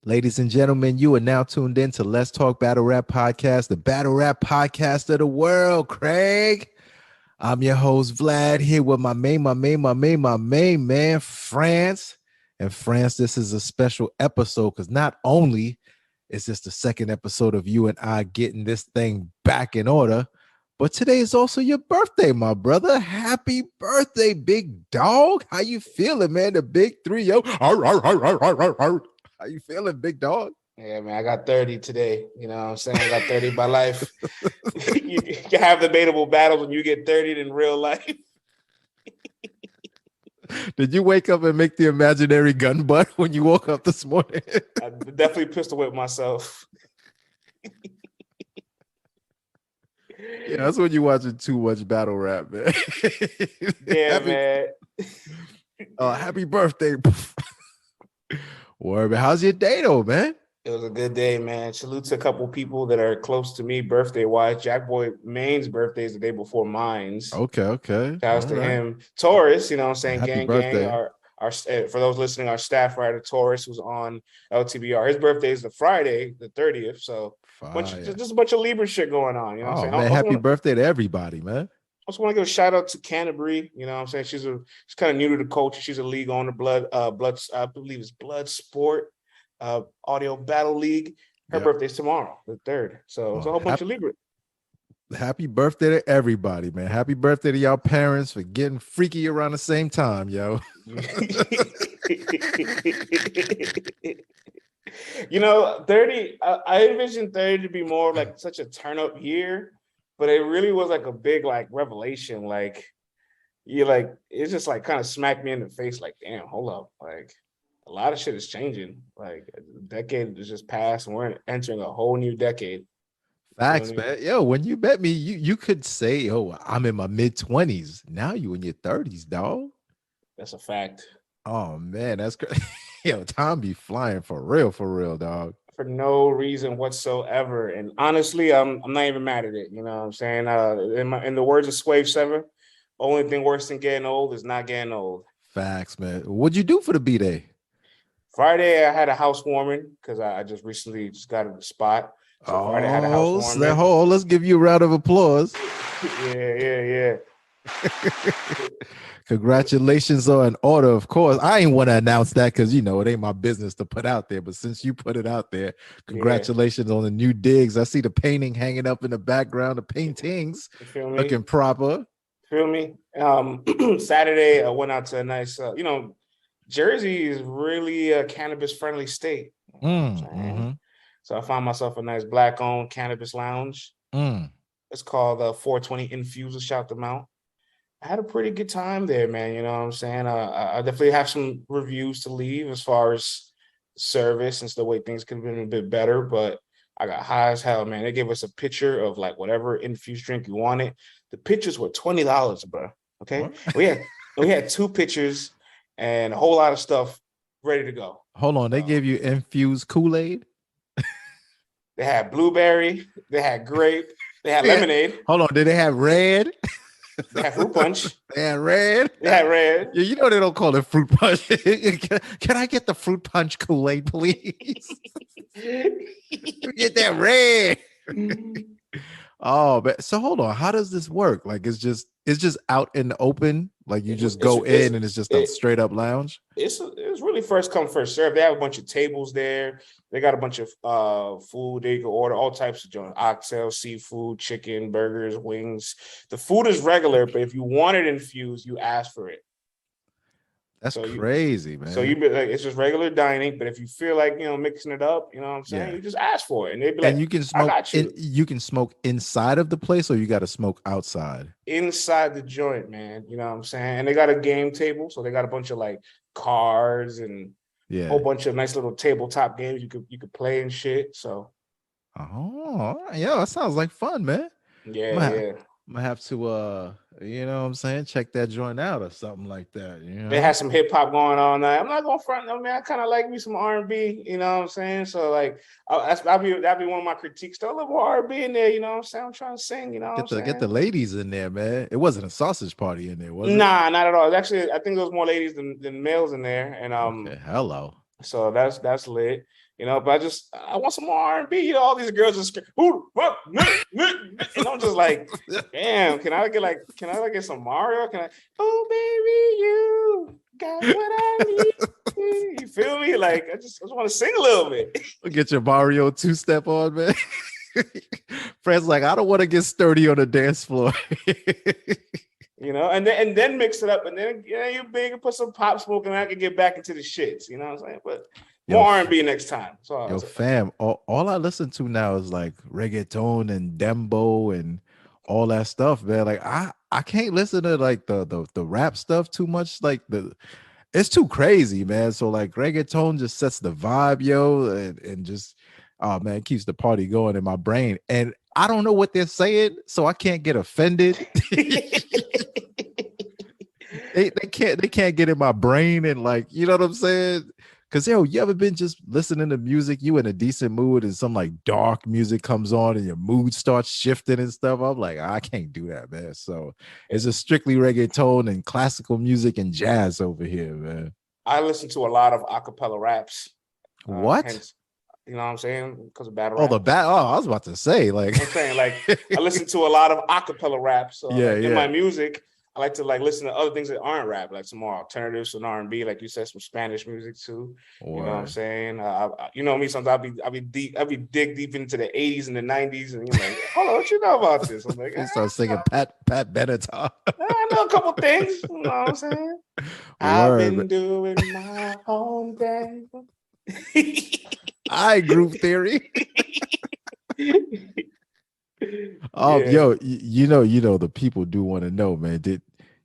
Ladies and gentlemen, you are now tuned in to Let's Talk Battle Rap Podcast, the battle rap podcast of the world, Craig. I'm your host, Vlad, here with my main man, France. And France, this is a special episode because not only is this the second episode of you and I getting this thing back in order, but today is also your birthday, my brother. Happy birthday, big dog. How you feeling, man? The big 3-0. How you feeling, big dog? Yeah, man, I got 30 today. You know what I'm saying? I got 30 by life. You can have debatable battles when you get 30 in real life. Did you wake up and make the imaginary gun butt when you woke up this morning? I definitely pistol whipped myself. Yeah, that's when you're watching too much battle rap, man. Yeah, man. Happy birthday. Word, man. How's your day, though, man? It was a good day, man. Salute to a couple people that are close to me birthday-wise. Jakkboy Maine's birthday is the day before mine's. Okay. Shouts to him. Taurus, you know what I'm saying? Happy Gang, birthday. Our for those listening, our staff writer, Taurus, who's on LTBR. His birthday is the Friday, the 30th. So just a bunch of Libra shit going on. You know what I'm saying? Man, happy birthday to everybody, man. I just want to give a shout out to Canterbury. You know what I'm saying? She's kind of new to the culture. She's a league owner, I believe it's Blood Sport Audio Battle League. Her birthday's tomorrow, the 3rd. So it's a whole bunch of Libra. Happy birthday to everybody, man. Happy birthday to y'all parents for getting freaky around the same time, yo. You know, 30, I envisioned 30 to be more like such a turn-up year, but it really was like a big like revelation. Like, it just like kind of smacked me in the face, like, damn, hold up. Like, a lot of shit is changing. Like, a decade has just passed and we're entering a whole new decade. Facts, man. Yo, when you met me, you could say, "Oh, I'm in my mid-20s." Now you in your 30s, dog. That's a fact. Oh man, that's great. Yo, time be flying for real, dog. For no reason whatsoever. And honestly, I'm not even mad at it. You know what I'm saying? In the words of Swave 7, only thing worse than getting old is not getting old. Facts, man. What'd you do for the B-Day? Friday, I had a housewarming because I just recently got in the spot. So Friday, I had a housewarming. Let's give you a round of applause. Yeah. Congratulations on order, of course. I ain't want to announce that because, it ain't my business to put out there. But since you put it out there, congratulations on the new digs. I see the painting hanging up in the background, the paintings looking proper. Feel me? Saturday, I went out to a nice, Jersey is really a cannabis-friendly state. So I found myself a nice black-owned cannabis lounge. It's called 420 Infuse. Shout them out. I had a pretty good time there, man. You know what I'm saying? I definitely have some reviews to leave as far as service and the way things could have been a bit better, but I got high as hell, man. They gave us a picture of like whatever infused drink you wanted. The pictures were $20, bro. Okay, we had 2 pictures and a whole lot of stuff ready to go. Hold on, they gave you infused Kool-Aid? They had blueberry, they had grape, they had lemonade. Hold on, did they have red? They had fruit punch. They had get Yeah, they don't call it fruit punch. Can I get the fruit punch Kool-Aid, please? Get that red. Oh, but so hold on. How does this work? Like, it's just out in the open. Like, you just go in and it's just a straight up lounge. It's really first come, first serve. They have a bunch of tables there. They got a bunch of food. They can order all types of joints: oxtail, seafood, chicken, burgers, wings. The food is regular, but if you want it infused, you ask for it. That's crazy, man. So it's just regular dining, but if you feel like mixing it up, you know what I'm saying, you just ask for it, and they'd be like, "And you can smoke. You can smoke inside of the place, or you got to smoke outside." Inside the joint, man. You know what I'm saying? And they got a game table, so they got a bunch of like cards and a whole bunch of nice little tabletop games you could play and shit. So, that sounds like fun, man. Yeah. I'm gonna have to you know what I'm saying, check that joint out or something like that. They had some hip hop going on. I'm not gonna front them, man. I kind of like me some R&B, you know what I'm saying? So like that'd be one of my critiques. Still a little more R&B in there, you know what I'm saying? I'm trying to sing, you know. Get the ladies in there, man. It wasn't a sausage party in there, was it? Nah, not at all. Actually, I think there was more ladies than males in there. And hello. So that's lit. You know, but I want some more R&B. You know, all these girls just scream, and I'm just like, damn, can I get some Mario? Can I? Oh baby, you got what I need. You feel me? Like I just want to sing a little bit. Get your Mario 2-step on, man. Fred's like, I don't want to get sturdy on the dance floor. You know, and then mix it up, and then you big and put some Pop Smoke, and I can get back into the shits. You know what I'm saying? But more R&B next time. So yo, fam, all I listen to now is like reggaeton and dembo and all that stuff, man. Like I can't listen to like the rap stuff too much. Like it's too crazy, man. So like reggaeton just sets the vibe, yo, and just man, keeps the party going in my brain. And I don't know what they're saying, so I can't get offended. they can't get in my brain, and like, you know what I'm saying? Because yo, you ever been just listening to music, you in a decent mood, and some like dark music comes on and your mood starts shifting and stuff? I'm like, I can't do that, man. So it's just strictly reggaeton and classical music and jazz over here, man. I listen to a lot of acapella raps. What? Hence, you know what I'm saying? Because of battle rap. I was about to say, like, I'm saying, like, I listen to a lot of acapella raps. So yeah, like, in my music, I like to like listen to other things that aren't rap, like some more alternatives and R&B, like you said, some Spanish music too. You know what I'm saying? You know me, sometimes I'll be dig deep into the 80s and the 90s, and you're like, hold on, what you know about this? I'm like, you start singing Pat Benatar. I know a couple things. You know what I'm saying? I've been doing my own thing. Group theory. Yo, you know the people do want to know, man. Did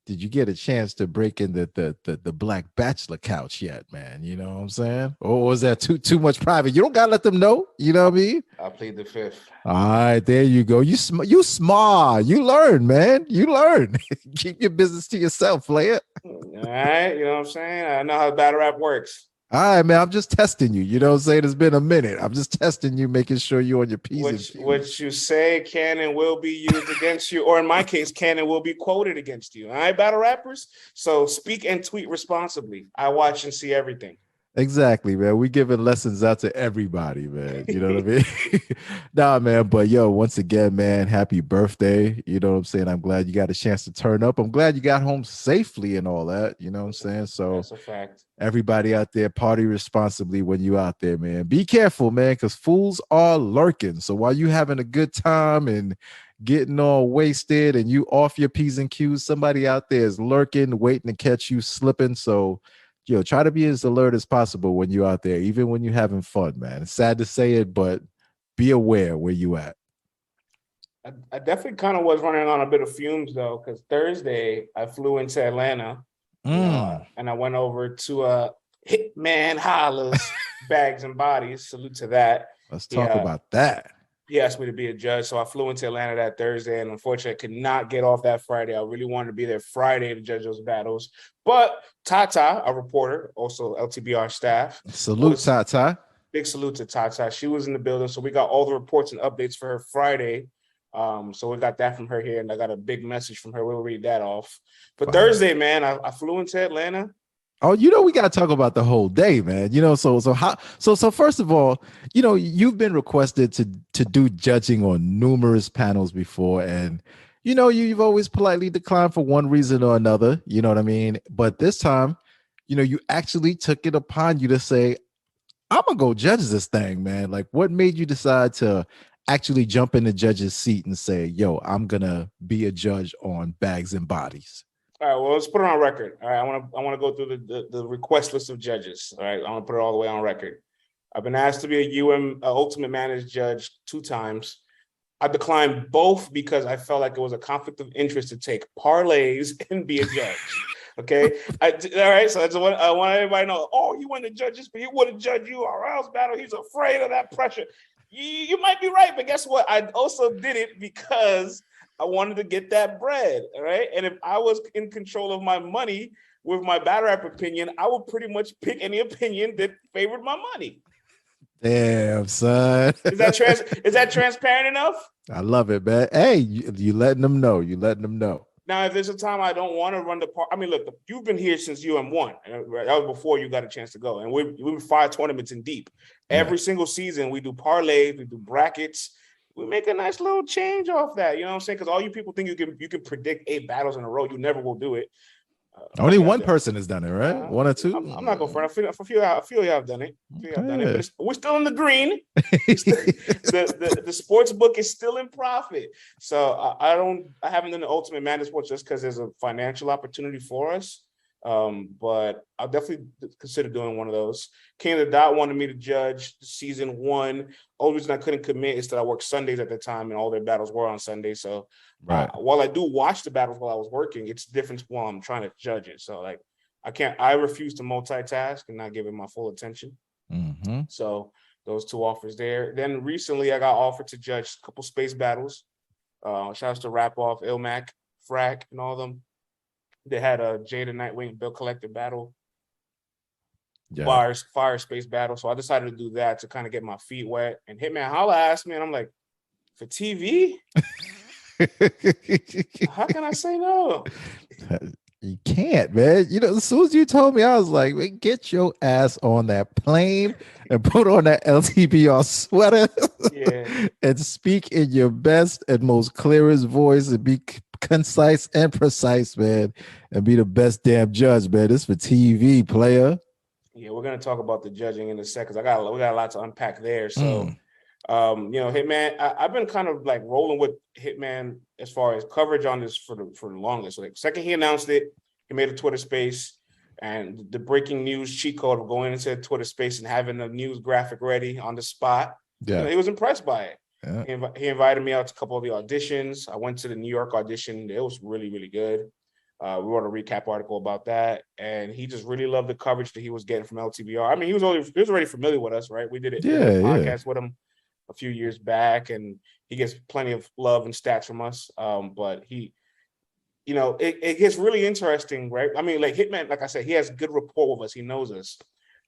you get a chance to break in the Black Bachelor couch yet, man? You know what I'm saying? Or was that too much private? You don't gotta let them know. You know what I mean? I plead the fifth. All right, there you go. You smart. You learn, man. You learn. Keep your business to yourself, player. All right, you know what I'm saying? I know how battle rap works. All right, man. I'm just testing you. You know what I'm saying? It's been a minute. I'm just testing you, making sure you're on your P's and Q's. What you say can and will be used against you, or in my case, can and will be quoted against you. All right, battle rappers? So speak and tweet responsibly. I watch and see everything. Exactly, man. We giving lessons out to everybody, man. You know what I mean? Nah, man. But yo, once again, man, happy birthday. You know what I'm saying? I'm glad you got a chance to turn up. I'm glad you got home safely and all that. You know what I'm saying? So that's a fact. Everybody out there, party responsibly when you out there, man. Be careful, man, because fools are lurking. So while you having a good time and getting all wasted and you off your P's and Q's, somebody out there is lurking, waiting to catch you slipping. So yo, try to be as alert as possible when you're out there, even when you're having fun, man. It's sad to say it, but be aware where you at. I definitely kind of was running on a bit of fumes, though, because Thursday I flew into Atlanta, you know, and I went over to Hitman Holla's Bags and Bodies. Salute to that. Let's talk about that. He asked me to be a judge, so I flew into Atlanta that Thursday, and unfortunately, I could not get off that Friday. I really wanted to be there Friday to judge those battles. But Tata, a reporter, also LTBR staff. Salute, Tata. Big salute to Tata. She was in the building, so we got all the reports and updates for her Friday. So we got that from her here, and I got a big message from her. We'll read that off. But Thursday, man, I flew into Atlanta. Oh, you know, we got to talk about the whole day, man. You know, so first of all, you know, you've been requested to do judging on numerous panels before, and you know, you've always politely declined for one reason or another. You know what I mean? But this time, you know, you actually took it upon you to say, I'm gonna go judge this thing, man. Like, what made you decide to actually jump in the judge's seat and say, yo, I'm gonna be a judge on Bags and Bodies? All right, well, let's put it on record. All right, I want to go through the request list of judges. All right, I want to put it all the way on record. I've been asked to be a Ultimate Managed judge 2 times. I declined both because I felt like it was a conflict of interest to take parlays and be a judge. Okay, all right. So that's what I want everybody to know. Oh, he wanted to judge this, but he wouldn't judge you or else battle. He's afraid of that pressure. You might be right, but guess what? I also did it because I wanted to get that bread, all right? And if I was in control of my money with my battle rap opinion, I would pretty much pick any opinion that favored my money. Damn, son. Is that transparent enough? I love it, man. Hey, you letting them know. You letting them know. Now, if there's a time I don't want to run the park, I mean, look, you've been here since UM1. Right? That was before you got a chance to go. And we're 5 tournaments in deep. Every single season, we do parlays, we do brackets. We make a nice little change off that. You know what I'm saying? Because all you people think you can predict 8 battles in a row. You never will do it. Only one person has done it, right? 1 or 2. I'm not going for it. I feel you have done it. But we're still in the green. the sports book is still in profit. So I haven't done the Ultimate Madness Sports just because there's a financial opportunity for us. But I'll definitely consider doing one of those. King of the Dot wanted me to judge season 1. Only reason I couldn't commit is that I worked Sundays at the time, and all their battles were on Sunday. So while I do watch the battles while I was working, it's different while I'm trying to judge it. So like I refuse to multitask and not give it my full attention. Mm-hmm. So those 2 offers there. Then recently I got offered to judge a couple space battles. Shout out to Rap Off, Ilmac, Frack, and all of them. They had a Jada Nightwing Bill Collector battle, fire space battle. So I decided to do that to kind of get my feet wet. And Hitman Holla asked me, and I'm like, for TV? How can I say no? You can't, man. You know, as soon as you told me, I was like, man, get your ass on that plane and put on that LTBR sweater and speak in your best and most clearest voice and be concise and precise, man, and be the best damn judge, man. This for TV, player. Yeah, we're gonna talk about the judging in a second. We got a lot to unpack there. So Hitman, I've been kind of like rolling with Hitman as far as coverage on this for the longest. So like second he announced it, he made a Twitter space, and the breaking news cheat code of going into Twitter space and having the news graphic ready on the spot. He was impressed by it. He invited me out to a couple of the auditions. I went to the New York audition. It was really, really good. We wrote a recap article about that, and he just really loved the coverage that he was getting from LTBR. I mean, he was already familiar with us, right? We did a podcast with him a few years back, and he gets plenty of love and stats from us. But he, it gets really interesting, right? I mean, like Hitman, like I said, he has good rapport with us. He knows us.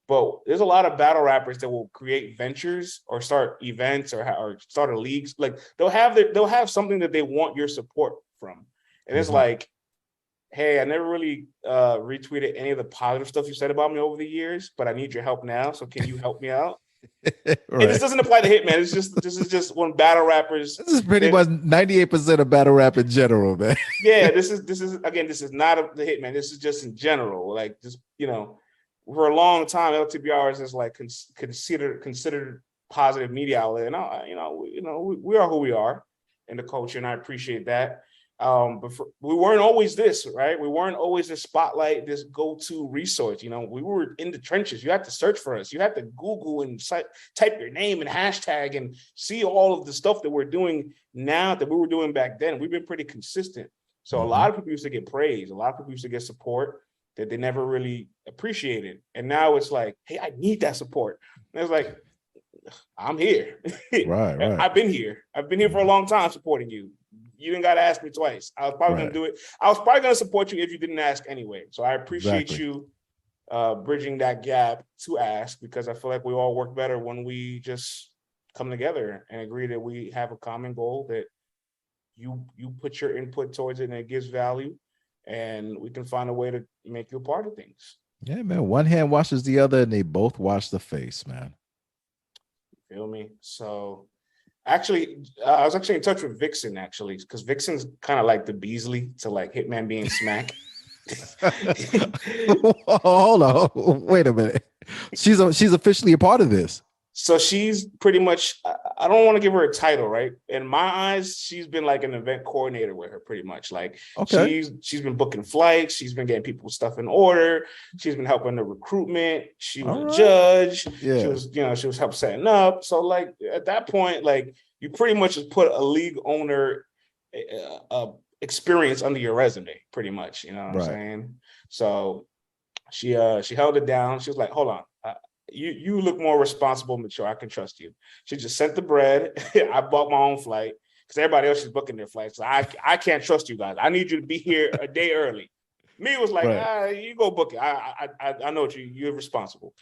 But there's a lot of battle rappers that will create ventures or start events or start a leagues. Like they'll have something that they want your support from, and it's like, hey, I never really retweeted any of the positive stuff you said about me over the years, but I need your help now. So can you help me out? And this doesn't apply to Hitman. This is just when battle rappers. This is pretty much 98% of battle rap in general, man. This is not the Hitman. This is just in general. Like just for a long time, LTBR is like considered positive media outlet, and we are who we are in the culture, and I appreciate that. But we weren't always this, right? We weren't always the spotlight, this go-to resource. We were in the trenches. You had to search for us. You had to Google and type your name and hashtag and see all of the stuff that we're doing now that we were doing back then. We've been pretty consistent. So a lot of people used to get praise. A lot of people used to get support that they never really appreciated. And now it's like, hey, I need that support. And it's like, I'm here. Right. I've been here for a long time supporting you. You didn't got to ask me twice. I was probably going to do it. I was probably going to support you if you didn't ask anyway. So I appreciate you bridging that gap to ask, because I feel like we all work better when we just come together and agree that we have a common goal, that you put your input towards it and it gives value, and we can find a way to make you a part of things. Yeah, man. One hand washes the other, and they both wash the face, man. You feel me? So actually, I was actually in touch with Viixen, actually, because Vixen's kind of like the Beasley to like Hitman being Smack. Hold on. Wait a minute. She's officially a part of this. So she's pretty much, I don't want to give her a title, right? In my eyes, she's been like an event coordinator with her, pretty much. Like she's been booking flights, she's been getting people's stuff in order, she's been helping the recruitment, she was a judge, she was help setting up. So like at that point, like you pretty much just put a league owner experience under your resume, pretty much. You know what I'm saying? So she held it down. She was like, hold on. You look more responsible, mature. I can trust you. She just sent the bread. I bought my own flight because everybody else is booking their flights. So I can't trust you guys. I need you to be here a day early. Me was like, you go book it. I know you're responsible.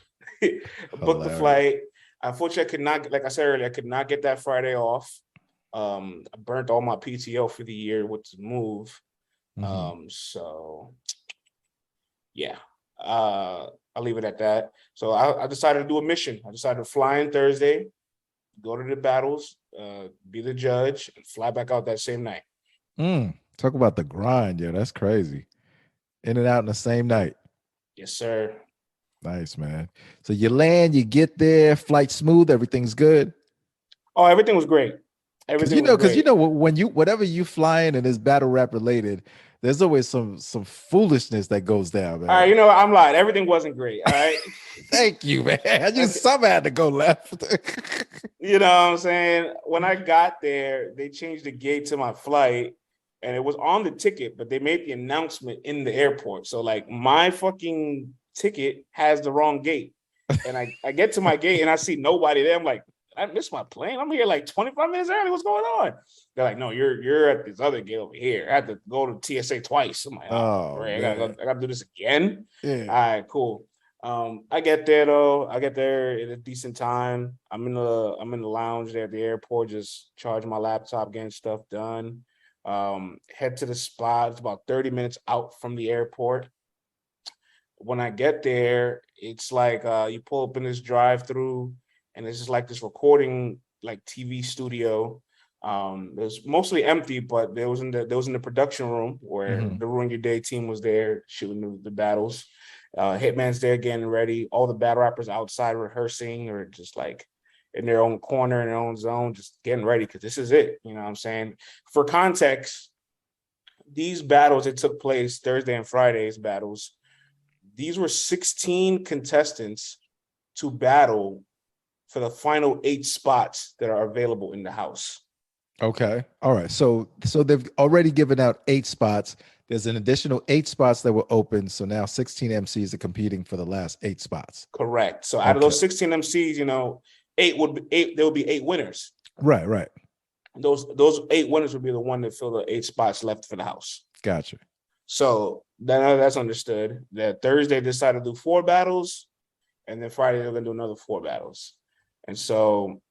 Book the flight. Unfortunately, I could not, like I said earlier, I could not get that Friday off. I burnt all my PTO for the year with the move. So yeah, I'll leave it at that. So I decided to do a mission. I decided to fly in Thursday, go to the battles, be the judge, and fly back out that same night. Talk about the grind, yo. That's crazy. In and out in the same night. Yes, sir. Nice, man. So you land, you get there, flight smooth, everything's good. Oh, everything was great. Everything was great. When whatever you flying and is battle rap related, there's always some foolishness that goes down, man. All right, I'm lying. Everything wasn't great. All right. Thank you, man. Some had to go left. You know what I'm saying? When I got there, they changed the gate to my flight, and it was on the ticket, but they made the announcement in the airport. So like my fucking ticket has the wrong gate. And I get to my gate and I see nobody there. I'm like, I missed my plane. I'm here like 25 minutes early. What's going on? They're like, no, you're at this other gate over here. I had to go to TSA twice. I'm like, great. I gotta do this again. Yeah. All right, cool. I get there though. I get there at a decent time. I'm in the lounge there at the airport, just charging my laptop, getting stuff done. Head to the spot. It's about 30 minutes out from the airport. When I get there, it's like you pull up in this drive-through, and it's just like this recording, like TV studio. It was mostly empty, but there was in the production room where the Ruin Your Day team was there shooting the battles. Hitman's there getting ready. All the battle rappers outside rehearsing or just like in their own corner, in their own zone, just getting ready because this is it. You know what I'm saying? For context, these battles that took place Thursday and Friday's battles, these were 16 contestants to battle for the final 8 spots that are available in the house. Okay. All right. So they've already given out 8 spots. There's an additional 8 spots that were open. So now 16 MCs are competing for the last 8 spots. Correct. So out of those 16 MCs, there will be 8 winners. Right. Those 8 winners would be the one that fill the 8 spots left for the house. Gotcha. So that's understood. That Thursday decided to do 4 battles, and then Friday they're gonna do another 4 battles. And so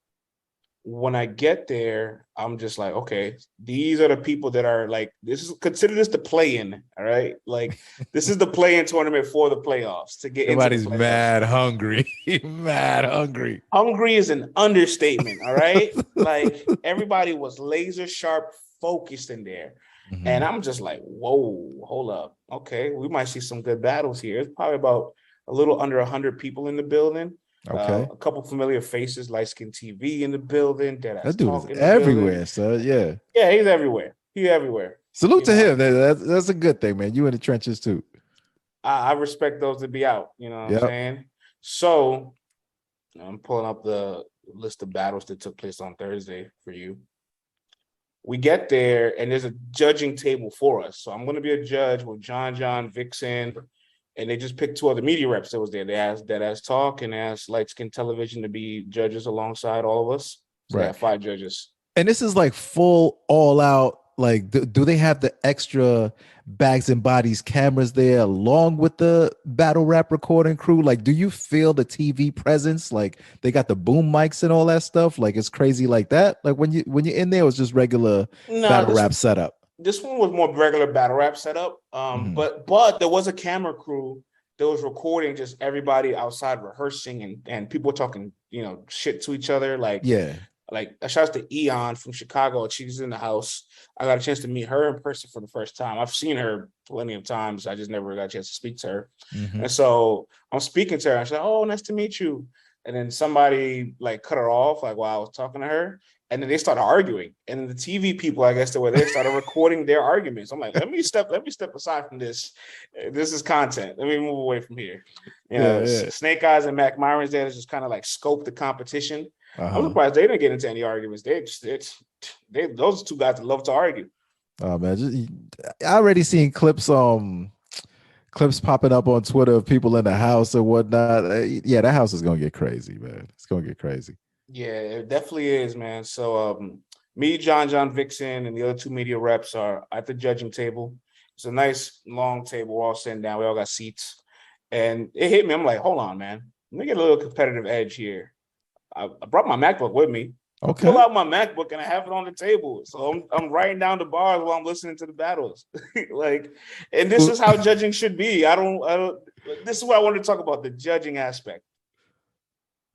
when I get there, I'm just like, okay, these are the people that are like, consider this the play-in, all right? Like, this is the play-in tournament for the playoffs to get Everybody's into the playoffs. mad hungry. Mad hungry. Hungry is an understatement, all right? Like, everybody was laser sharp focused in there. And I'm just like, whoa, hold up. Okay, we might see some good battles here. It's probably about a little under 100 people in the building. Okay. A couple familiar faces, Light Skin TV in the building. That dude is everywhere, son. Yeah. Yeah, he's everywhere. He's everywhere. Salute to him. That's a good thing, man. You in the trenches too. I respect those to be out. You know what I'm saying? So I'm pulling up the list of battles that took place on Thursday for you. We get there and there's a judging table for us. So I'm going to be a judge with John, Viixen, and they just picked 2 other media reps that was there. They asked Deadass Talk and asked Light Skin Television to be judges alongside all of us. So they have 5 judges. And this is like full all out. Like, do they have the extra bags and bodies cameras there along with the battle rap recording crew? Like, do you feel the TV presence? Like, they got the boom mics and all that stuff. Like, it's crazy like that. Like when you're in there, it was just regular battle rap setup. This one was more regular battle rap setup. But there was a camera crew that was recording just everybody outside rehearsing and people talking, shit to each other. Like, like a shout out to Eon from Chicago. She's in the house. I got a chance to meet her in person for the first time. I've seen her plenty of times. I just never got a chance to speak to her. And so I'm speaking to her. I said, "Oh, nice to meet you." And then somebody like cut her off, like while I was talking to her. And then they started arguing. And the TV people, I guess, they started recording their arguments. I'm like, let me step aside from this. This is content. Let me move away from here. Snake Eyes and Mac Myron's there to just kind of like scope the competition. I'm surprised they didn't get into any arguments. Those 2 guys that love to argue. Oh man, I already seen clips popping up on Twitter of people in the house or whatnot. That house is gonna get crazy, man. It's gonna get crazy. Yeah, it definitely is, man. So me, John, Viixen, and the other 2 media reps are at the judging table. It's a nice long table. We're all sitting down. We all got seats. And it hit me. I'm like, hold on, man. Let me get a little competitive edge here. I brought my MacBook with me. I pull out my MacBook and I have it on the table. So I'm writing down the bars while I'm listening to the battles. Like, and this is how judging should be. I don't, this is what I wanted to talk about, the judging aspect.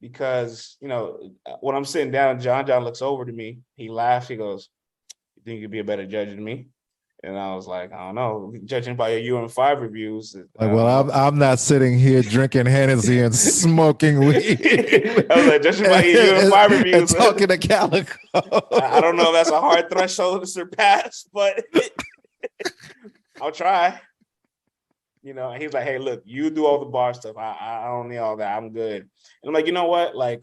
Because, you know, when I'm sitting down, John looks over to me. He laughs. He goes, "You think you'd be a better judge than me?" And I was like, "I don't know. Judging by your UM5 reviews." Like, well, I'm not sitting here drinking Hennessy and smoking weed. I was like, judging by your UM5 reviews. And talking to Calicoe. I don't know if that's a hard threshold to surpass, but I'll try. You know, and he's like, "Hey, look, you do all the bar stuff. I don't need all that. I'm good." And I'm like, you know what? Like,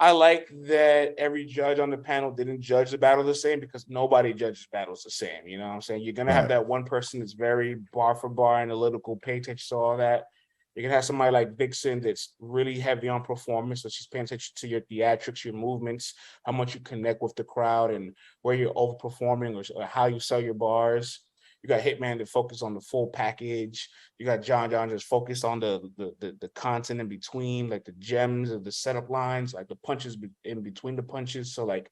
I like that every judge on the panel didn't judge the battle the same, because nobody judges battles the same. You know what I'm saying? You're gonna have that one person that's very bar for bar analytical, pay attention to all that. You're gonna have somebody like Viixen that's really heavy on performance, so she's paying attention to your theatrics, your movements, how much you connect with the crowd, and where you're overperforming or how you sell your bars. You got Hitman that focus on the full package. You got John just focused on the content in between, like the gems of the setup lines, like the punches in between the punches. So like,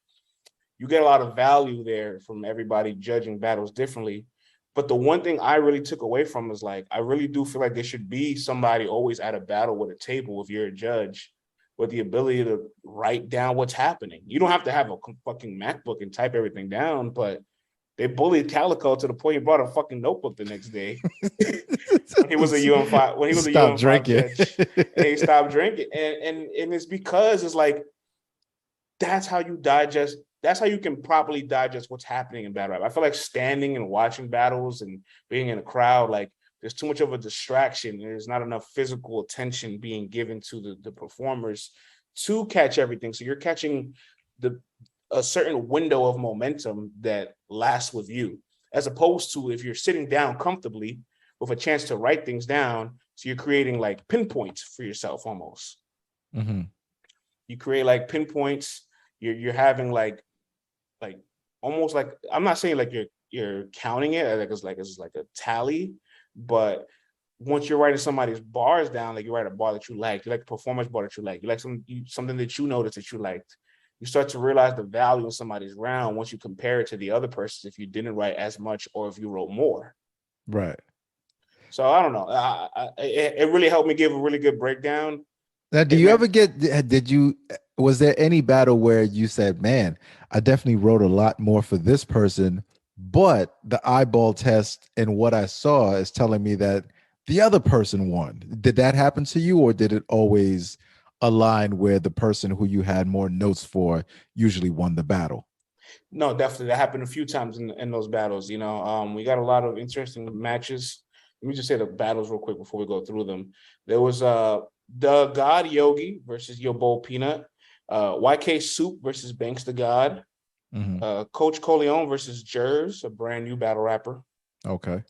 you get a lot of value there from everybody judging battles differently. But the one thing I really took away from is, like, I really do feel like there should be somebody always at a battle with a table, if you're a judge, with the ability to write down what's happening. You don't have to have a fucking MacBook and type everything down, but they bullied Calicoe to the point he brought a fucking notebook the next day. When he was a UM5, when he was a UM5 judge, and he stopped drinking. And it's because it's like, that's how you digest. That's how you can properly digest what's happening in battle rap. I feel like standing and watching battles and being in a crowd, like, there's too much of a distraction. There's not enough physical attention being given to the performers to catch everything. So you're catching a certain window of momentum that lasts with you, as opposed to if you're sitting down comfortably with a chance to write things down. So you're creating like pinpoints for yourself almost. Mm-hmm. You create like pinpoints. You're having like almost like, I'm not saying like you're counting it like it's like a tally, but once you're writing somebody's bars down, like you write a bar that you like a performance bar that you like something that you noticed that you liked. You start to realize the value in somebody's round once you compare it to the other person, if you didn't write as much or if you wrote more. Right. So I don't know. It really helped me give a really good breakdown. Now, was there any battle where you said, man, I definitely wrote a lot more for this person, but the eyeball test and what I saw is telling me that the other person won? Did that happen to you, or did it always align where the person who you had more notes for usually won the battle? No, definitely. That happened a few times in those battles. You know, we got a lot of interesting matches. Let me just say the battles real quick before we go through them. There was the God Yogi versus Yo Bowl Peanut, YK Soup versus Banks the God, Coach Coleon versus Jers, a brand new battle rapper. Okay.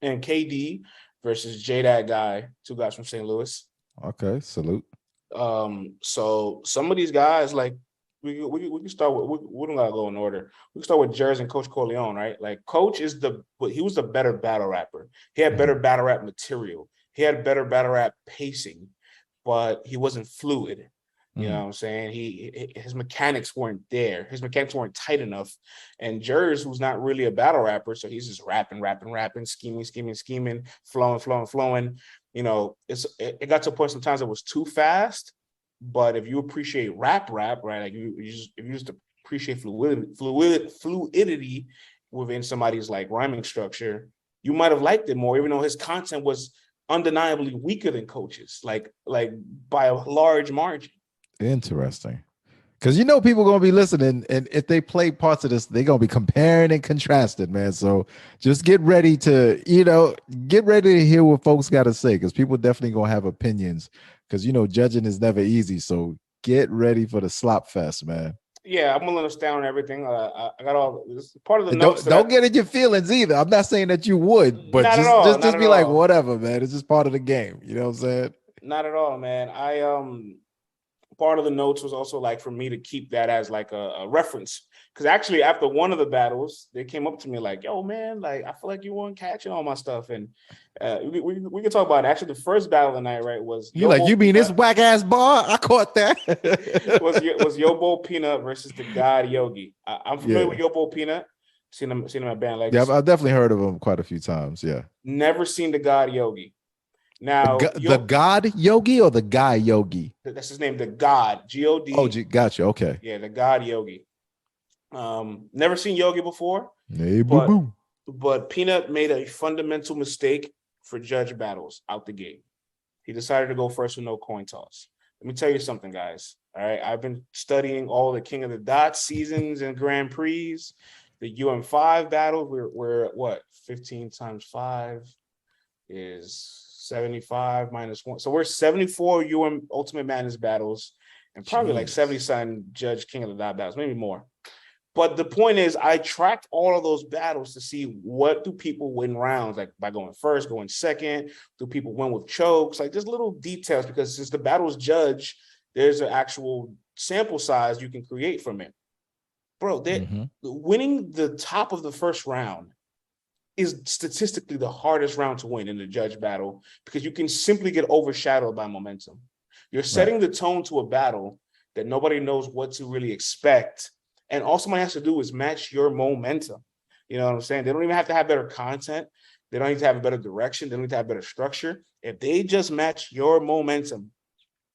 And KD versus J That Guy, two guys from St. Louis. Okay, salute. So some of these guys, like, we can start with, we don't gotta go in order. We can start with Jers and Coach Coleon, right? Like, Coach he was the better battle rapper. He had better battle rap material. He had better battle rap pacing, but he wasn't fluid. You know what I'm saying? His mechanics weren't there. His mechanics weren't tight enough. And Jers, who's not really a battle rapper, so he's just rapping, scheming, flowing. You know, it got to a point sometimes it was too fast. But if you appreciate rap, right? Like if you just appreciate fluidity within somebody's like rhyming structure, you might have liked it more, even though his content was undeniably weaker than Coach's, like by a large margin. Interesting. Because people are going to be listening, and if they play parts of this, they're going to be comparing and contrasting, man. So just get ready to, hear what folks got to say, because people definitely going to have opinions, because, judging is never easy. So get ready for the slop fest, man. Yeah, I'm willing to stand on everything. I got all this part of the notes. Don't get in your feelings either. I'm not saying that you would, but just be like, whatever, man. It's just part of the game. You know what I'm saying? Not at all, man. part of the notes was also like for me to keep that as like a reference. Because actually, after one of the battles, they came up to me like, "Yo, man, like I feel like you weren't catching all my stuff." And we can talk about it. Actually, the first battle of the night, right, was you like you mean this whack ass bar? I caught that. was Yobo Peanut versus the God Yogi. I'm familiar with Yobo Peanut. Seen him at Band Legacy. Yeah, I've definitely heard of him quite a few times. Yeah, never seen the God Yogi. Now, the God Yogi or the guy Yogi? That's his name, the God, G-O-D. Oh, gotcha. Okay. Yeah, the God Yogi. Never seen Yogi before. Hey, but Peanut made a fundamental mistake for judge battles out the gate. He decided to go first with no coin toss. Let me tell you something, guys. All right, I've been studying all the King of the Dots seasons and Grand Prix. The UM5 battle, we're what? 15 times 5 is 75 minus 1. So we're 74 Ultimate Madness battles and probably like 70-something Judge King of the Dot battles, maybe more. But the point is, I tracked all of those battles to see what do people win rounds, like by going first, going second, do people win with chokes, like just little details, because since the battle's judged, there's an actual sample size you can create from it. Bro, winning the top of the first round is statistically the hardest round to win in the judge battle because you can simply get overshadowed by momentum. You're setting the tone to a battle that nobody knows what to really expect. And all somebody has to do is match your momentum. You know what I'm saying? They don't even have to have better content. They don't need to have a better direction. They don't need to have better structure. If they just match your momentum,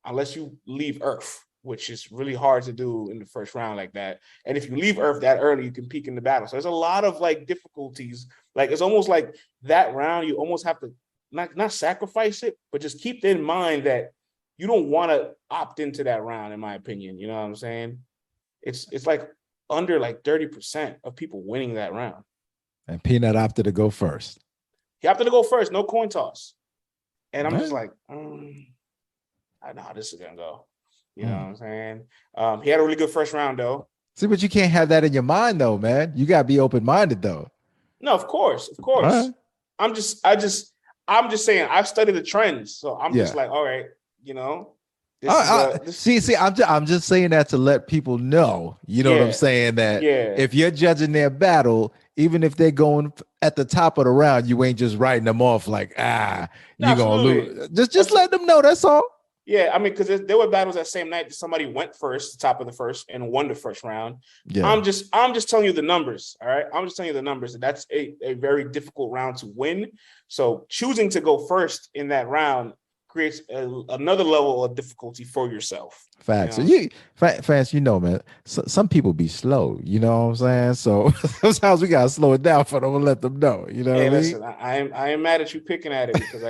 unless you leave Earth, which is really hard to do in the first round like that. And if you leave Earth that early, you can peak in the battle. So there's a lot of like difficulties. Like it's almost like that round, you almost have to not sacrifice it, but just keep in mind that you don't want to opt into that round, in my opinion. You know what I'm saying? It's like under like 30% of people winning that round. And Peanut opted to go first. He opted to go first, no coin toss. And I'm just like, I know how this is gonna go. You know what I'm saying? He had a really good first round though. See, but you can't have that in your mind though, man. You gotta be open-minded though. No, of course. Right. I'm just saying I've studied the trends. So I'm just like, all right, you know. See, I'm just saying that to let people know, you know what I'm saying, that if you're judging their battle, even if they're going at the top of the round, you ain't just writing them off like, you're gonna lose. Just let them know, that's all. Yeah, I mean, because there were battles that same night that somebody went first, the top of the first, and won the first round. Yeah. I'm just telling you the numbers, all right? I'm just telling you the numbers. And that's a very difficult round to win. So choosing to go first in that round creates another level of difficulty for yourself. Facts. You know? Fans, you know, man, some people be slow, you know what I'm saying? So sometimes we gotta slow it down for them and let them know, you know. Hey, listen, I am mad at you picking at it because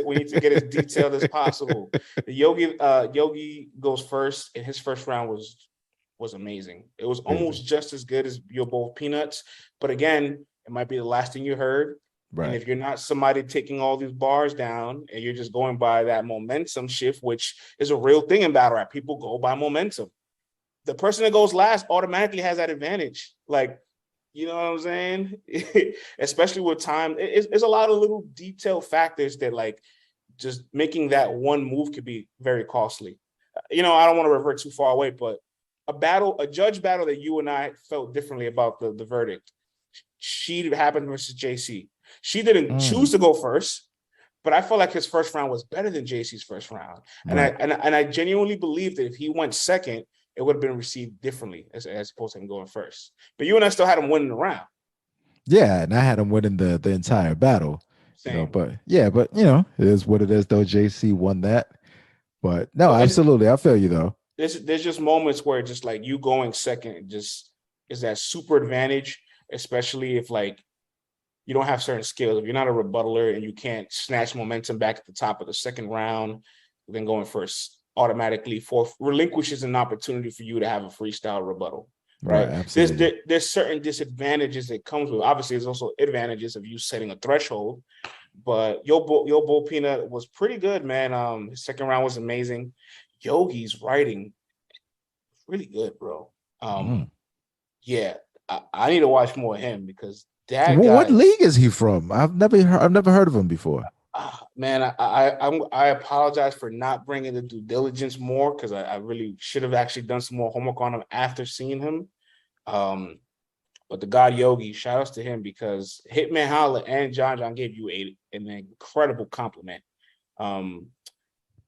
we need to get as detailed as possible. The Yogi goes first, and his first round was amazing. It was almost just as good as your both Peanuts, but again, it might be the last thing you heard. Right. And if you're not somebody taking all these bars down and you're just going by that momentum shift, which is a real thing in battle rap, people go by momentum. The person that goes last automatically has that advantage. Like, you know what I'm saying? Especially with time. It's a lot of little detailed factors that like just making that one move could be very costly. You know, I don't want to revert too far away, but a judge battle that you and I felt differently about the verdict. She happened versus JC. She didn't choose to go first, but I felt like his first round was better than JC's first round. And I genuinely believe that if he went second, it would have been received differently as opposed to him going first. But you and I still had him winning the round. Yeah, and I had him winning the entire battle. Same. You know, but you know, it is what it is though. JC won that. But no, absolutely. I feel you though. There's just moments where just like you going second just is that super advantage, especially if like you don't have certain skills. If you're not a rebuttaler and you can't snatch momentum back at the top of the second round, then going first automatically relinquishes an opportunity for you to have a freestyle rebuttal. Right. Absolutely. There's certain disadvantages that comes with. Obviously, there's also advantages of you setting a threshold. But Yo Bull Peanut was pretty good, man. His second round was amazing. Yogi's writing really good, bro. Yeah, I need to watch more of him because that guy. What league is he from? I've never heard of him before. Man, I apologize for not bringing the due diligence more, because I really should have actually done some more homework on him after seeing him. But the God Yogi, shout outs to him, because Hitman Holla and John gave you an incredible compliment. When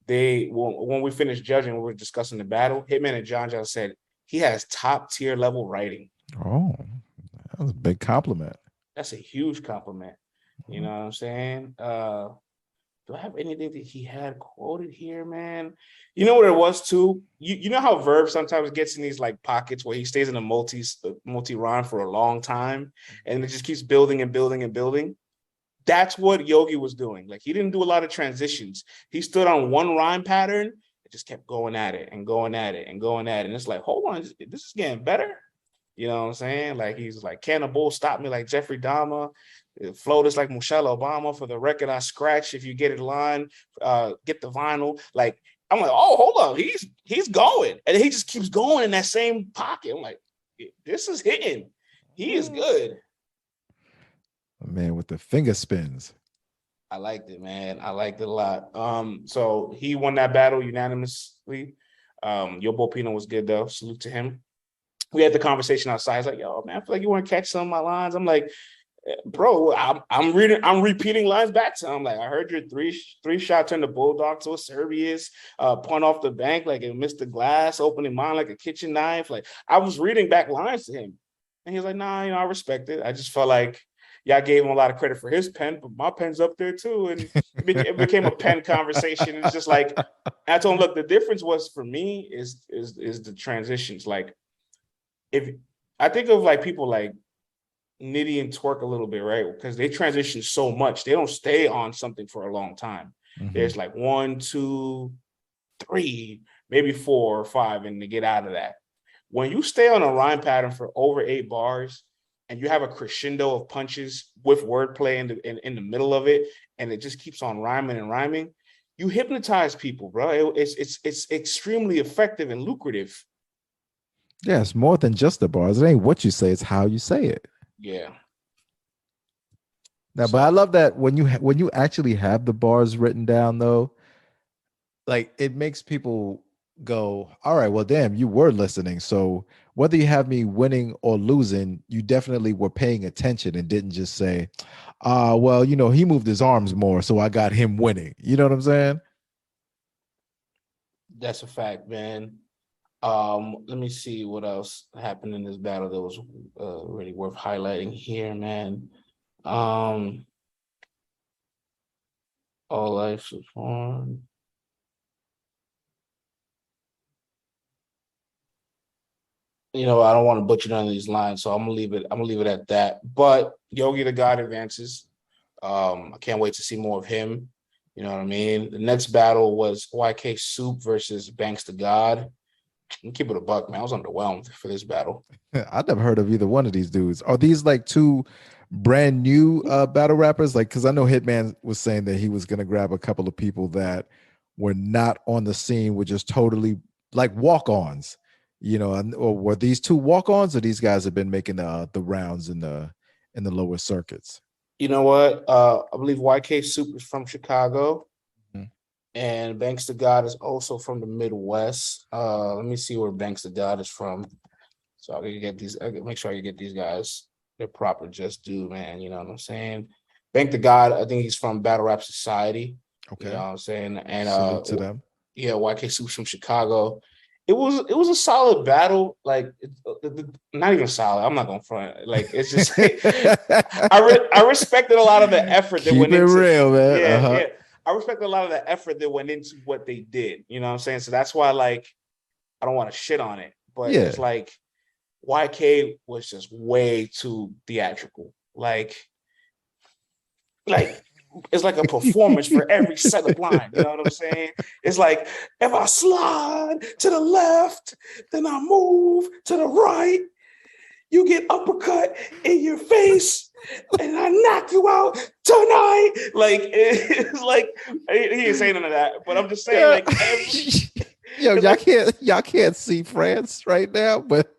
we finished judging, we were discussing the battle. Hitman and John said he has top tier level writing. Oh, that was a big compliment. That's a huge compliment. You know what I'm saying? Do I have anything that he had quoted here, man? You know what it was too? You know how Verb sometimes gets in these like pockets where he stays in a multi rhyme for a long time, and it just keeps building and building and building. That's what Yogi was doing. Like, he didn't do a lot of transitions. He stood on one rhyme pattern and just kept going at it and going at it and going at it. And it's like, hold on, this is getting better. You know what I'm saying? Like, he's like, Cannibal, stop me like Jeffrey Dahmer. Float is like Michelle Obama. For the record, I scratch. If you get it line, get the vinyl. Like, I'm like, oh, hold on, he's going, and he just keeps going in that same pocket. I'm like, this is hitting. He is good. Man, with the finger spins. I liked it, man. I liked it a lot. So he won that battle unanimously. Yo Bopino was good though. Salute to him. We had the conversation outside. He's like, yo, man, I feel like you want to catch some of my lines. I'm like, bro, I'm repeating lines back to him. Like, I heard your three shot turn the bulldog to a Serbius, punt off the bank like it missed the glass, opening mine like a kitchen knife. Like, I was reading back lines to him, and he was like, nah, I respect it. I just felt like y'all gave him a lot of credit for his pen, but my pen's up there too, and it became a pen conversation. It's just like, I told him, look, the difference was for me is the transitions. Like, if I think of like people like Nitty and Twerk a little bit, right? Because they transition so much. They don't stay on something for a long time. Mm-hmm. There's like 1, 2, 3, maybe 4 or 5, and they get out of that. When you stay on a rhyme pattern for over 8 bars and you have a crescendo of punches with wordplay in the middle of it, and it just keeps on rhyming and rhyming, you hypnotize people, bro. It's extremely effective and lucrative. Yeah, it's more than just the bars. It ain't what you say, it's how you say it. Yeah. Now, but I love that when you actually have the bars written down, though, like, it makes people go, all right, well, damn, you were listening. So whether you have me winning or losing, you definitely were paying attention and didn't just say, well, he moved his arms more, so I got him winning. You know what I'm saying? That's a fact, man. Let me see what else happened in this battle that was really worth highlighting here, man. All life is fun. I don't want to butcher none of these lines, so I'm gonna leave it at that. But Yogi the God advances. I can't wait to see more of him. You know what I mean? The next battle was YK Soup versus Banks the God. Keep it a buck, man. I was underwhelmed for this battle. I've never heard of either one of these dudes. Are these like two brand new battle rappers? Like, because I know Hitman was saying that he was going to grab a couple of people that were not on the scene, were just totally like walk-ons, or were these two walk-ons, or these guys have been making the rounds in the lower circuits? You know what? I believe YK Soup is from Chicago. And Banks the God is also from the Midwest. Let me see where Banks the God is from. So I can make sure I can get these guys their proper just due, man. You know what I'm saying? Bank the God, I think he's from Battle Rap Society. Okay. You know what I'm saying? And salute to them. Yeah, YK Soup's from Chicago. It was a solid battle. Like, not even solid. I'm not gonna front. Like, it's just I respected a lot of the effort that went into it real, man. Yeah. I respect a lot of the effort that went into what they did. You know what I'm saying? So that's why, like, I don't want to shit on it. But It's like YK was just way too theatrical. Like it's like a performance for every set of line. You know what I'm saying? It's like, if I slide to the left, then I move to the right. You get uppercut in your face, and I knock you out tonight. Like, it's like, he ain't saying none of that, but I'm just saying, like, y'all can't see France right now, but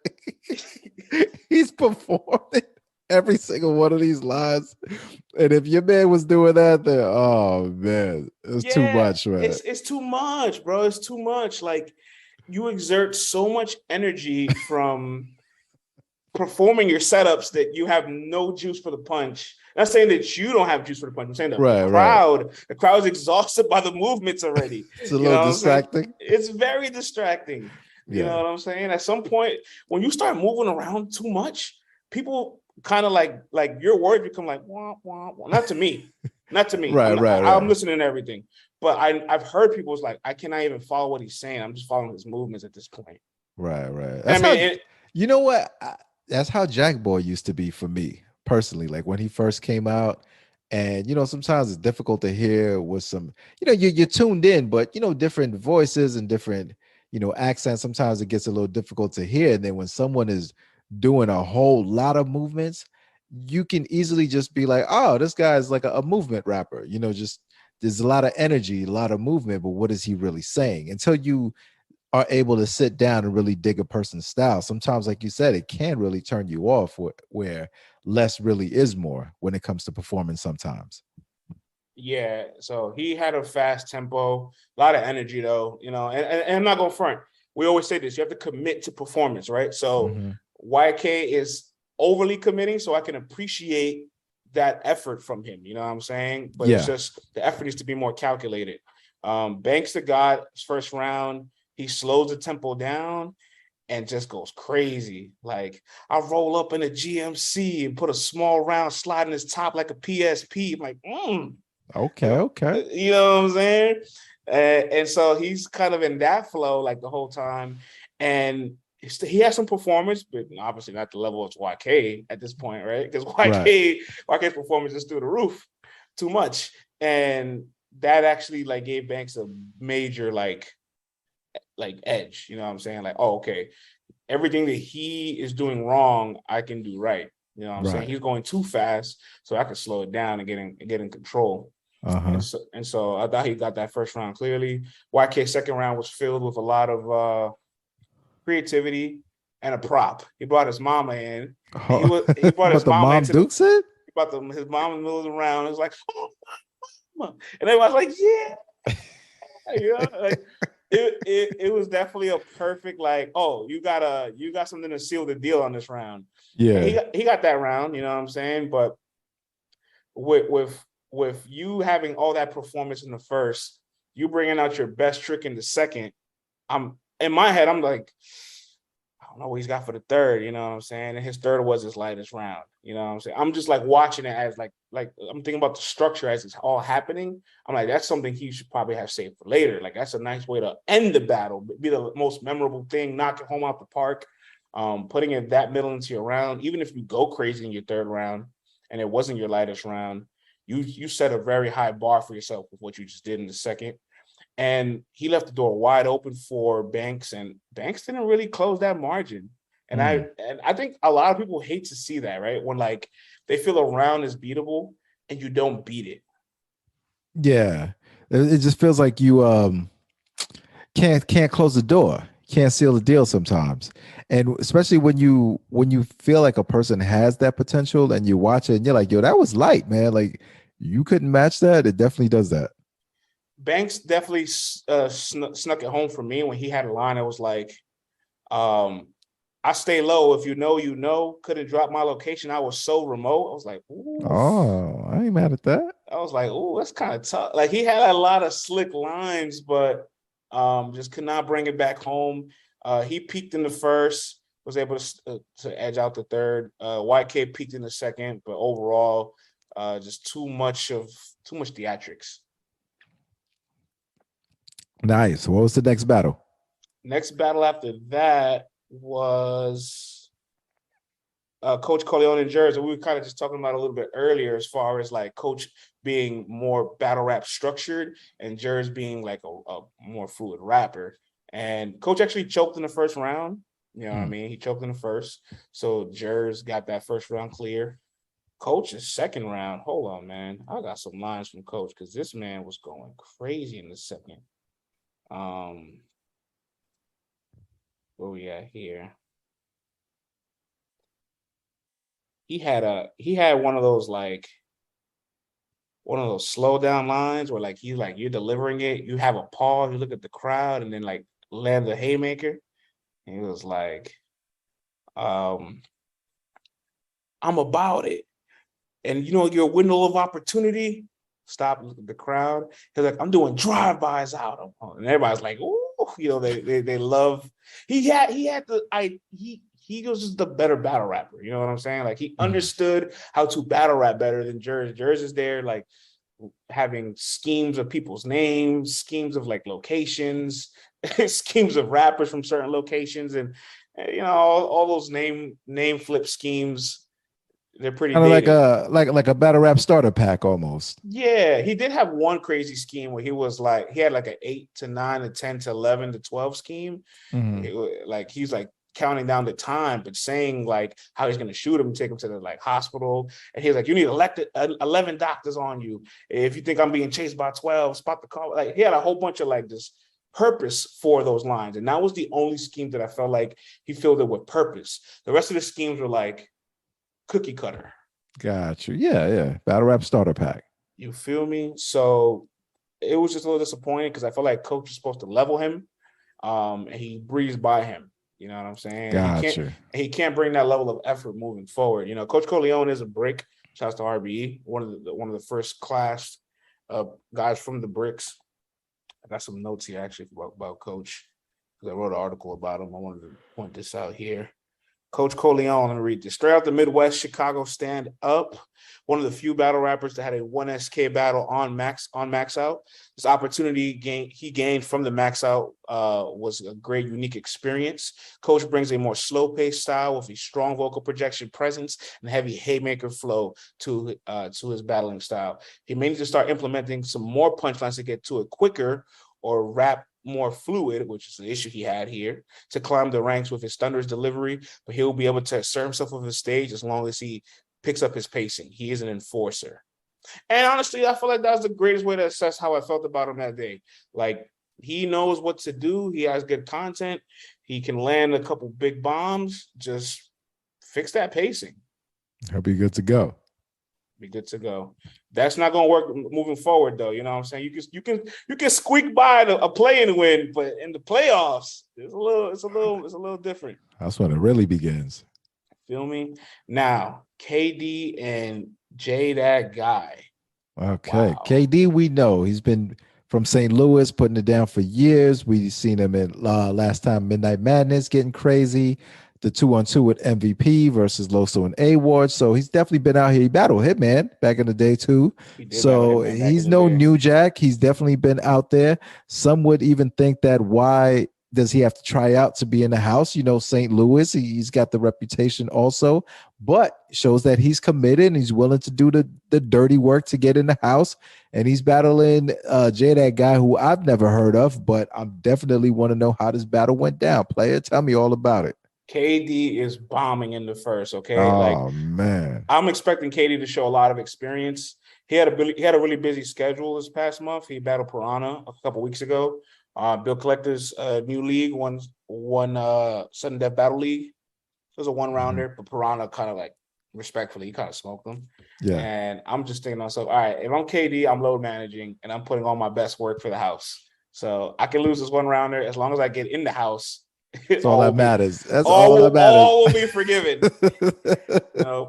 he's performing. every single one of these lines. And if your man was doing that, then oh man, it's too much, man. It's too much, bro. It's too much. Like you exert so much energy from performing your setups that you have no juice for the punch. Not saying that you don't have juice for the punch. I'm saying that Right. the crowd's exhausted by the movements already. It's a You little know what I'm saying? distracting. It's very distracting. You know Yeah. what I'm saying? At some point, when you start moving around too much, people kind of like your words become like wah, wah, wah. Not to me. Not to me. I'm Right. listening to everything. But I've heard people's like, I cannot even follow what he's saying. I'm just following his movements at this point. Right. I That's how mean, you know what? That's how Jakkboy used to be for me personally. Like when he first came out, and sometimes it's difficult to hear with some, you're tuned in, but different voices and different, accents. Sometimes it gets a little difficult to hear. And then when someone is doing a whole lot of movements, you can easily just be like, oh, this guy is like a movement rapper. Just there's a lot of energy, a lot of movement, but what is he really saying? Until you are able to sit down and really dig a person's style. Sometimes, like you said, it can really turn you off where less really is more when it comes to performing sometimes. yeah, so he had a fast tempo, a lot of energy though, and I'm not going front. We always say this, you have to commit to performance, right? So YK is overly committing, so I can appreciate that effort from him, you know what I'm saying? But it's just the effort needs to be more calculated. Banks the God, first round, he slows the tempo down and just goes crazy. Like, I roll up in a GMC and put a small round slide in his top like a PSP. I'm like, Okay. You know what I'm saying? And so he's kind of in that flow like the whole time. And he has some performance, but obviously not the level of YK at this point, right? Because YK's performance is through the roof, too much. And that actually like gave Banks a major like edge. You know what I'm saying? Like, oh, okay, everything that he is doing wrong, I can do right. You know what I'm saying? He's going too fast, so I can slow it down and get in control. And so I thought he got that first round clearly. YK second round was filled with a lot of creativity and a prop. He brought his mama in. He brought his But the mama mom into Dukes it? He brought his mom in the middle of the round. It was like, oh, mama. And everybody's like, yeah. Like it was definitely a perfect like, oh, you got something to seal the deal on this round. Yeah. And he got that round, you know what I'm saying? But with you having all that performance in the first, you bringing out your best trick in the second, I'm in my head, I'm like, I don't know what he's got for the third, you know what I'm saying? And his third was his lightest round, you know what I'm saying? I'm just like watching it as like I'm thinking about the structure as it's all happening. I'm like, that's something he should probably have saved for later. Like that's a nice way to end the battle, be the most memorable thing, knock it home out the park, putting it that middle into your round. Even if you go crazy in your third round and it wasn't your lightest round, you set a very high bar for yourself with what you just did in the second. And he left the door wide open for Banks, and Banks didn't really close that margin. And I think a lot of people hate to see that, right? When like they feel a round is beatable and you don't beat it. Yeah. It just feels like you can't close the door, can't seal the deal sometimes. And especially when you feel like a person has that potential and you watch it and you're like, yo, that was light, man. Like you couldn't match that. It definitely does that. Banks definitely snuck it home for me when he had a line that was like, I stay low. If you know, couldn't drop my location. I was so remote. I was like, ooh. Oh, I ain't mad at that. I was like, ooh, that's kind of tough. Like he had a lot of slick lines, but just could not bring it back home. He peaked in the first, was able to edge out the third. YK peaked in the second, but overall, just too much theatrics. Nice. What was the next battle? Next battle after that was Coach Corleone and Jers. We were kind of just talking about a little bit earlier as far as like Coach being more battle rap structured and Jers being like a more fluid rapper. And Coach actually choked in the first round. You know what I mean? He choked in the first. So Jers got that first round clear. Coach's second round. Hold on, man. I got some lines from Coach because this man was going crazy in the second. Where we at here? he had one of those slow down lines where like he's like you're delivering it, you have a pause, you look at the crowd, and then like land the haymaker. And he was like, I'm about it. And your window of opportunity. Stop, look at the crowd. He's like, I'm doing drive-bys out. And everybody's like, ooh, they love. He was just the better battle rapper. You know what I'm saying? Like he understood how to battle rap better than Jers. Jers is there like having schemes of people's names, schemes of like locations, schemes of rappers from certain locations, and all those name flip schemes. They're pretty kind of dated. like a battle rap starter pack almost. Yeah, he did have one crazy scheme where he had like an 8 to 9 to 10 to 11 to 12 scheme. Like he's like counting down the time, but saying like how he's gonna shoot him, take him to the like hospital, and he's like, "You need 11 doctors on you. If you think I'm being chased by 12, spot the car." Like he had a whole bunch of like this purpose for those lines, and that was the only scheme that I felt like he filled it with purpose. The rest of the schemes were like cookie cutter. Got you. Yeah. Battle rap starter pack. You feel me? So it was just a little disappointing because I felt like coach was supposed to level him, and he breezed by him. You know what I'm saying? Gotcha. He can't bring that level of effort moving forward. Coach Corleone is a brick. Shouts to RBE, one of the first class guys from the bricks. I got some notes here actually about Coach because I wrote an article about him. I wanted to point this out here. Coach Corleone, let me read this. Straight out the Midwest, Chicago stand up. One of the few battle rappers that had a 1SK battle on Max Out. This opportunity he gained from the Max Out was a great, unique experience. Coach brings a more slow-paced style with a strong vocal projection presence and heavy haymaker flow to his battling style. He may need to start implementing some more punchlines to get to it quicker or rap more fluid, which is an issue he had here, to climb the ranks with his thunderous delivery, but he'll be able to assert himself on the stage as long as he picks up his pacing. He is an enforcer. And honestly, I feel like that was the greatest way to assess how I felt about him that day. Like, he knows what to do. He has good content. He can land a couple big bombs. Just fix that pacing. He'll be good to go. Be good to go. That's not gonna work moving forward, though. You know what I'm saying? You can squeak by a play-in win, but in the playoffs, it's a little different. That's when it really begins. Feel me? Now, KD and J, that guy. Okay, wow. KD, we know he's been from St. Louis, putting it down for years. We've seen him in last time Midnight Madness getting crazy. The 2-on-2 with MVP versus Loso and A-Ward. So he's definitely been out here. He battled Hitman back in the day too. So he's no new jack. He's definitely been out there. Some would even think that why does he have to try out to be in the house? St. Louis, he's got the reputation also, but shows that he's committed and he's willing to do the dirty work to get in the house. And he's battling Jay, that guy who I've never heard of, but I definitely want to know how this battle went down. Player, tell me all about it. KD is bombing in the first, okay? Oh, man. I'm expecting KD to show a lot of experience. He had a really busy schedule this past month. He battled Piranha a couple weeks ago. Bill Collector's new league, one Sudden Death Battle League. It was a one-rounder, but Piranha kind of like, respectfully, he kind of smoked them. Yeah. And I'm just thinking to myself, all right, if I'm KD, I'm load managing, and I'm putting all my best work for the house. So I can lose this one-rounder as long as I get in the house. That's all that matters. That's all that matters. All will be forgiven.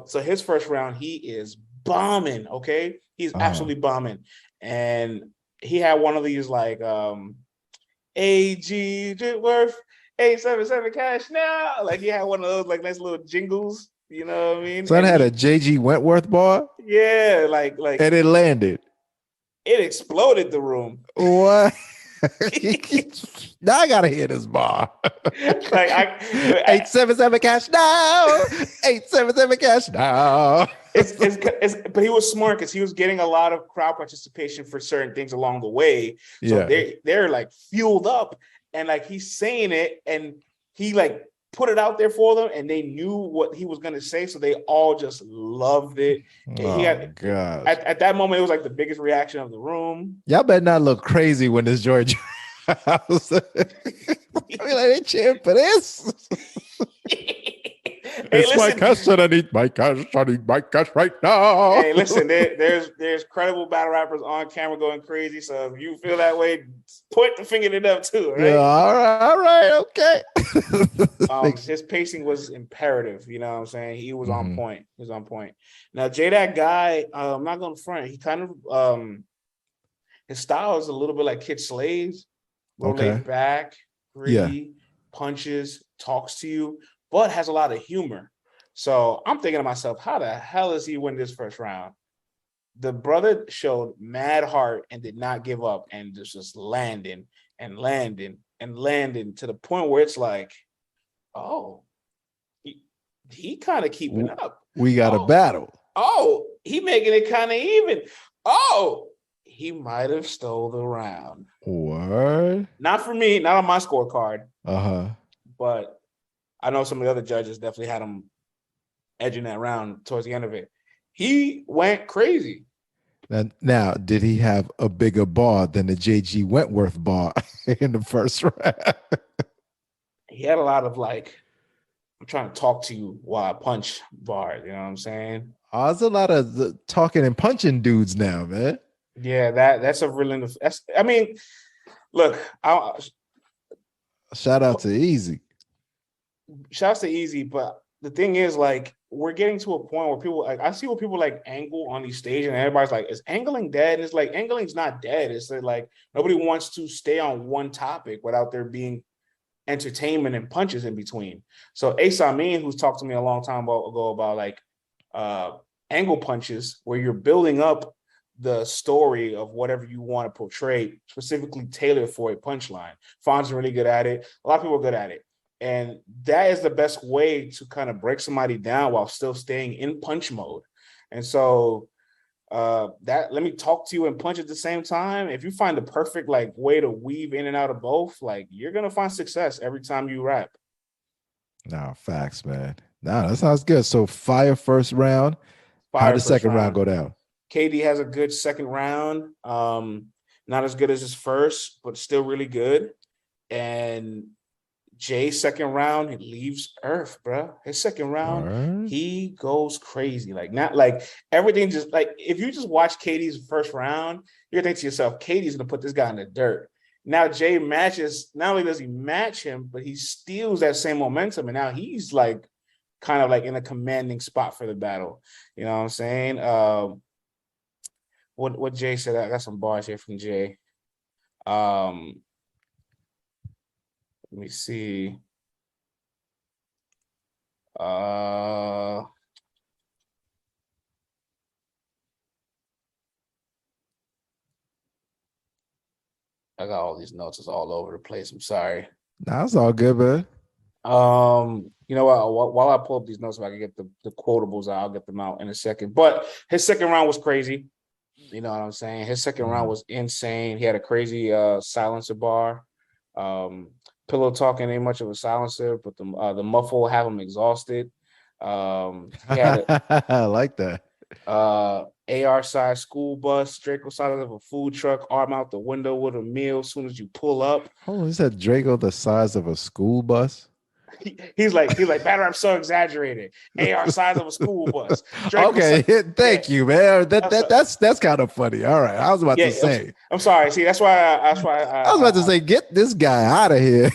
So his first round, he is bombing. Okay, he's absolutely bombing, and he had one of these like AG worth 877 cash now. Like he had one of those like nice little jingles. You know what I mean? Son had a JG Wentworth bar. Yeah, like, and it landed. It exploded the room. What? Now I gotta hear this bar. Like 877 cash now. 877 cash now. But he was smart because he was getting a lot of crowd participation for certain things along the way. So they're like fueled up, and like he's saying it, and he like put it out there for them, and they knew what he was gonna say, so they all just loved it. God! At that moment, it was like the biggest reaction of the room. Y'all better not look crazy when this Georgia house. I mean, like they cheering for this. It's my cash and I need my cash. I need my cash right now. Hey, listen, there's credible battle rappers on camera going crazy. So if you feel that way, point the finger at them too. Right? Yeah, all right, okay. His pacing was imperative. You know what I'm saying? He was on point. He was on point. Now, that guy, I'm not going to front. He kind of his style is a little bit like Kid Slade's, laid back, gritty, punches, talks to you, but has a lot of humor. So I'm thinking to myself, how the hell does he win this first round? The brother showed mad heart and did not give up and just landing and landing and landing to the point where it's like, oh, he kind of keeping up. We got a battle. Oh, he making it kind of even. Oh, he might have stole the round. What? Not for me, not on my scorecard. Uh-huh. But I know some of the other judges definitely had him edging that round towards the end of it. He went crazy. Now, did he have a bigger bar than the JG Wentworth bar in the first round? He had a lot of like, I'm trying to talk to you while I punch bars. You know what I'm saying? Oh, there's a lot of the talking and punching dudes now, man. Yeah, that's a real. I mean, look, shout out to Eazy. Shout out to Eazy, but the thing is, like, we're getting to a point where people like I see what people like angle on these stages, and everybody's like, "Is angling dead?" And it's like angling's not dead. It's like nobody wants to stay on one topic without there being entertainment and punches in between. So Ace Amin, who's talked to me a long time ago about like angle punches, where you're building up the story of whatever you want to portray, specifically tailored for a punchline. Fonz is really good at it. A lot of people are good at it. And that is the best way to kind of break somebody down while still staying in punch mode. And so that let me talk to you and punch at the same time. If you find the perfect like way to weave in and out of both, like you're gonna find success every time you rap. No, facts, man. No, that sounds good. So fire first round. How did the second round go down? KD has a good second round. Not as good as his first, but still really good. And Jay's second round, he leaves Earth, bro. His second round, he goes crazy. Like, not like everything, just like if you just watch KD's first round, you're thinking to yourself, KD's gonna put this guy in the dirt. Now Jay matches, not only does he match him, but he steals that same momentum. And now he's like kind of like in a commanding spot for the battle. You know what I'm saying? What Jay said, I got some bars here from Jay. Let me see. I got all these notes. It's all over the place. I'm sorry. That's all good, man. You know what? While I pull up these notes, if I can get the quotables, I'll get them out in a second. But his second round was crazy. You know what I'm saying? His second round was insane. He had a crazy silencer bar. Pillow talking ain't much of a silencer, but the muffle will have him exhausted. I like that. AR size school bus, Draco size of a food truck, arm out the window with a meal as soon as you pull up. Oh, is that Draco the size of a school bus? He's like, battle rap so exaggerated. AR size of a school bus. Draco okay, thank you, man. That's kind of funny. All right, I was about to say. I'm sorry. See, that's why I was about to say, get this guy out of here.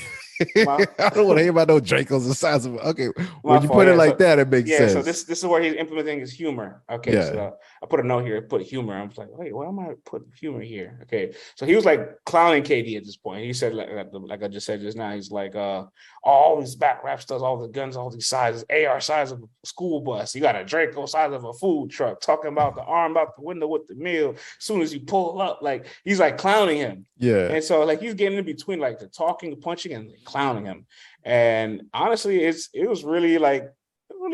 I don't want to hear about no Dracos the size of. Okay, when you put it like that, it makes sense. So this is where he's implementing his humor. Okay, so I put a note here. Put humor. I'm like, wait, why am I putting humor here? Okay, so he was like clowning KD at this point. He said like I just said just now. He's like, all these back rap stuff, all the guns, all these sizes, AR size of a school bus. You got a Draco size of a food truck. Talking about the arm out the window with the meal. As soon as you pull up, like he's like clowning him. Yeah, and so like he's getting in between like the talking, the punching, and clowning him. And honestly, it was really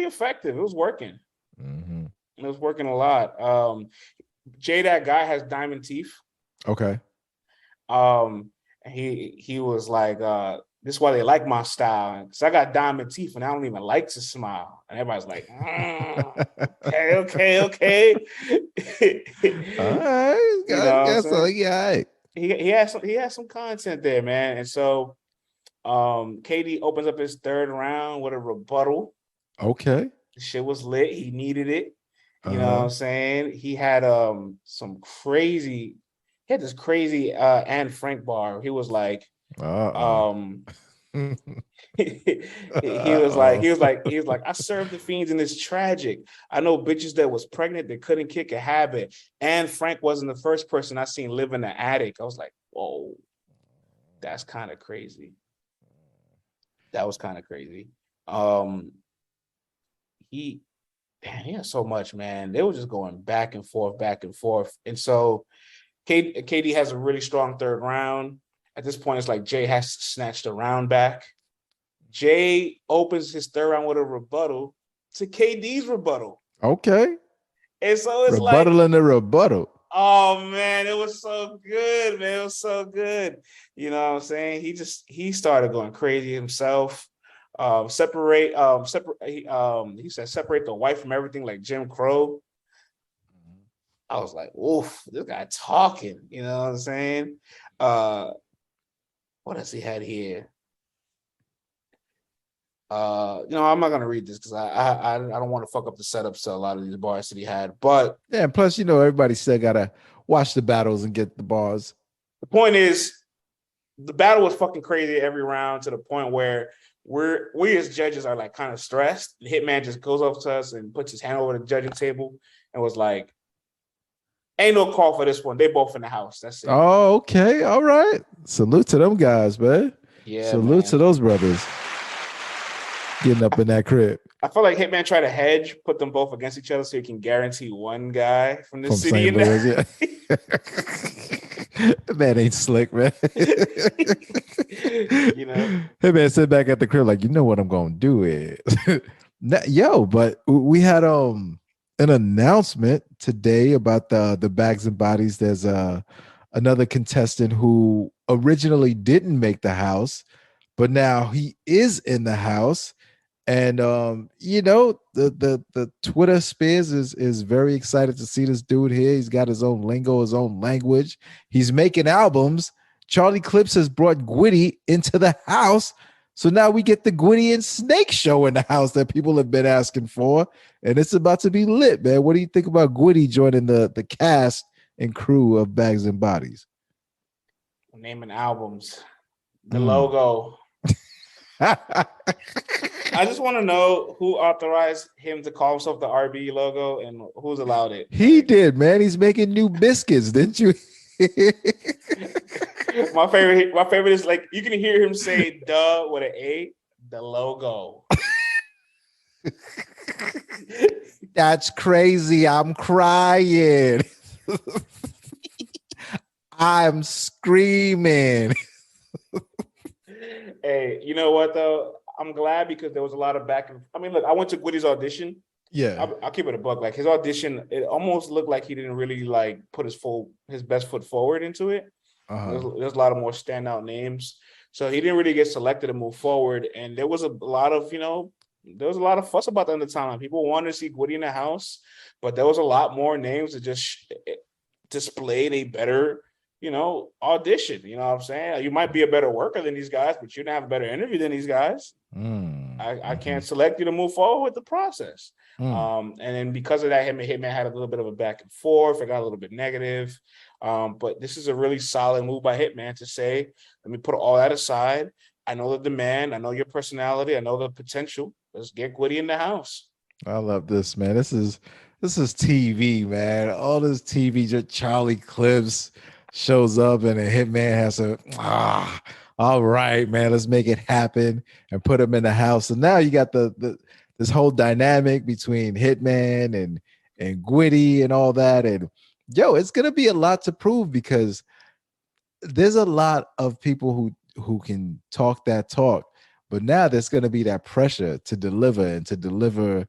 effective. It was working. Mm-hmm. It was working a lot. Jay, that guy, has diamond teeth. Okay. He was like, this is why they like my style. Because I got diamond teeth and I don't even like to smile. And everybody's like, okay. All right. You know so yeah. He has some content there, man. And so KD opens up his third round with a rebuttal. Okay. The shit was lit. He needed it. You know what I'm saying? He had some crazy, he had this crazy Anne Frank bar. He was like, he was like, I served the fiends and it's tragic. I know bitches that was pregnant that couldn't kick a habit. Anne Frank wasn't the first person I seen live in the attic. I was like, whoa, that's kind of crazy. That was kind of crazy. He had so much, man. They were just going back and forth. And so KD has a really strong third round. At this point, it's like Jay has to snatch the round back. Jay opens his third round with a rebuttal to KD's rebuttal. Okay. And so it's rebuttal like and a rebuttal. Oh man, it was so good, man. It was so good. You know what I'm saying? He started going crazy himself. He said separate the white from everything like Jim Crow. I was like, oof, this guy talking, you know what I'm saying? What else he had here? I'm not gonna read this because I don't want to fuck up the setups to a lot of these bars that he had. But yeah, and plus, everybody still gotta watch the battles and get the bars. The point is, the battle was fucking crazy every round to the point where we as judges are like kind of stressed. The Hitman just goes up to us and puts his hand over the judging table and was like, "Ain't no call for this one. They both in the house. That's it." Oh, okay, all right. Salute to them guys, man. Yeah, salute to those brothers getting up in that crib. I feel like Hitman tried to hedge, put them both against each other so he can guarantee one guy from the city. St. Louis, yeah. Man ain't slick, man. Hitman sit back at the crib like, what I'm gonna do is. But we had an announcement today about the bags and bodies. There's another contestant who originally didn't make the house, but now he is in the house. And the Twitter space is very excited to see this dude here. He's got his own lingo, his own language. He's making albums. Charlie Clips has brought Gwitty into the house. So now we get the Gwitty and Snake show in the house that people have been asking for. And it's about to be lit, man. What do you think about Gwitty joining the cast and crew of Bags and Bodies? Naming albums. The logo. I just want to know who authorized him to call himself the RBE logo and who's allowed it. He did, man. He's making new biscuits, didn't you? My favorite is like you can hear him say "duh" with an A. The logo. That's crazy. I'm crying. I'm screaming. Hey, you know what though? I'm glad because there was a lot of back and look, I went to Gwitty's audition. Yeah. I'll keep it a buck. Like his audition, it almost looked like he didn't really like put his best foot forward into it. There's a lot of more standout names. So he didn't really get selected to move forward. And there was a lot of fuss about that in the timeline. People wanted to see Gwitty in the house, but there was a lot more names that just displayed a better audition. You know what I'm saying? You might be a better worker than these guys, but you didn't have a better interview than these guys. I can't select you to move forward with the process. And then because of that, Hitman had a little bit of a back and forth. It got a little bit negative. But this is a really solid move by Hitman to say, let me put all that aside. I know the demand. I know your personality. I know the potential. Let's get Gwitty in the house. I love this, man. This is TV, man. All this TV, just Charlie Clips shows up and a Hitman has to all right, man, let's make it happen and put him in the house. So now you got this whole dynamic between Hitman and Gwitty and all that. And it's gonna be a lot to prove because there's a lot of people who can talk that talk, but now there's gonna be that pressure to deliver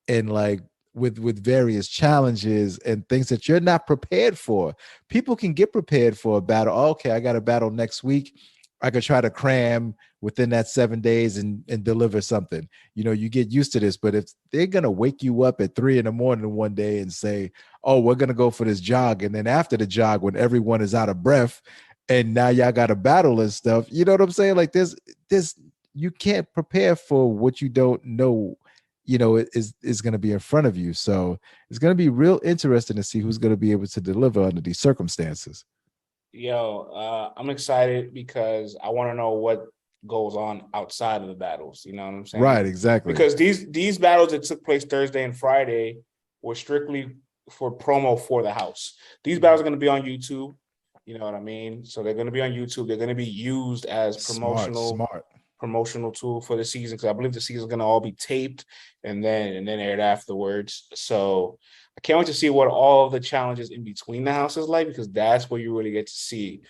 in like with various challenges and things that you're not prepared for. People can get prepared for a battle. Okay, I got a battle next week. I could try to cram within that 7 days and deliver something. You get used to this, but if they're going to wake you up at 3 a.m. one day and say, oh, we're going to go for this jog. And then after the jog, when everyone is out of breath and now y'all got a battle and stuff, you know what I'm saying? Like this, you can't prepare for what you don't know is going to be in front of you. So it's going to be real interesting to see who's going to be able to deliver under these circumstances. Yo, I'm excited because I want to know what goes on outside of the battles. You know what I'm saying? Right, exactly. Because these battles that took place Thursday and Friday were strictly for promo for the house. These battles are going to be on YouTube. You know what I mean? So they're going to be on YouTube. They're going to be used as promotional tool for the season, because I believe the season is going to all be taped and then aired afterwards. So I can't wait to see what all of the challenges in between the houses like, because that's where you really get to see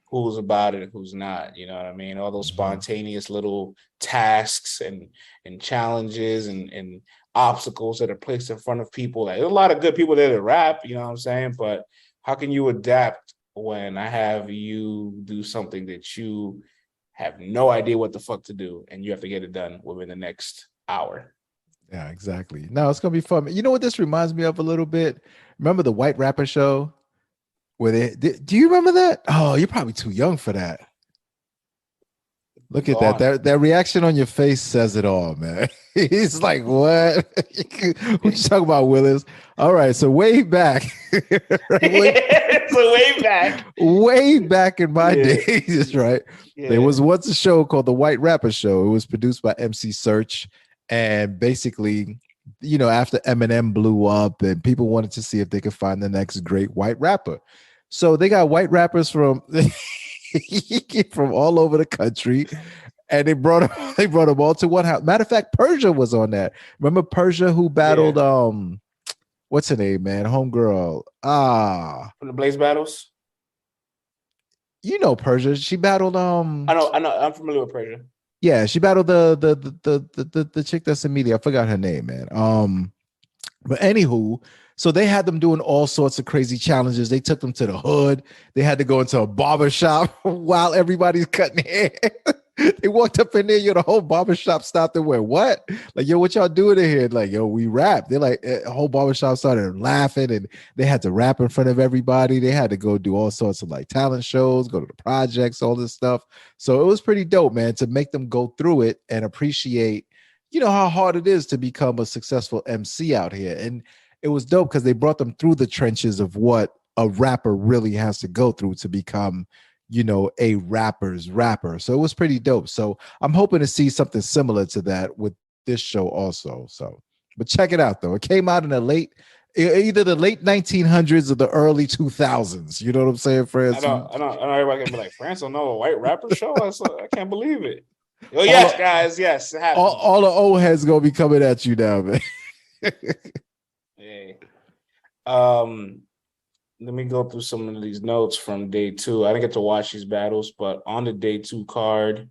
who's about it and who's not. You know what I mean? All those spontaneous little tasks and challenges and obstacles that are placed in front of people. Like, there's a lot of good people there to rap, you know what I'm saying? But how can you adapt when I have you do something that you have no idea what the fuck to do and you have to get it done within the next hour? Yeah, exactly. No, it's gonna be fun. You know what this reminds me of a little bit? Remember the White Rapper show? Where do you remember that? Oh, you're probably too young for that. Look at that. That reaction on your face says it all, man. He's like, what? What you talking about, Willis? All right, so way back. Way back in my days, right? Yeah. There was once a show called The White Rapper Show. It was produced by MC Search. And basically, after Eminem blew up and people wanted to see if they could find the next great white rapper. So they got white rappers from all over the country, and they brought them all to one house. Matter of fact, Persia was on that. Remember Persia, who battled what's her name, man? Homegirl. From the Blaze battles? You know Persia. She battled I know. I'm familiar with Persia. Yeah, she battled the chick that's in media. I forgot her name, man. But anywho, so they had them doing all sorts of crazy challenges. They took them to the hood. They had to go into a barbershop while everybody's cutting hair. They walked up in there, the whole barbershop stopped and went, what? Like, yo, what y'all doing in here? Like, yo, we rap. They're like, a whole barbershop started laughing, and they had to rap in front of everybody. They had to go do all sorts of like talent shows, go to the projects, all this stuff. So it was pretty dope, man, to make them go through it and appreciate, how hard it is to become a successful MC out here. And it was dope because they brought them through the trenches of what a rapper really has to go through to become, a rapper's rapper. So it was pretty dope. So I'm hoping to see something similar to that with this show also. So, but check it out though. It came out in either the late 1900s or the early 2000s. You know what I'm saying, France? I know everybody can be like, France don't know a white rapper show? I can't believe it. Oh, yes, guys. Yes, it happened. All the old heads going to be coming at you now, man. Hey. Let me go through some of these notes from day 2. I didn't get to watch these battles, but on the day 2 card,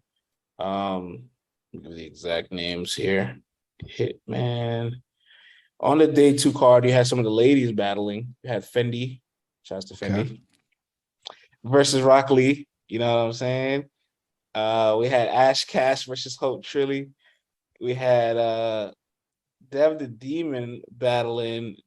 give the exact names here. Hitman. On the day 2 card, you had some of the ladies battling. You had Fendi, shouts to Fendi, versus Rock Lee. You know what I'm saying? We had Ash Cash versus Hope Trilly. We had Dev the Demon battling.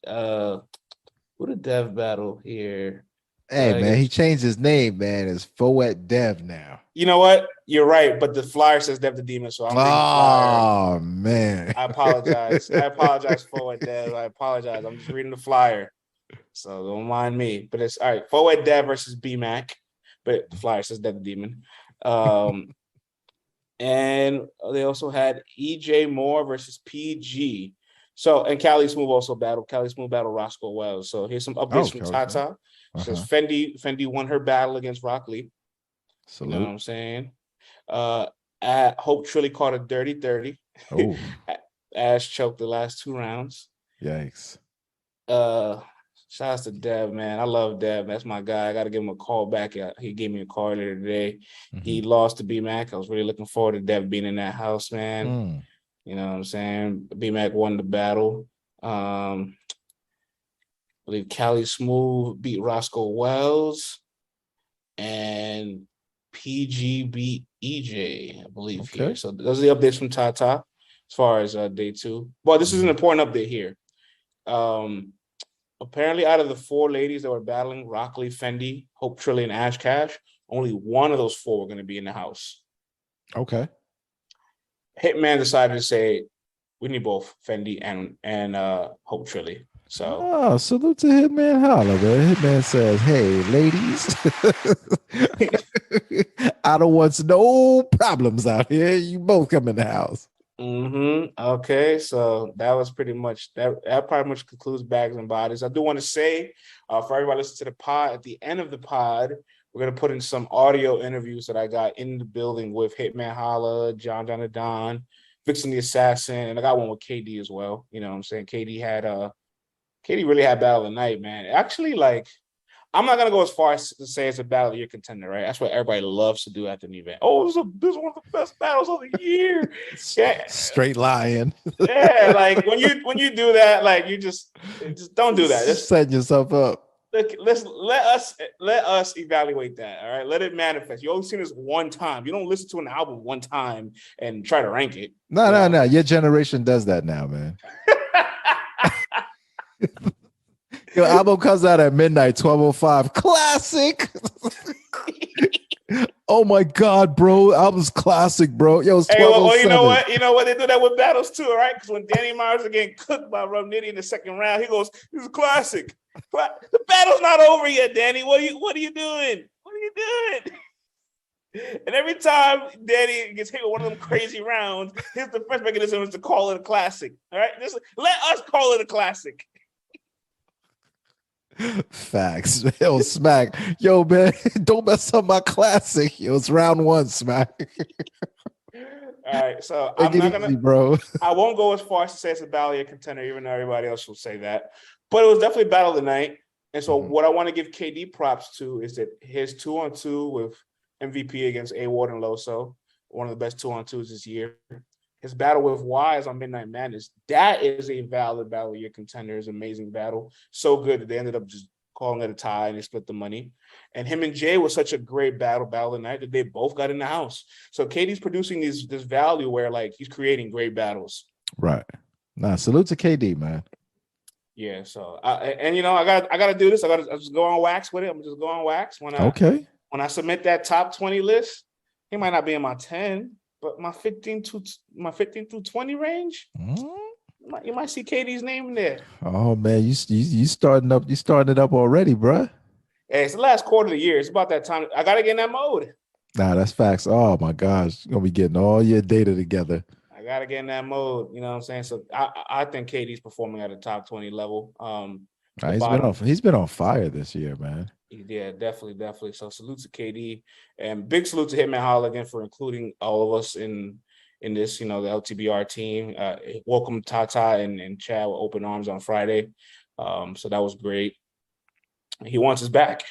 Who did Dev battle here? Hey, man, he changed his name, man. It's Foet Dev now. You know what? You're right, but the flyer says Dev the Demon, so I'm reading the flyer. Oh, man. I apologize. Foet Dev. I apologize. I'm just reading the flyer, so don't mind me. But it's all right. Foet Dev versus B-Mac, but the flyer says Dev the Demon. And they also had EJ Moore versus PG. So, and Cali Smooth also battled. Cali Smooth battled Roscoe Wells. So here's some updates from Tata. Says Fendi won her battle against Rock Lee. Salute. You know what I'm saying? Hope Trilly caught a dirty 30. Oh. Ash choked the last 2 rounds. Yikes. Shouts to Dev, man. I love Dev. That's my guy. I got to give him a call back. He gave me a call earlier today. He lost to B-Mac. I was really looking forward to Dev being in that house, man. You know what I'm saying? B-Mac won the battle. I believe Cali Smooth beat Roscoe Wells. And PG beat EJ, I believe, here. So those are the updates from Tata as far as day 2. Well, this is an important update here. Apparently, out of the 4 ladies that were battling, Rock Lee, Fendi, Hope Trilly, and Ash Cash, only one of those 4 were going to be in the house. Okay. Hitman decided to say, We need both Fendi and Hope Trilly. So salute to Hitman Holla, man. Hitman says, hey, ladies, I don't want no problems out here. You both come in the house. Okay, so that was pretty much that pretty much concludes Bags and Bodies. I do want to say for everybody listening to the pod, at the end of the pod, we're gonna put in some audio interviews that I got in the building with Hitman Holla, John the Don, Viixen the Assassin, and I got one with KD as well. You know what I'm saying? KD really had battle of the night, man. Actually, like, I'm not gonna go as far as to say it's a battle of year contender, right? That's what everybody loves to do at an event. Oh, this is one of the best battles of the year. Yeah, straight lying. Yeah, like when you do that, like you just don't do that. Just set yourself up. Look, let us evaluate that. All right, let it manifest. You only see this one time. You don't listen to an album one time and try to rank it. No. Your generation does that now, man. Your album comes out at midnight, 12:05. Classic. Oh my God, bro. Album's classic, bro. Yo, it's 12:07. Hey, well, you know what? You know what? They do that with battles too, right? Because when Danny Myers is getting cooked by Rum Nitty in the second round, he goes, "This is classic." The battle's not over yet, Danny. What are you doing? What are you doing? And every time Danny gets hit with one of them crazy rounds, his defense mechanism is to call it a classic. All right, let us call it a classic. Facts. Yo, Smack. Yo, man, don't mess up my classic. Yo, it's round one, Smack. All right, so I'm not gonna, bro. I won't go as far as to say it's a battle of your contender, even though everybody else will say that. But it was definitely battle of the night. And so what I want to give KD props to is that his 2-on-2 with MVP against A-Ward and Loso, one of the best 2-on-2s this year. His battle with Wise on Midnight Madness, that is a valid battle of your contender. Is an amazing battle. So good that they ended up just calling it a tie and they split the money. And him and Jay was such a great battle of the night that they both got in the house. So KD's producing this value where like he's creating great battles. Right. Nah, salute to KD, man. Yeah. So and you know I gotta do this. I just go on wax with it. I'm just go on wax when I submit that top 20 list. He might not be in my 10. But my 15 through 20 range, you might see KD's name in there. Oh man, you starting up? You starting it up already, bro? Hey, it's the last quarter of the year. It's about that time. I gotta get in that mode. Nah, that's facts. Oh my gosh, you're gonna be getting all your data together. I gotta get in that mode. You know what I'm saying? So I think KD's performing at a top 20 level. He's been on fire this year, man. Yeah, definitely. So salute to KD and big salute to Hitman Holla again for including all of us in this, you know, the LTBR team. Welcome Tata and Chad with open arms on Friday. So that was great. He wants us back.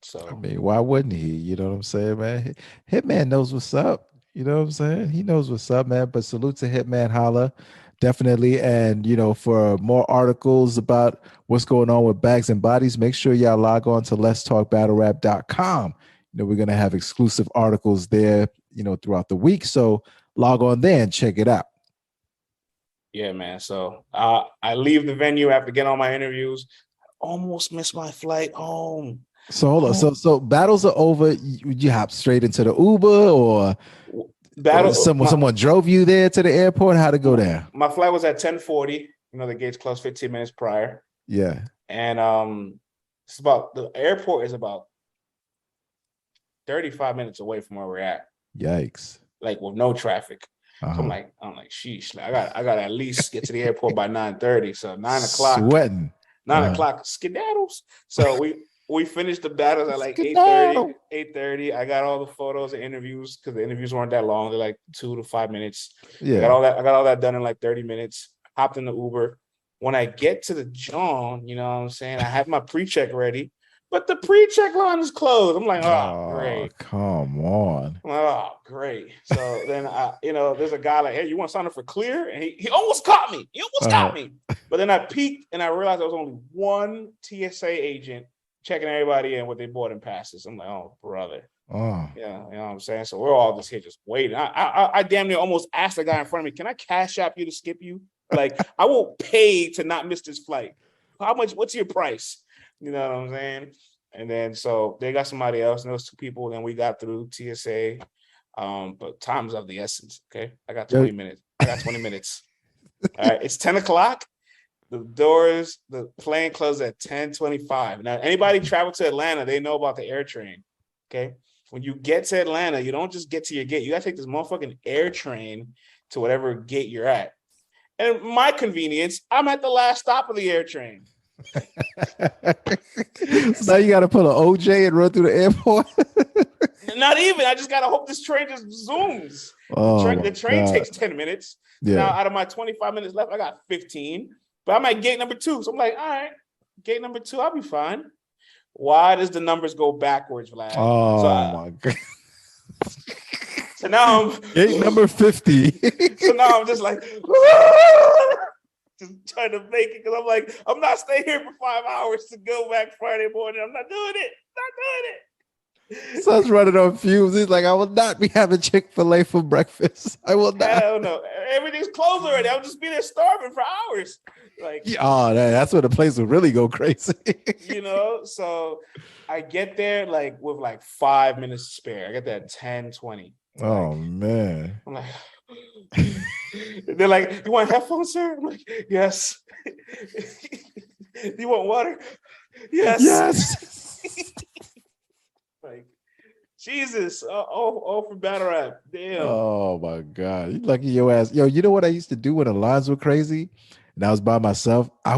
So I mean, why wouldn't he? You know what I'm saying, man? Hitman knows what's up. You know what I'm saying? He knows what's up, man. But salute to Hitman Holla. Definitely. And, you know, for more articles about what's going on with Bags and Bodies, make sure y'all log on to letstalkbattlerap.com. You know, we're going to have exclusive articles there, you know, throughout the week. So log on there and check it out. Yeah, man. So I leave the venue after getting all my interviews. Almost missed my flight home. So hold on. So battles are over. You hop straight into the Uber or someone drove you there to the airport? How'd it go down? My flight was at 10:40. You know, the gates closed 15 minutes prior. Yeah. And the airport is about 35 minutes away from where we're at. Yikes. Like with no traffic. So I'm like, sheesh. Like, I got to at least get to the airport by 9:30. So 9 o'clock. Sweating. 9 o'clock skedaddles. So we finished the battles at like 8:30. I got all the photos and interviews because the interviews weren't that long. They're like 2 to 5 minutes. Yeah. I got all that done in like 30 minutes. Hopped in the Uber. When I get to the John, you know what I'm saying? I have my pre-check ready, but the pre-check line is closed. I'm like, great. Come on. I'm like, oh, great. So then there's a guy like, hey, you want to sign up for Clear? And he almost caught me. But then I peeked and I realized there was only one TSA agent checking everybody in with their boarding passes. I'm like, oh, brother. Oh. Yeah, you know what I'm saying? So we're all just here just waiting. I damn near almost asked the guy in front of me, can I cash app you to skip you? Like, I will pay to not miss this flight. How much? What's your price? You know what I'm saying? And then so they got somebody else, and those two people. Then we got through TSA. But time's of the essence. Okay, I got 20 minutes. All right, it's 10 o'clock. The plane closes at 10:25. Now, anybody travel to Atlanta, they know about the air train. Okay, when you get to Atlanta, you don't just get to your gate. You gotta take this motherfucking air train to whatever gate you're at. And my convenience, I'm at the last stop of the air train. So now you got to put an OJ and run through the airport. Not even. I just gotta hope this train just zooms. The train takes 10 minutes. Yeah. Now, out of my 25 minutes left, I got 15. But I'm at gate number 2. So I'm like, all right, gate number 2, I'll be fine. Why does the numbers go backwards, Vlad? My God. So now I'm gate number 50. So now I'm just like just trying to make it, because I'm like, I'm not staying here for 5 hours to go back Friday morning. I'm not doing it. Son's running on fumes. He's like, I will not be having Chick-fil-A for breakfast. I will not. Hell no. Everything's closed already. I'll just be there starving for hours. Like, that's where the place will really go crazy. So I get there with 5 minutes to spare. I get there at 10:20. Oh man. I'm like, they're like, you want headphones, sir? I'm like, yes. Do you want water? Yes. Like, Jesus. Oh, for battle rap. Damn. Oh my God. You lucky your ass. Yo, you know what I used to do when the lines were crazy and I was by myself? I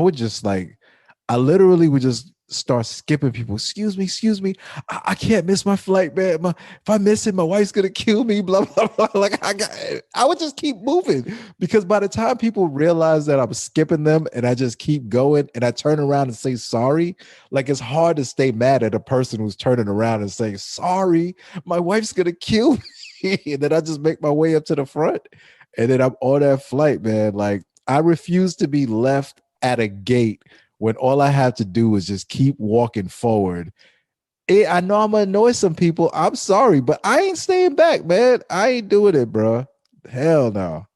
literally would just start skipping people. Excuse me. I can't miss my flight, man. If I miss it, my wife's gonna kill me. Blah blah blah. I would just keep moving, because by the time people realize that I'm skipping them and I just keep going and I turn around and say sorry, it's hard to stay mad at a person who's turning around and saying sorry, my wife's gonna kill me. And then I just make my way up to the front, and then I'm on that flight, man. I refuse to be left at a gate when all I have to do is just keep walking forward. I know I'm gonna annoy some people. I'm sorry, but I ain't staying back, man. I ain't doing it, bro. Hell no.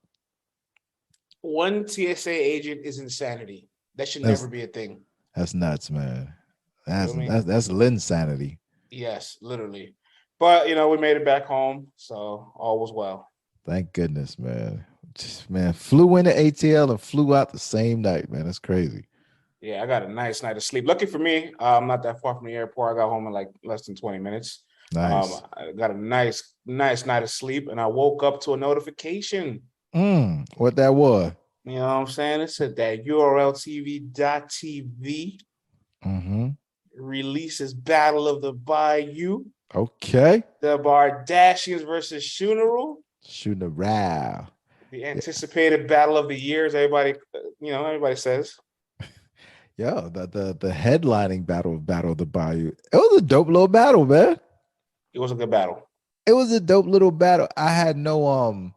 One TSA agent is insanity. That should never be a thing. That's nuts, man. That's Linsanity. Yes, literally. But we made it back home, so all was well. Thank goodness, man. Flew into ATL and flew out the same night, man. That's crazy. Yeah, I got a nice night of sleep. Lucky for me, I'm not that far from the airport. I got home in less than 20 minutes. Nice. I got a nice night of sleep, and I woke up to a notification. What that was? You know what I'm saying? It said that URLTV.tv releases Battle of the Bayou. Okay. The Bardashians versus Shooneral. Shooneral. The anticipated battle of the years. Everybody says. Yeah, the headlining battle of the Bayou. It was a dope little battle, man. It was a good battle. It was a dope little battle. I had no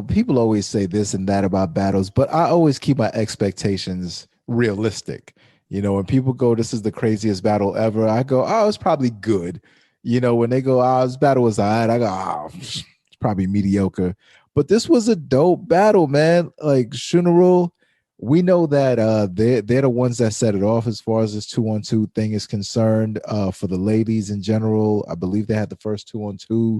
people always say this and that about battles, but I always keep my expectations realistic. When people go, this is the craziest battle ever, I go, oh, it's probably good. When they go, oh, this battle was all right, I go, oh, it's probably mediocre. But this was a dope battle, man. Shooneral, we know that they're the ones that set it off as far as this 2-on-2 thing is concerned. For the ladies in general, I believe they had the first 2-on-2.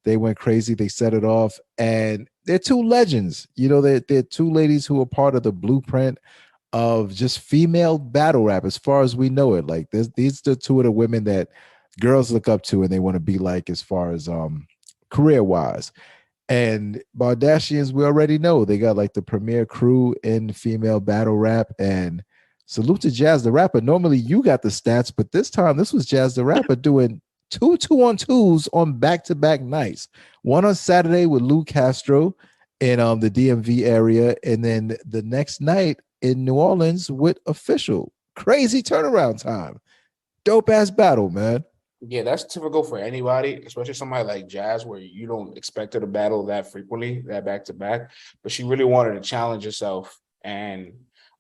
They went crazy. They set it off, and they're two legends. They're two ladies who are part of the blueprint of just female battle rap, as far as we know it. These are two of the women that girls look up to and they want to be like, as far as career wise. And Bardasians, we already know they got the premier crew in female battle rap. And salute to Jazz the Rapper. Normally you got the stats, but this time this was Jazz the Rapper doing 2-on-2s on back-to-back nights. One on Saturday with Lou Castro in the DMV area, and then the next night in New Orleans with Official. Crazy turnaround time. Dope ass battle, man. Yeah, that's typical for anybody, especially somebody like Jazz, where you don't expect her to battle that frequently, that back-to-back. But she really wanted to challenge herself. And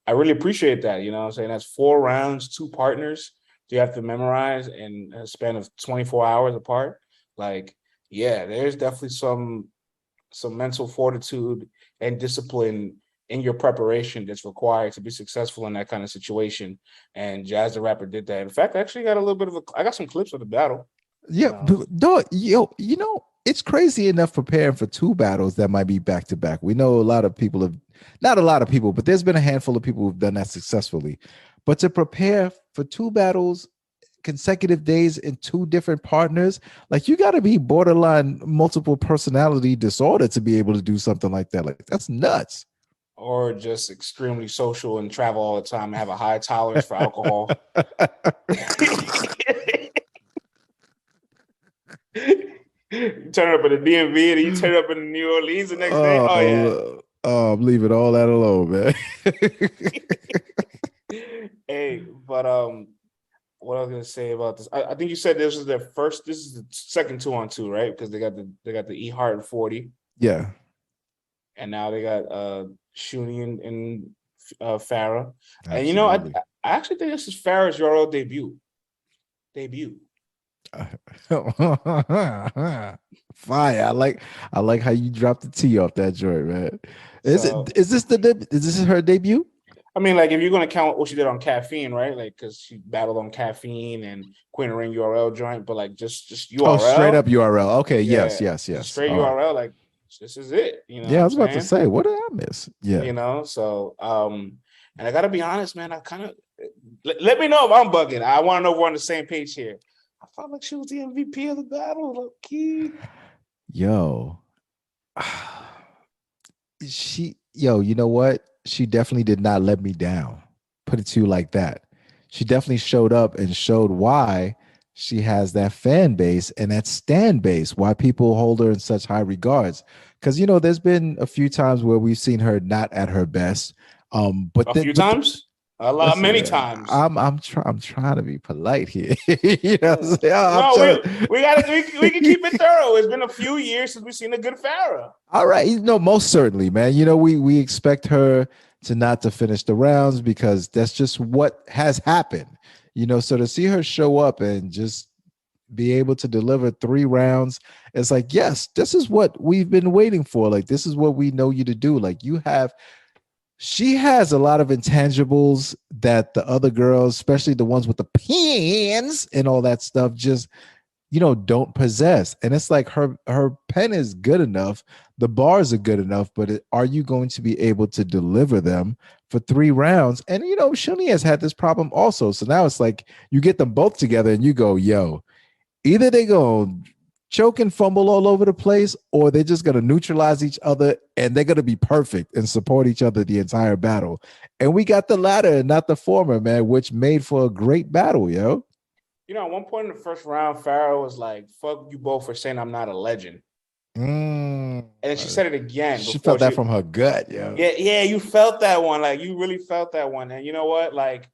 I really appreciate that. You know what I'm saying? That's 4 rounds, 2 partners you have to memorize in a span of 24 hours apart. There's definitely some mental fortitude and discipline in your preparation that's required to be successful in that kind of situation. And Jazz the Rapper did that. In fact, I actually got a little bit of I got some clips of the battle. Yeah, dog, you know, it's crazy enough preparing for two battles that might be back to back. We know a lot of people have, not a lot of people, but there's been a handful of people who've done that successfully. But to prepare for two battles consecutive days in two different partners, like you got to be borderline multiple personality disorder to be able to do something like that. Like that's nuts. Or just extremely social and travel all the time and have a high tolerance for alcohol. You turn up in the DMV and you turn up in New Orleans the next day. Oh yeah. Oh, I'm leaving all that alone, man. Hey, but what I was gonna say about this, I think you said this is their first. This is the second 2-on-2, right? Because they got the E Hart 40. Yeah. And now they got Shooneral and Phara. Absolutely. And you know, I actually think this is Phara's URL debut. Fire. I like how you dropped the T off that joint, man. Is this her debut? I mean, like if you're gonna count what she did on Caffeine, right? Like because she battled on Caffeine and Queen of Ring URL joint, but like just URL. Oh, straight up URL. Okay, yeah, yes. Straight all URL, right. Like this is it. You know. Yeah, I was about to say, what did I miss? Yeah. You know, so and I gotta be honest, man. I kind of let me know if I'm bugging. I want to know if we're on the same page here. I felt like she was the MVP of the battle, low key. Yo, you know what? She definitely did not let me down. Put it to you like that. She definitely showed up and showed why she has that fan base and that stan base, why people hold her in such high regards. Because you know, there's been a few times where we've seen her not at her best. But a few times. A lot, many times. I'm trying to be polite here. You know what I'm saying? We can keep it thorough. It's been a few years since we've seen a good Phara. All right, most certainly, man. You know, we expect her to not to finish the rounds because that's just what has happened. You know, so to see her show up and just be able to deliver 3 rounds, it's like, yes, this is what we've been waiting for. Like, this is what we know you to do. Like, she has a lot of intangibles that the other girls, especially the ones with the pens and all that stuff, just, don't possess. And it's like her pen is good enough. The bars are good enough, but are you going to be able to deliver them for 3 rounds? And, Shuni has had this problem also. So now it's like you get them both together and you go, yo, either they go choke and fumble all over the place, or they're just going to neutralize each other and they're going to be perfect and support each other the entire battle. And we got the latter and not the former, man, which made for a great battle, yo. At one point in the first round, Phara was like, fuck you both for saying I'm not a legend. And then she said it again. She felt that from her gut, yo. Yeah, you felt that one. Like, you really felt that one. And you know what? Like,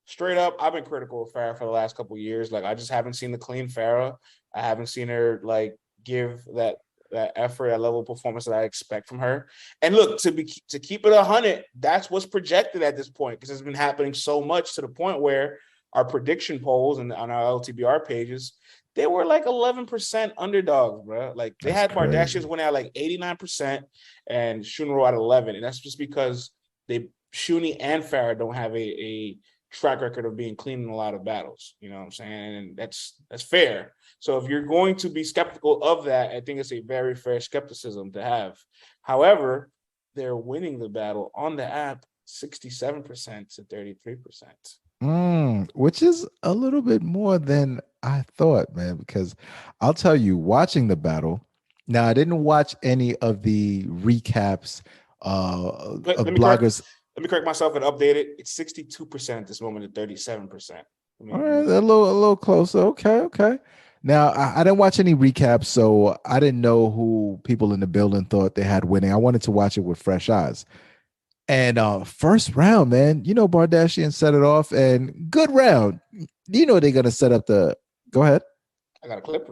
straight up, I've been critical of Phara for the last couple of years. Like, I just haven't seen the clean Phara. I haven't seen her like give that effort, that level of performance that I expect from her. And look, to keep it 100, that's what's projected at this point, because it's been happening so much to the point where our prediction polls and on our LTBR pages, they were like 11% underdogs, bro. Like they had Bardasians win at like 89% and Shooneral at 11, and that's just because Shuni and Phara don't have a track record of being clean in a lot of battles. You know what I'm saying? And that's fair. So if you're going to be skeptical of that, I think it's a very fair skepticism to have. However, they're winning the battle on the app 67% to 33%. Which is a little bit more than I thought, man, because I'll tell you, watching the battle, now I didn't watch any of the recaps of bloggers. Let me correct myself and update it. It's 62% at this moment to 37%. All right, a little closer. Okay. Now, I didn't watch any recaps, so I didn't know who people in the building thought they had winning. I wanted to watch it with fresh eyes. And first round, man, Bardashian set it off, and good round. They're going to set up the... Go ahead. I got a clip.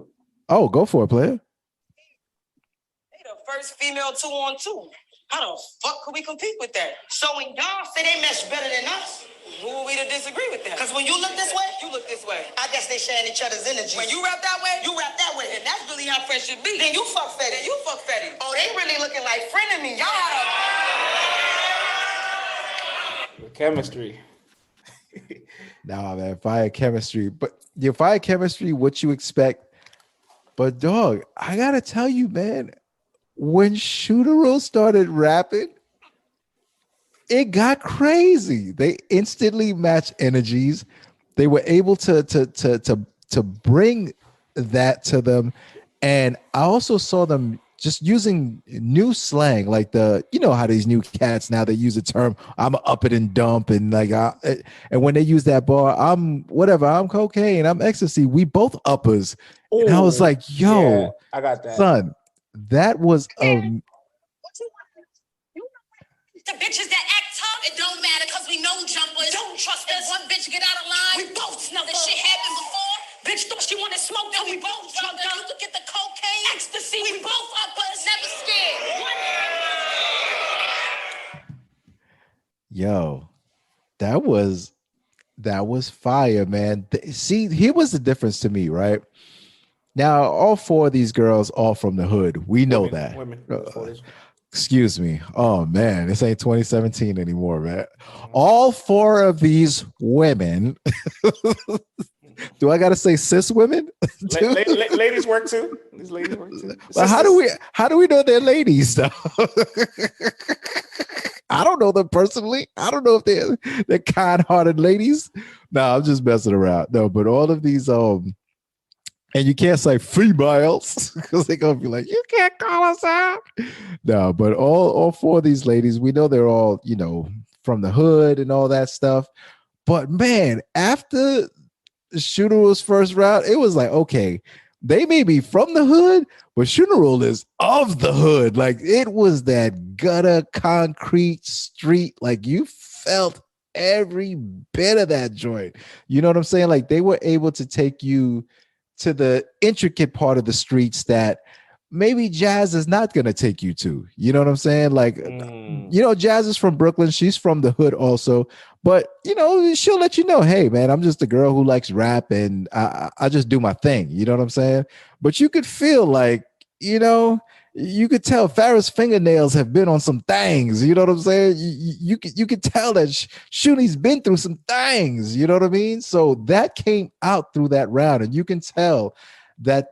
Oh, go for it, player. They the first female 2-on-2. How the fuck could we compete with that? So when y'all say they mesh better than us, who are we to disagree with that? Because when you look this way, you look this way. I guess they sharing each other's energy. When you rap that way, you rap that way. And that's really how friends should be. Then you fuck Fetty. Oh, they really looking like frenemies. Y'all the chemistry. Nah, man, fire chemistry. But your fire chemistry, what you expect But dog, I gotta tell you, man, when Shooneral started rapping, it got crazy. They instantly matched energies. They were able to bring that to them. And I also saw them just using new slang, like how these new cats now they use the term "I'm up it and dump" and and when they use that bar, I'm whatever, I'm cocaine, I'm ecstasy. We both uppers. Ooh, and I was like, yo, yeah, I got that, son. That was The bitches that act tough, it don't matter because we know jumpers. Don't trust us. One bitch get out of line, we both know this shit happened before. Bitch thought she wanted smoke, then we both jumped up. You could get the cocaine, ecstasy, we both uppers, never scared. Yo, that was fire, man. See, here was the difference to me, right? Now, all four of these girls are from the hood. We know that. Women. Excuse me. Oh man, this ain't 2017 anymore, man. All four of these women. Do I gotta say cis women? Ladies work too. These ladies work too. But how do we know they're ladies though? I don't know them personally. I don't know if they're kind-hearted ladies. No, I'm just messing around. No, but all of these and you can't say females because they're gonna be like, you can't call us out. No, but all four of these ladies, we know they're all, from the hood and all that stuff. But man, after Shooneral's first round, it was like, okay, they may be from the hood, but Shooneral is of the hood. Like it was that gutter concrete street. Like you felt every bit of that joint. You know what I'm saying? Like they were able to take you to the intricate part of the streets that maybe Jazz is not going to take you to. You know what I'm saying? Like, Jazz is from Brooklyn. She's from the hood also. But, she'll let you know, hey, man, I'm just a girl who likes rap and I just do my thing. You know what I'm saying? But you could feel like, you could tell Phara's fingernails have been on some things. You know what I'm saying? You could tell that Shoonie's been through some things. You know what I mean? So that came out through that round, and you can tell that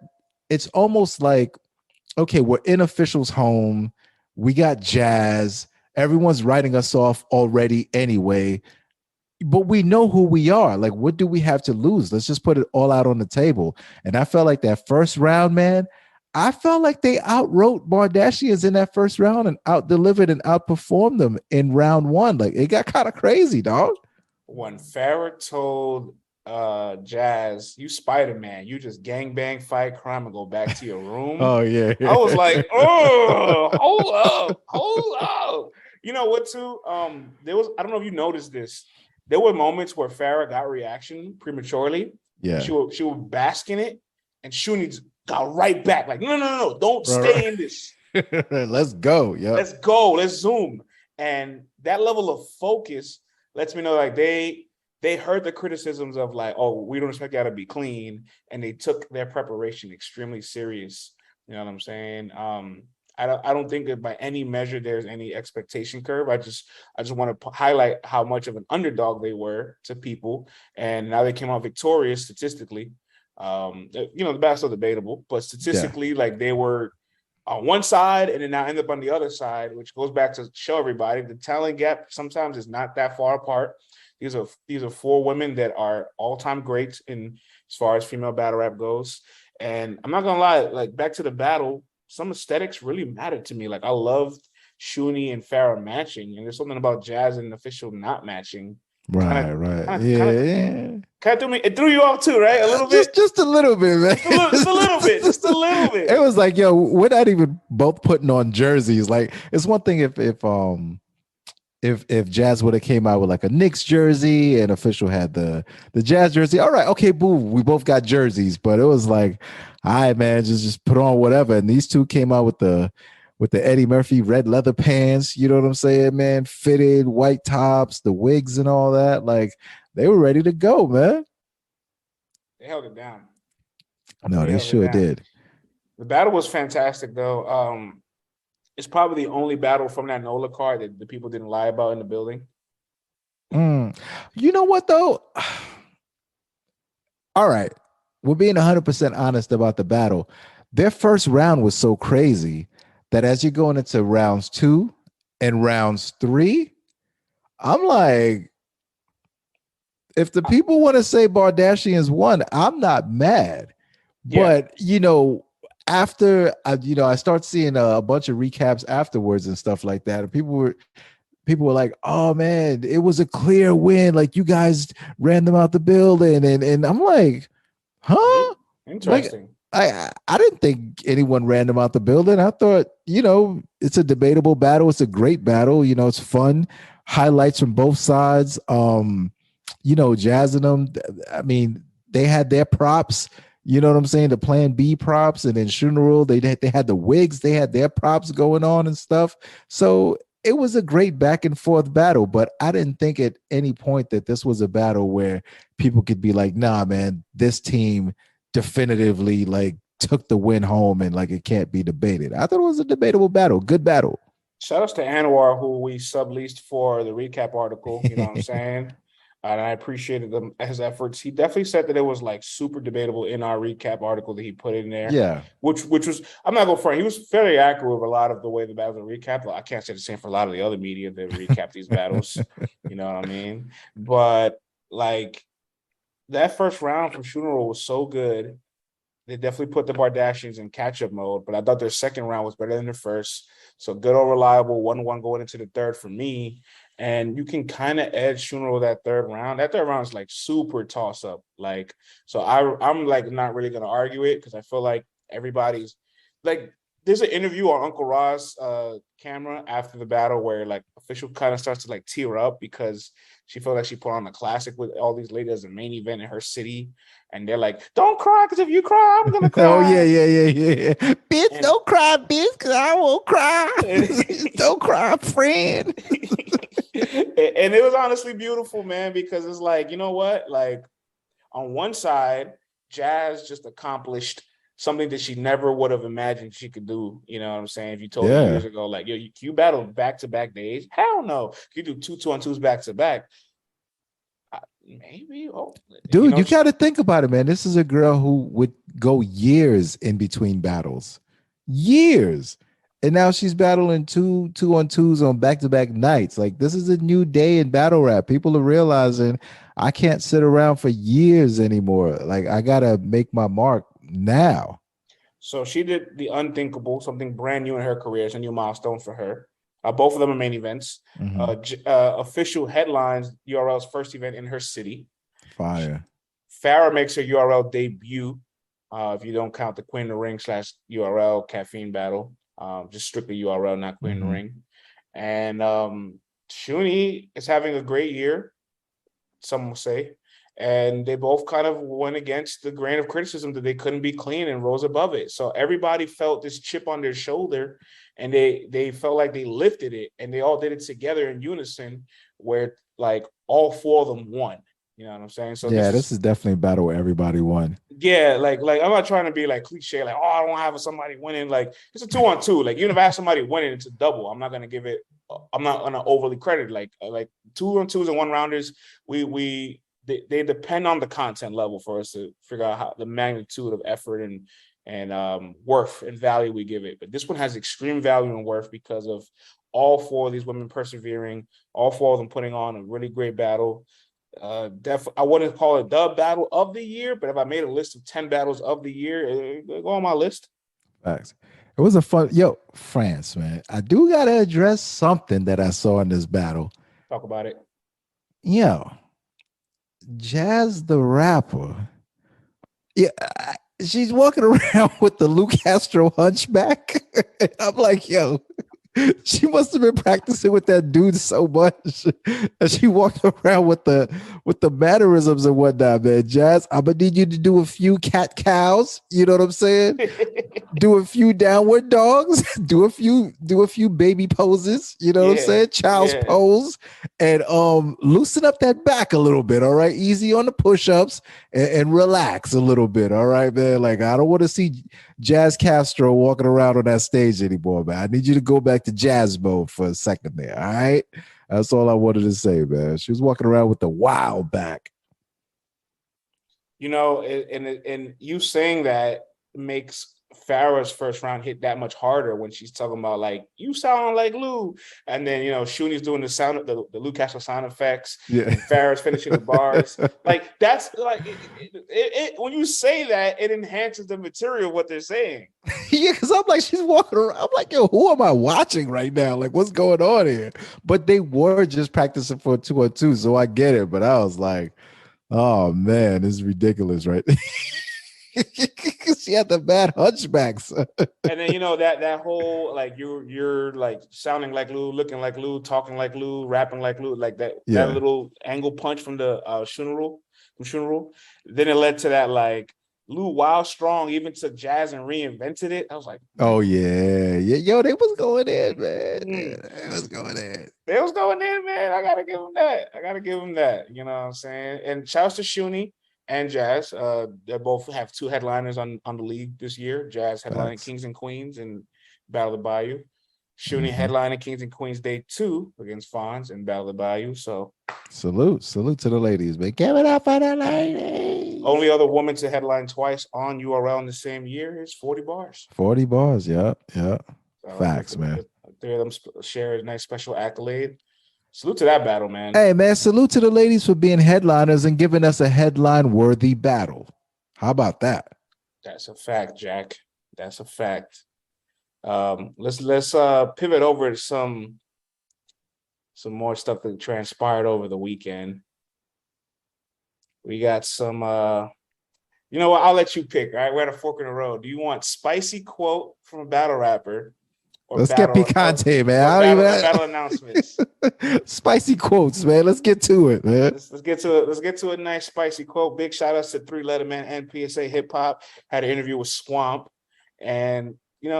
it's almost like, okay, we're in official's home. We got Jazz. Everyone's writing us off already anyway. But we know who we are. Like, what do we have to lose? Let's just put it all out on the table. And I felt like that first round, man, I felt like they outwrote Bardashians in that first round and out-delivered and outperformed them in round one. Like, it got kind of crazy, dog. When Phara told Jazz, you Spider-Man, you just gangbang, fight crime, and go back to your room. Oh, yeah. I was like, oh, hold up. You know what, too? There was, I don't know if you noticed this. There were moments where Phara got reaction prematurely. Yeah. She would bask in it, and Shoonie got right back. Like, no, don't stay in this. Let's go. Yeah. Let's go. Let's zoom. And that level of focus lets me know like they heard the criticisms of like, oh, we don't expect y'all to be clean, and they took their preparation extremely serious. You know what I'm saying? I don't think that by any measure there's any expectation curve. I just want to highlight how much of an underdog they were to people, and now they came out victorious statistically. The battle's still debatable, but statistically, like they were on one side and then now end up on the other side, which goes back to show everybody the talent gap sometimes is not that far apart. These are four women that are all-time greats in as far as female battle rap goes. And I'm not gonna lie, like back to the battle, some aesthetics really mattered to me. Like I loved Shoonie and Phara matching, and there's something about Jazz and Official not matching. Right. Kind of threw me. It threw you off too, right? A little bit. Just a little bit, man. Just a little bit. Just a little bit. It was like, yo, we're not even both putting on jerseys. Like, it's one thing if Jazz would have came out with like a Knicks jersey and Official had the Jazz jersey. All right, okay, boo. We both got jerseys, but it was like, all right, man, just put on whatever. And these two came out with the Eddie Murphy red leather pants, you know what I'm saying, man? Fitted white tops, the wigs and all that. Like they were ready to go, man. They held it down. No, they sure did. The battle was fantastic, though. It's probably the only battle from that NOLA card that the people didn't lie about in the building. You know what, though? All right. We're being 100% honest about the battle. their first round was so crazy that as you're going into rounds 2 and rounds 3, I'm like, if the people want to say Bardashians won, I'm not mad. But after I start seeing a bunch of recaps afterwards and stuff like that, and people were like, "Oh man, it was a clear win. Like you guys ran them out the building," and I'm like, "Huh? Interesting." Like, I didn't think anyone ran them out the building. I thought, it's a debatable battle. It's a great battle. It's fun. Highlights from both sides. Jazzing them. I mean, they had their props. You know what I'm saying? The Plan B props, and then Shooneral, they had the wigs. They had their props going on and stuff. So it was a great back and forth battle, but I didn't think at any point that this was a battle where people could be like, nah, man, this team definitively like took the win home and like it can't be debated. I thought it was a debatable battle. Good battle. Shout outs to Anwar, who we subleased for the recap article. You know what I'm saying? And I appreciated his efforts. He definitely said that it was like super debatable in our recap article that he put in there. Yeah. Which was, I'm not going to front. He was fairly accurate with a lot of the way the battles are recapped. Well, I can't say the same for a lot of the other media that recap these battles. You know what I mean? But like that first round from Shooneral was so good. They definitely put the Bardashians in catch-up mode, but I thought their second round was better than their first. So good or reliable, 1-1 going into the third for me. And you can kind of edge Shooneral that third round. That third round is like super toss-up. Like, so I'm like not really gonna argue it because I feel like everybody's like, there's an interview on Uncle Ra's camera after the battle where like official kind of starts to like tear up because she felt like she put on a classic with all these ladies as a main event in her city. And they're like, don't cry, because if you cry, I'm going to cry. Oh, yeah. Bitch, don't cry, bitch, because I won't cry. Don't cry, friend. And it was honestly beautiful, man, because it's like, you know what? Like, on one side, Jazz just accomplished something that she never would have imagined she could do. You know what I'm saying? If you told me years ago, like, yo, you battle back-to-back days? Hell no. You do 2-2-2s back-to-back. Maybe. Dude, you got to think about it, man. This is a girl who would go years in between battles. Years. And now she's battling 2-on-2s on back-to-back nights. Like, this is a new day in battle rap. People are realizing I can't sit around for years anymore. Like, I got to make my mark now. So she did the unthinkable, something brand new in her career. It's a new milestone for her. Both of them are main events. Official headlines, URL's first event in her city. Fire. Phara makes her URL debut, if you don't count the Queen of the Ring / URL caffeine battle. Just strictly URL, not Queen of the Ring. And Shoonie is having a great year, some will say. And they both kind of went against the grain of criticism that they couldn't be clean and rose above it. So everybody felt this chip on their shoulder, and they felt like they lifted it, and they all did it together in unison, where like all four of them won. You know what I'm saying? So yeah, this is definitely a battle where everybody won. Yeah, like I'm not trying to be like cliche, like, oh, I don't have somebody winning. Like, it's a 2-on-2. Like, even if I have somebody winning, it's a double. I'm not gonna overly credit like 2-on-2s and 1-rounders. They depend on the content level for us to figure out how the magnitude of effort and worth and value we give it. But this one has extreme value and worth because of all four of these women persevering, all four of them putting on a really great battle. I wouldn't call it the battle of the year, but if I made a list of 10 battles of the year, it go on my list. Facts. It was a fun, France, man. I do gotta address something that I saw in this battle. Talk about it. Jazz the rapper. Yeah, she's walking around with the Luke Castro hunchback. I'm like, yo, she must have been practicing with that dude so much. And she walked around with the mannerisms and whatnot, man. Jazz, I'm gonna need you to do a few cat cows. You know what I'm saying? Do a few downward dogs. Do a few baby poses. You know what I'm saying? Child's pose. And loosen up that back a little bit. All right, easy on the push-ups and relax a little bit. All right, man. Like, I don't want to see Jazz Castro walking around on that stage anymore, man. I need you to go back to jazz mode for a second there. All right, that's all I wanted to say, man. She was walking around with the wow back. And you saying that makes Phara's first round hit that much harder when she's talking about like you sound like Lou, and then Shoonie's doing the sound of the Lou Castro sound effects. Yeah, and Phara's finishing the bars. Like that's like when you say that, it enhances the material of what they're saying. Yeah, because I'm like, she's walking around. I'm like, yo, who am I watching right now? Like, what's going on here? But they were just practicing for a 2-on-2, so I get it. But I was like, oh man, this is ridiculous, right? She had the bad hunchbacks. And then that whole like you're like sounding like Lou, looking like Lou, talking like Lou, rapping like Lou, like that little angle punch from the Shooneral. Then it led to that like Lou Wild Strong even took jazz and reinvented it. I was like, oh yeah, yo, they was going in, man. They was going in, man. I gotta give them that. You know what I'm saying? And shouts to Shoonie and Jazz. They both have 2 headliners on the league this year. Jazz headlining Kings and Queens and Battle of the Bayou. Shoonie headlining Kings and Queens Day 2 against Fonz and Battle of the Bayou. So salute to the ladies, man. Give it up for the ladies. Only other woman to headline twice on URL in the same year is 40 Bars. 40 Bars, yeah. So facts, man. 3 of them share a nice special accolade. Salute to that battle, man. Hey, man, salute to the ladies for being headliners and giving us a headline-worthy battle. How about that? That's a fact, Jack. That's a fact. Let's pivot over to some more stuff that transpired over the weekend. We got some you know what? I'll let you pick. All right, we're at a fork in the road. Do you want spicy quote from a battle rapper? Let's get picante, man. Battle announcements. Spicy quotes, man. Let's get to it, man. Let's get to a nice spicy quote. Big shout outs to 3 Letterman and PSA Hip Hop. Had an interview with Swamp, and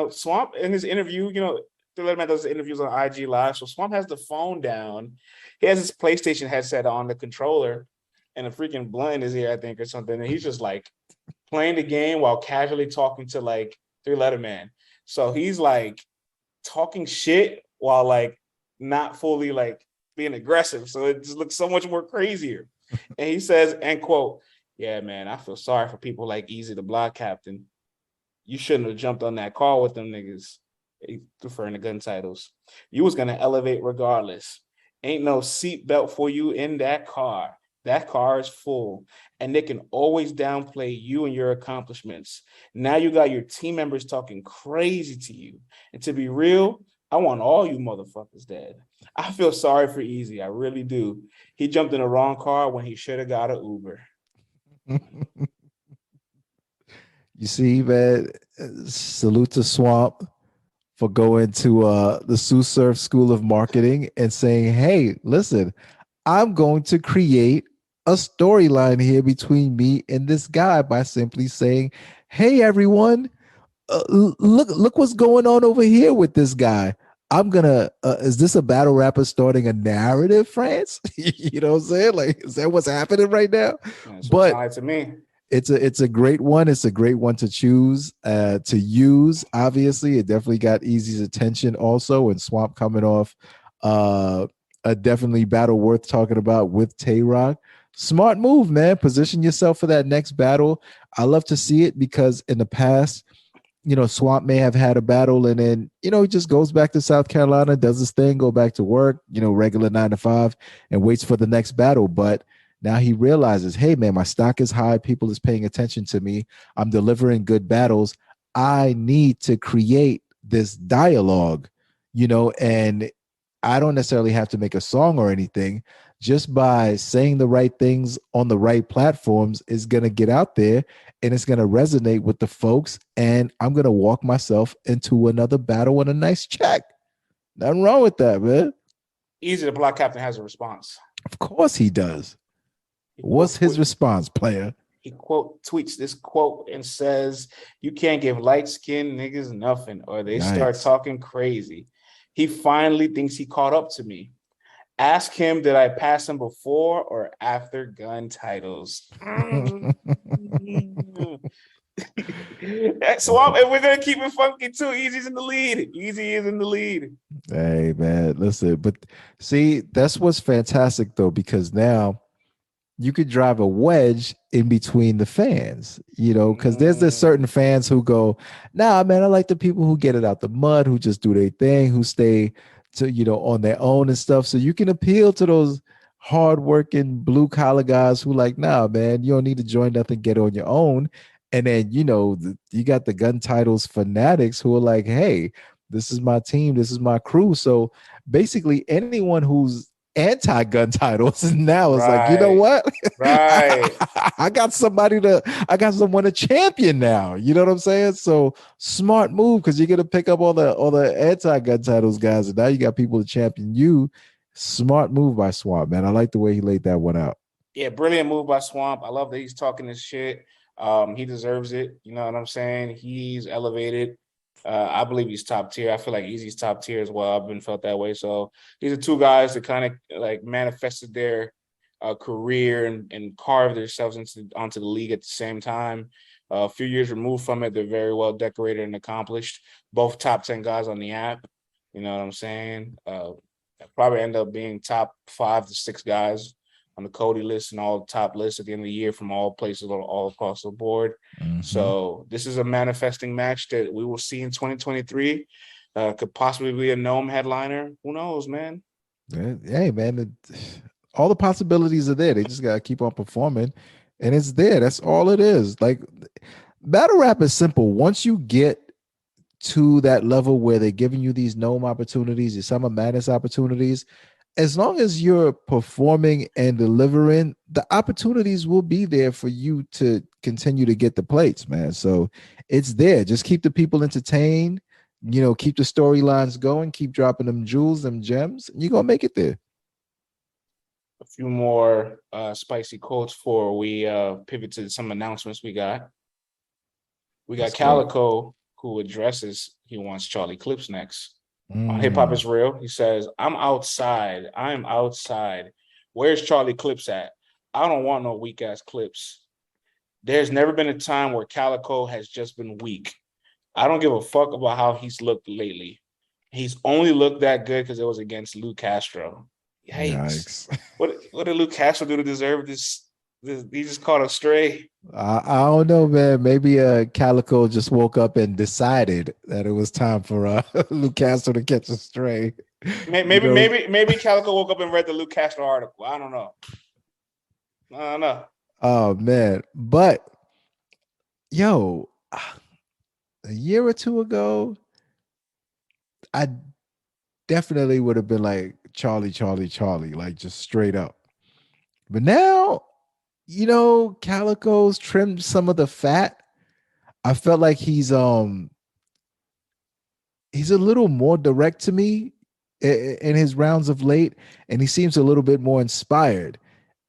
Swamp in his interview, 3 Letterman does interviews on IG Live, so Swamp has the phone down. He has his PlayStation headset on the controller, and a freaking blunt in his ear, I think, or something, and he's just like playing the game while casually talking to like 3 Letterman. So he's like talking shit while like not fully like being aggressive, so it just looks so much more crazier. And he says, end quote, "Yeah, man, I feel sorry for people like Eazy the Block Captain. You shouldn't have jumped on that car with them niggas." He's referring to gun titles. "You was gonna elevate regardless. Ain't no seatbelt for you in that car. That car is full, and they can always downplay you and your accomplishments. Now you got your team members talking crazy to you. And to be real, I want all you motherfuckers dead. I feel sorry for Eazy. I really do. He jumped in the wrong car when he should have got an Uber." You see, man, salute to Swamp for going to the Sue Surf School of Marketing and saying, hey, listen, I'm going to create a storyline here between me and this guy by simply saying, hey, everyone, look what's going on over here with this guy. I'm gonna is this a battle rapper starting a narrative, France? You know what I'm saying? Like, is that what's happening right now? But to me, it's a great one. It's a great one to choose to use. Obviously, it definitely got Eazy's attention also, and Swamp coming off a definitely battle worth talking about with Tay-Rock. Smart move, man. Position yourself for that next battle. I love to see it because in the past, Swamp may have had a battle and then, he just goes back to South Carolina, does his thing, go back to work, regular 9 to 5 and waits for the next battle. But now he realizes, hey, man, my stock is high. People is paying attention to me. I'm delivering good battles. I need to create this dialogue, and I don't necessarily have to make a song or anything. Just by saying the right things on the right platforms is going to get out there and it's going to resonate with the folks. And I'm going to walk myself into another battle and a nice check. Nothing wrong with that, man. Eazy the Block Captain has a response. Of course he does. What's his response, player? He tweets this quote and says, "You can't give light-skinned niggas nothing or they start talking crazy. He finally thinks he caught up to me. Ask him, did I pass him before or after gun titles?" So we're gonna keep it funky too. Eazy's in the lead. Eazy is in the lead. Hey man, listen, but see, that's what's fantastic though, because now you could drive a wedge in between the fans, because there's this certain fans who go, nah, man, I like the people who get it out the mud, who just do their thing, who stay to, on their own and stuff. So you can appeal to those hardworking blue collar guys who like, nah, man, you don't need to join nothing, get on your own. And then, you got the gun titles fanatics who are like, hey, this is my team, this is my crew. So basically anyone who's anti-gun titles now is like, you know what? Right. I got someone to champion now. You know what I'm saying? So smart move, because you're gonna pick up all the anti-gun titles guys, and now you got people to champion you. Smart move by Swamp, man. I like the way he laid that one out. Yeah, brilliant move by Swamp. I love that he's talking this shit. He deserves it. You know what I'm saying? He's elevated. I believe he's top tier. I feel like Eazy's top tier as well. I've been felt that way. So these are two guys that kind of like manifested their career and carved themselves onto the league at the same time. A few years removed from it, they're very well decorated and accomplished. Both top 10 guys on the app. You know what I'm saying? Probably end up being top 5 to 6 guys on the Cody list and all the top lists at the end of the year from all places all across the board. Mm-hmm. So this is a manifesting match that we will see in 2023. Could possibly be a Gnome headliner. Who knows, man? Hey, man, all the possibilities are there. They just got to keep on performing, and it's there. That's all it is. Like, battle rap is simple. Once you get to that level where they're giving you these Gnome opportunities, these Summer Madness opportunities, as long as you're performing and delivering, the opportunities will be there for you to continue to get the plates, man. So it's there. Just keep the people entertained, keep the storylines going, keep dropping them jewels, them gems, and you're going to make it there. A few more spicy quotes before we pivot to some announcements we got. We got Calicoe, who addresses he wants Charlie Clips next. On Hip Hop Is Real, he says, I'm outside. Where's Charlie Clips at? I don't want no weak ass clips. There's never been a time where Calicoe has just been weak. I don't give a fuck about how he's looked lately. He's only looked that good because it was against Lou Castro. Yikes. What did Lou Castro do to deserve this? He just caught a stray. I don't know, man. Maybe Calicoe just woke up and decided that it was time for Lou Castro to catch a stray. Maybe Calicoe woke up and read the Lou Castro article. I don't know. Oh man, but yo, a year or two ago, I definitely would have been like Charlie, like just straight up. But now, Calicoe's trimmed some of the fat. I felt like he's a little more direct to me in his rounds of late, and he seems a little bit more inspired.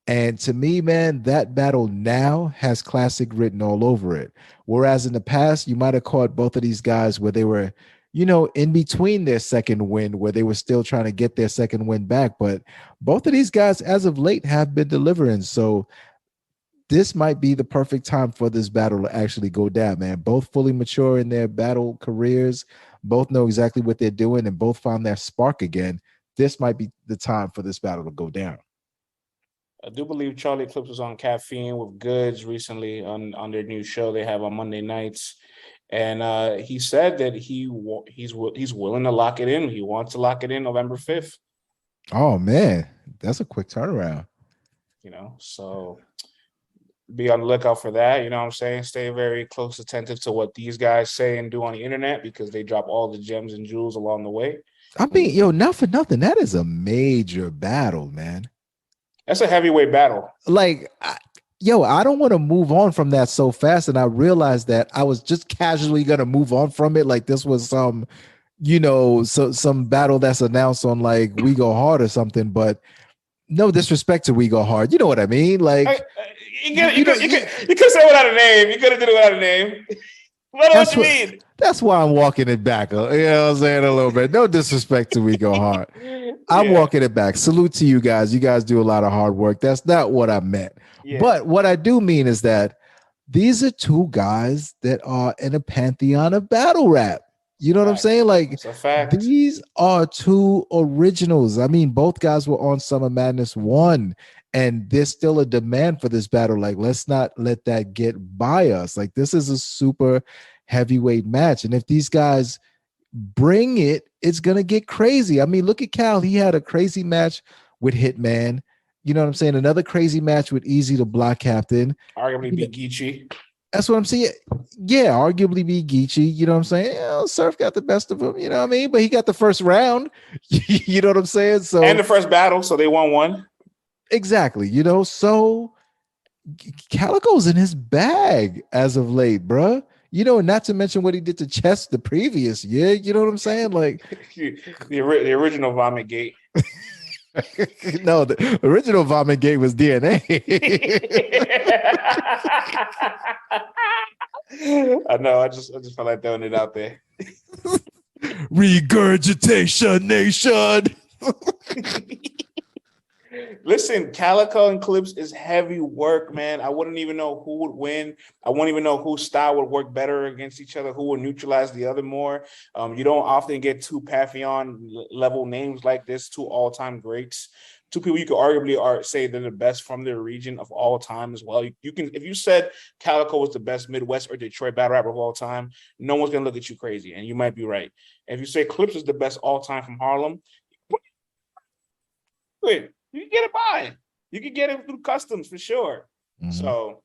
And to me, man, that battle now has classic written all over it. Whereas in the past, you might have caught both of these guys where they were, in between their second win, where they were still trying to get their second win back. But both of these guys, as of late, have been delivering. So this might be the perfect time for this battle to actually go down, man. Both fully mature in their battle careers, both know exactly what they're doing, and both found their spark again. This might be the time for this battle to go down. I do believe Charlie Clips was on Caffeine with Goods recently on their new show they have on Monday nights. And he said that he's willing to lock it in. He wants to lock it in November 5th. Oh, man. That's a quick turnaround. So be on the lookout for that. You know what I'm saying? Stay very close attentive to what these guys say and do on the internet, because they drop all the gems and jewels along the way. I mean, not for nothing. That is a major battle, man. That's a heavyweight battle. Like, I don't want to move on from that so fast. And I realized that I was just casually going to move on from it. Like this was some battle that's announced on like We Go Hard or something, but no disrespect to We Go Hard. You know what I mean? Like, you could say without a name. You could have did it without a name. What you mean? That's why I'm walking it back. You know what I'm saying? A little bit. No disrespect to We Go Hard. I'm walking it back. Salute to you guys. You guys do a lot of hard work. That's not what I meant. Yeah. But what I do mean is that these are two guys that are in a pantheon of battle rap. You know what I'm saying? Like, it's a fact. These are two originals. I mean, both guys were on Summer Madness 1, and there's still a demand for this battle. Like, let's not let that get by us. Like, this is a super heavyweight match. And if these guys bring it, it's going to get crazy. I mean, look at Cal. He had a crazy match with Hitman. You know what I'm saying? Another crazy match with Eazy, the block captain. Arguably beat Geechee. That's what I'm saying. Yeah, arguably be Geechee. You know what I'm saying? Yeah, Surf got the best of him. You know what I mean? But he got the first round. You know what I'm saying? So and the first battle, so they won one. Exactly. You know, so Calicoe's in his bag as of late, bruh. You know, not to mention what he did to Chess the previous year. You know what I'm saying? Like the original Vomit Gate. No, the original Vomit Gate was DNA. I know. I just felt like throwing it out there. Regurgitation Nation. Listen, Calicoe and Clips is heavy work, man. I wouldn't even know who would win. I wouldn't even know whose style would work better against each other, who would neutralize the other more. You don't often get two Pantheon level names like this, two all-time greats. Two people you could arguably say they're the best from their region of all time as well. You can, if you said Calicoe was the best Midwest or Detroit battle rapper of all time, no one's gonna look at you crazy, and you might be right. If you say Clips is the best all time from Harlem, wait, you can get it by. You can get it through customs for sure. Mm-hmm. So,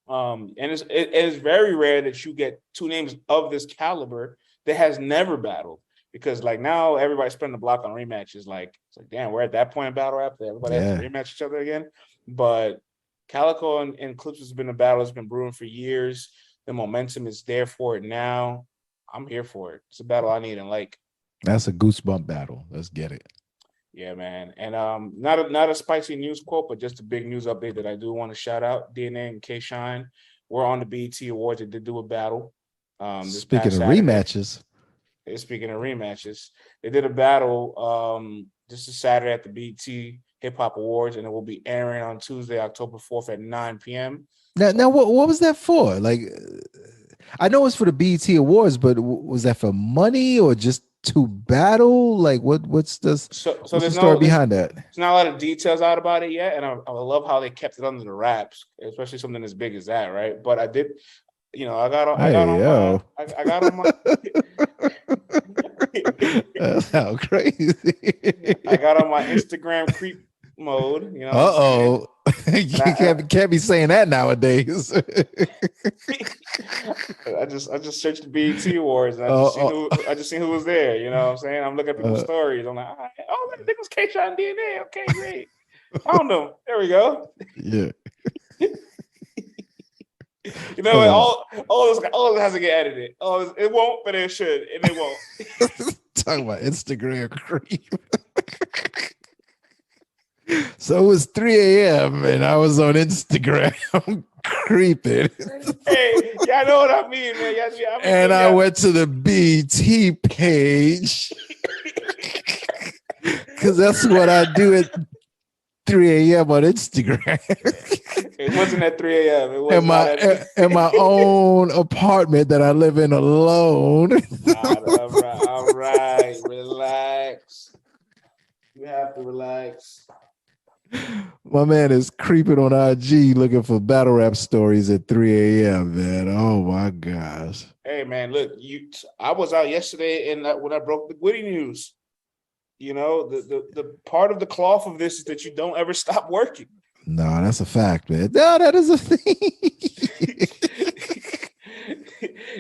and it is very rare that you get two names of this caliber that has never battled. Because like now everybody's spending the block on rematches. Like it's like, damn, we're at that point in battle rap that everybody has to rematch each other again. But Calicoe and Clips has been a battle that's been brewing for years. The momentum is there for it now. I'm here for it. It's a battle I need and like. That's a goosebump battle. Let's get it. Yeah, man. And not a spicy news quote, but just a big news update that I do want to shout out. DNA and K Shine were on the BET Awards. They did do a battle. Speaking of rematches. Speaking of rematches, they did a battle this is Saturday at the BET Hip Hop Awards, and it will be airing on Tuesday, October 4th at 9 p.m. Now what was that for? Like, I know it's for the BET Awards, but was that for money or just to battle? Like, what's the story behind that? There's not a lot of details out about it yet, and I love how they kept it under the wraps, especially something as big as that, right? But I did. You know, I got on my That's how crazy. I got on my Instagram creep mode. You know, you can't be saying that nowadays. I just searched the BET Awards and I just seen who was there. You know what I'm saying? I'm looking at people's stories. I'm like, oh, I think it was K-Shine DNA. Okay, great. I don't know. There we go. Yeah. You know, all this has to get edited. It won't, but it should, and it won't. Talking about Instagram creep. So it was 3 a.m. and I was on Instagram creeping. Hey, y'all know what I mean, man. I went to the BT page because that's what I do at 3 a.m. on Instagram. It wasn't at 3 a.m. It was in my own apartment that I live in alone. All right. Relax. You have to relax. My man is creeping on IG looking for battle rap stories at 3 a.m., man. Oh my gosh. Hey man, look, I was out yesterday and when I broke the Gwitty news. You know, the part of the cloth of this is that you don't ever stop working. No, that's a fact, man. No, that is a thing.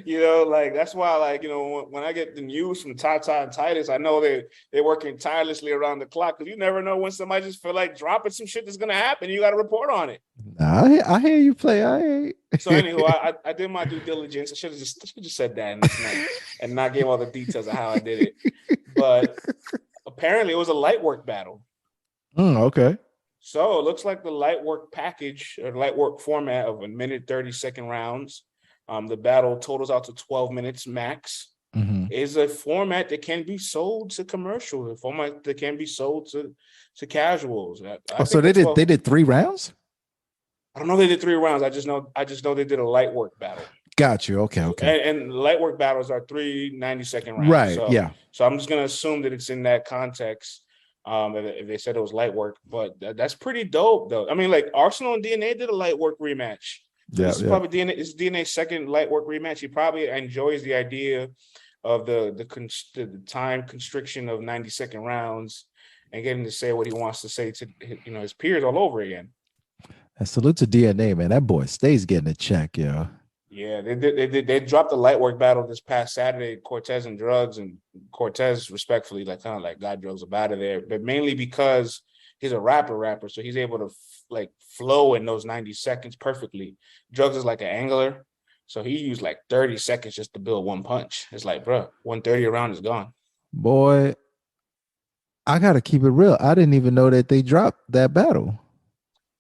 You know, like that's why, like, you know, when I get the news from Tata and Titus, I know they're working tirelessly around the clock because you never know when somebody just feel like dropping some shit that's gonna happen. You got to report on it. Nah, I hear you play. So anywho, I did my due diligence. I should have just said that and not gave all the details of how I did it. But apparently, it was a light work battle. Okay. So it looks like the light work package or light work format of 1minute 30-second rounds. The battle totals out to 12 minutes max. Is a format that can be sold to commercials, a format that can be sold to casuals. So they did 3 rounds? I don't know if they did 3 rounds. I just know they did a light work battle. Got you. Okay. And light work battles are 3 90-second rounds. Right. So, yeah. So I'm just gonna assume that it's in that context. If they said it was light work, but that's pretty dope, though. I mean, like Arsenal and DNA did a light work rematch. So this is probably DNA's second light work rematch. He probably enjoys the idea of the time constriction of 90-second rounds and getting to say what he wants to say to his peers all over again. And salute to DNA, man. That boy stays getting a check, yo. Yeah, they dropped the light work battle this past Saturday, Cortez and Drugs, and Cortez respectfully kind of got Drugs up out of there, but mainly because he's a rapper, so he's able to flow in those 90 seconds perfectly. Drugs is like an angler, so he used 30 seconds just to build one punch. It's like, bro, 130 around is gone. Boy, I gotta keep it real. I didn't even know that they dropped that battle.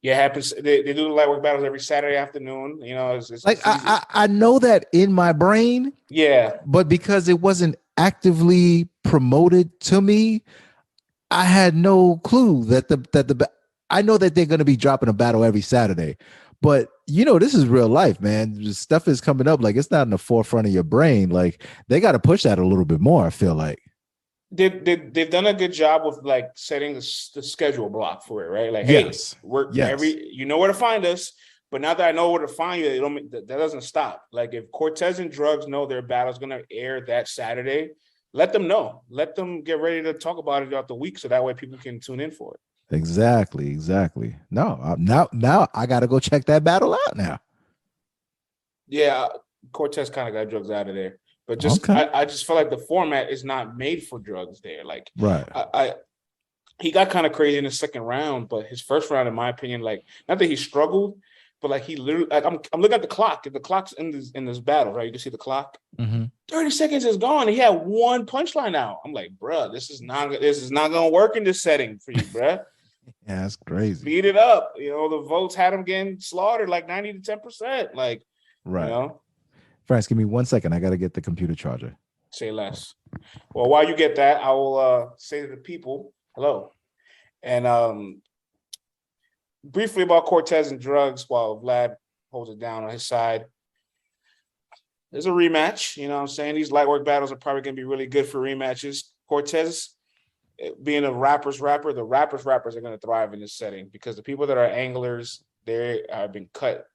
Yeah, it happens. They do the light work battles every Saturday afternoon. It's I know that in my brain. Yeah, but because it wasn't actively promoted to me, I had no clue that I know that they're going to be dropping a battle every Saturday, but this is real life, man. Stuff is coming up. It's not in the forefront of your brain. They got to push that a little bit more. I feel like. They've done a good job with setting the schedule block for it, right? Yes. Hey, we're where to find us. But now that I know where to find you, that doesn't stop. If Cortez and Drugs know their battle's gonna air that Saturday, let them know. Let them get ready to talk about it throughout the week, so that way people can tune in for it. Exactly. No, now I got to go check that battle out now. Yeah, Cortez kind of got Drugs out of there. But I just feel like the format is not made for Drugs there. Right. He got kind of crazy in the second round, but his first round, in my opinion, not that he struggled, but he literally, I'm looking at the clock. If the clock's in this battle, right? You can see the clock. Mm-hmm. 30 seconds is gone. He had one punchline out. I'm like, bruh, this is not gonna work in this setting for you, bruh. Yeah, that's crazy. Speed it up. The votes had him getting slaughtered 90 to 10%. Right. France, give me 1 second. I got to get the computer charger. Say less. Well, while you get that, I will say to the people, hello. And briefly about Cortez and Drugs, while Vlad holds it down on his side. There's a rematch. You know what I'm saying? These light work battles are probably going to be really good for rematches. Cortez, being a rapper, the rappers are going to thrive in this setting because the people that are anglers, they have been cut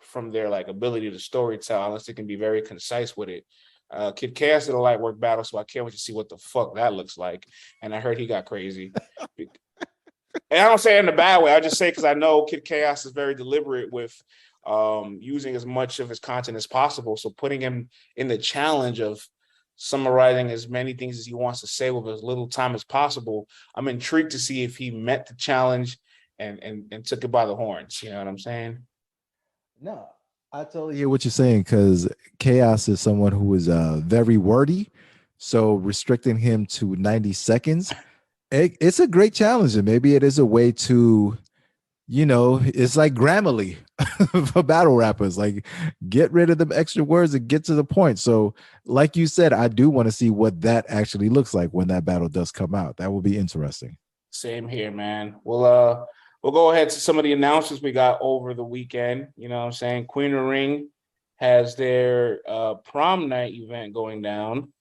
from their ability to storytell unless they can be very concise with it. Kid Chaos did a light work battle, so I can't wait to see what the fuck that looks like. And I heard he got crazy. And I don't say it in a bad way. I just say because I know Kid Chaos is very deliberate with using as much of his content as possible. So putting him in the challenge of summarizing as many things as he wants to say with as little time as possible, I'm intrigued to see if he met the challenge and took it by the horns. You know what I'm saying? No, I totally hear what you're saying because Chaos is someone who is very wordy. So restricting him to 90 seconds, it's a great challenge. And maybe it is a way to, it's like Grammarly for battle rappers. Get rid of the extra words and get to the point. So like you said, I do want to see what that actually looks like when that battle does come out. That will be interesting. Same here, man. We'll go ahead to some of the announcements we got over the weekend. You know what I'm saying? Queen of Ring has their prom night event going down.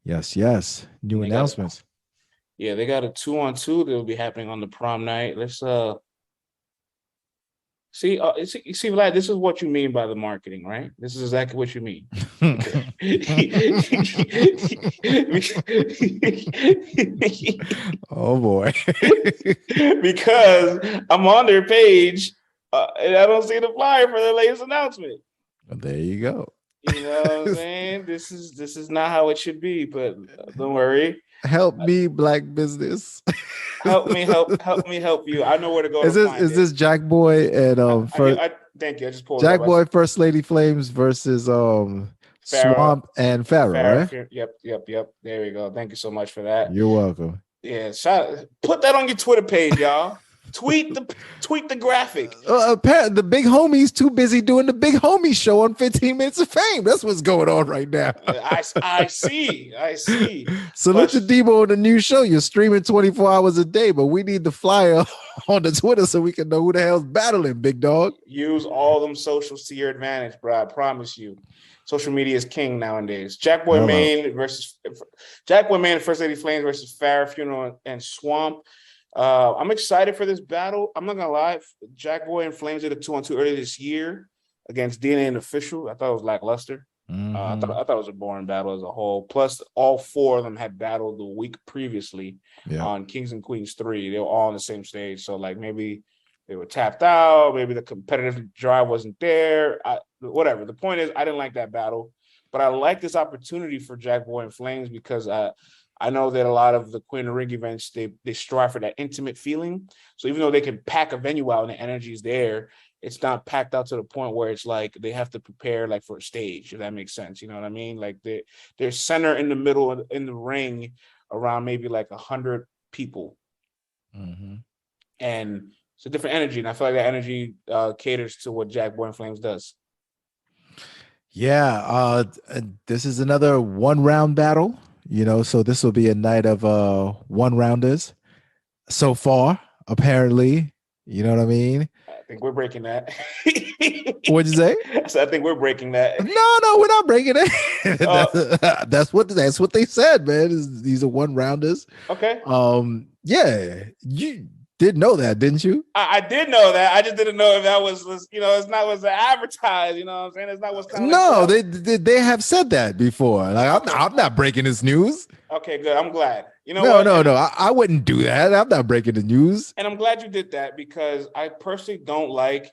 Yes. New announcements. They got a 2-on-2 that will be happening on the prom night. Let's see, Vlad, this is what you mean by the marketing, right? This is exactly what you mean. Oh boy. Because I'm on their page and I don't see the flyer for their latest announcement. Well, there you go. You know what I'm saying? This is not how it should be, but don't worry. Help me, black business. help me help you. I know where to go. Is this Jakkboy and thank you. I just pulled Jakkboy, First Lady Flamez versus Phara. Swamp and Phara, right? Yep. There we go. Thank you so much for that. You're welcome. Yeah, put that on your Twitter page, y'all. Tweet the graphic. Apparently, the big homie's too busy doing the big homie show on 15 Minutes of Fame. That's what's going on right now. I see. Salute to Debo on the new show. You're streaming 24 hours a day, but we need the flyer on the Twitter so we can know who the hell's battling, big dog. Use all them socials to your advantage, bro. I promise you. Social media is king nowadays. Jakkboy Main First Lady Flamez versus Phara, Funeral, and Swamp. I'm excited for this battle. I'm not gonna lie, Jakkboy and Flamez did a 2-on-2 earlier this year against DNA and Official. I thought it was lackluster. I thought it was a boring battle as a whole. Plus, all four of them had battled the week previously on Kings and Queens 3. They were all on the same stage, so like maybe they were tapped out. Maybe the competitive drive wasn't there. Whatever. The point is, I didn't like that battle, but I like this opportunity for Jakkboy and Flamez because I know that a lot of the Queen of the Ring events, they strive for that intimate feeling. So even though they can pack a venue out and the energy is there, it's not packed out to the point where it's like they have to prepare like for a stage, if that makes sense. You know what I mean? Like they're center in the middle in the ring around maybe like 100 people. And it's a different energy. And I feel like that energy caters to what Jakkboy and Flamez does. Yeah. This is another 1-round battle. So this will be a night of 1-rounders so far, apparently. You know what I mean? I think we're breaking that. What'd you say? I think we're breaking that. No, we're not breaking it. That's what they said, man. These are 1-rounders. Okay. Yeah, you did know that, didn't you? I did know that. I just didn't know if that was it's not what's advertised. You know what I'm saying? It's not what's kind of. No, they have said that before. Like I'm not breaking this news. Okay, good. I'm glad. You know No. I wouldn't do that. I'm not breaking the news. And I'm glad you did that because I personally don't like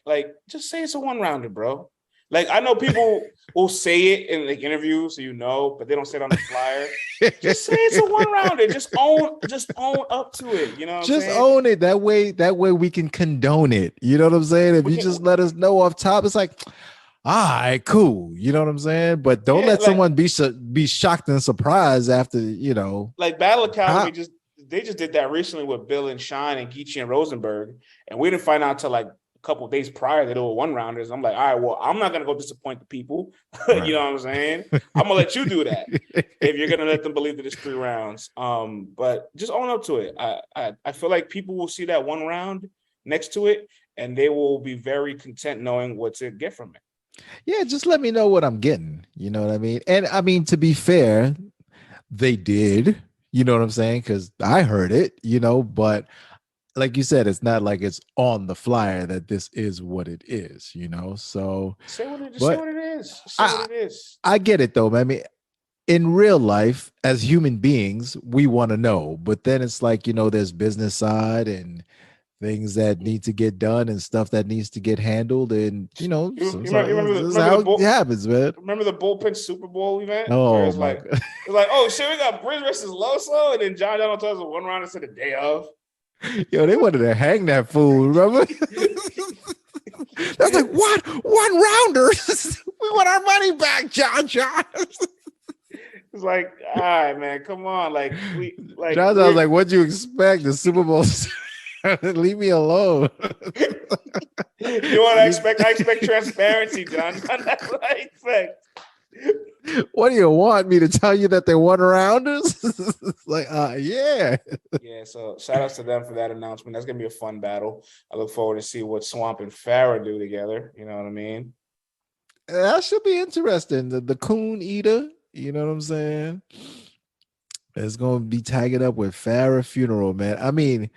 just say it's a 1-rounder, bro. Like I know people will say it in like interviews, so but they don't say it on the flyer. Just say it's a 1-rounder. Just own up to it. You know, just own it. That way we can condone it. You know what I'm saying? If you just let us know off top, it's like, all right, cool. You know what I'm saying? But don't let someone be shocked and surprised after like Battle Academy they just did that recently with Bill and Shine and Geechee and Rosenberg, and we didn't find out till like couple of days prior that they were 1-rounders. I'm like, all right, well, I'm not gonna go disappoint the people. You know what I'm saying? I'm gonna let you do that if you're gonna let them believe that it's 3 rounds. But just own up to it. I feel like people will see that 1 round next to it, and they will be very content knowing what to get from it. Yeah, just let me know what I'm getting. You know what I mean? And I mean, to be fair, they did. You know what I'm saying? Because I heard it. But like you said, it's not like it's on the flyer that this is what it is, So say what it is. I get it though, man. I mean, in real life, as human beings, we want to know, but then it's like, there's business side and things that need to get done and stuff that needs to get handled, and this is how it happens, man. Remember the bullpen Super Bowl event? Oh, it's like, oh shit, we got Briz versus Loso, and then John Donald tells us 1-rounder to the day of. Yo, they wanted to hang that fool, remember? That's like, what? 1-rounders? We want our money back, John. It's like, all right, man, come on. John was like, what'd you expect? The Super Bowl? Leave me alone. You know what I expect? I expect transparency, John. That's what I expect. What do you want me to tell you that they're 1-rounders? Like, yeah. Yeah, so shout outs to them for that announcement. That's gonna be a fun battle. I look forward to see what Swamp and Phara do together. You know what I mean? That should be interesting. The Coon Eater, you know what I'm saying? It's gonna be tagging up with Phara Funeral, man. I mean,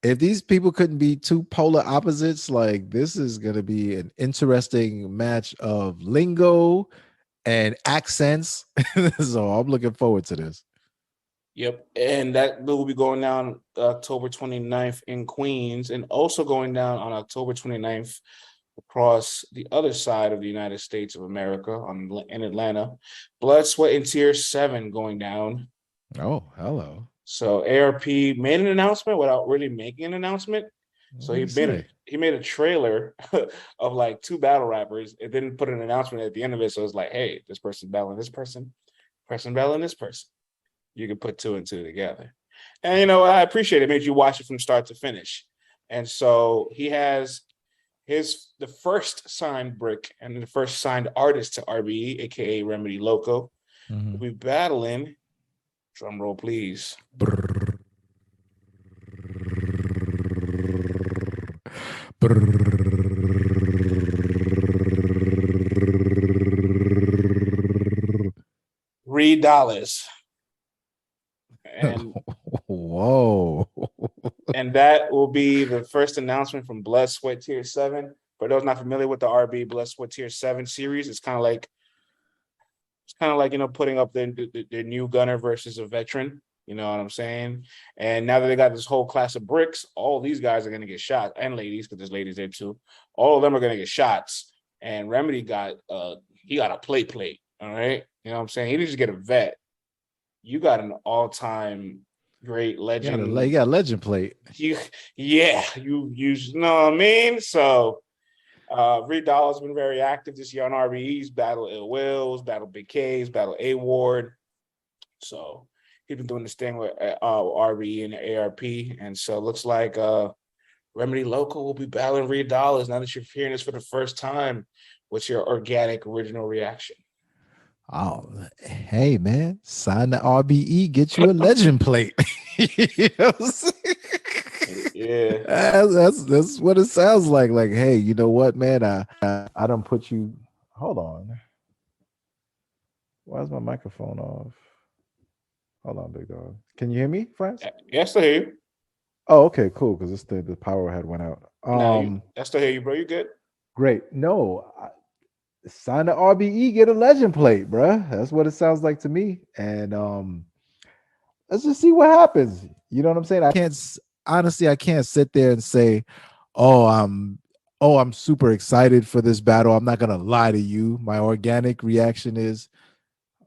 if these people couldn't be 2 polar opposites, like this is gonna be an interesting match of lingo and accents. So I'm looking forward to this. Yep. And that will be going down October 29th in Queens, and also going down on October 29th across the other side of the United States of America in Atlanta. Blood, Sweat, and Tears 7 going down. Oh, hello. So ARP made an announcement without really making an announcement. So he made a trailer of like 2 battle rappers and didn't put an announcement at the end of it. So it's like, hey, this person battling this person battling this person. You can put 2 and 2 together. And I appreciate it. It made you watch it from start to finish. And so he has the first signed brick and the first signed artist to RBE, aka Remedy Loko, will be battling. Drum roll, please. $3. And whoa. And that will be the first announcement from Blood, Sweat, Tier 7. For those not familiar with the RB Blood, Sweat, Tier 7 series, it's kind of like putting up their new gunner versus a veteran. You know what I'm saying? And now that they got this whole class of bricks, all these guys are gonna get shot, and ladies, because there's ladies there too. All of them are gonna get shots. And Remedy got he got a plate. All right. You know what I'm saying? He didn't just get a vet. You got an all-time great legend. You got a legend plate. You know what I mean? So $3 has been very active this year on RBEs, battle Ill Wills, battle Big K's, battle A Ward. So he's been doing this thing with RBE and the ARP. And so it looks like Remedy Loko will be battling $3. Now that you're hearing this for the first time, what's your organic original reaction? Oh, hey man, sign the RBE, get you a legend plate. You know what I'm saying? Yeah, that's what it sounds like. Like, hey, you know what, man? I don't put you. Hold on. Why is my microphone off? Hold on, big dog. Can you hear me, France? Yes, I hear you. Oh, okay, cool. Because this the power had went out. I still hear you, bro. You good? Great. No. Sign the RBE, get a legend plate, bruh. That's what it sounds like to me. And let's just see what happens. You know what I'm saying? I can't sit there and say, I'm super excited for this battle. I'm not gonna lie to you. My organic reaction is,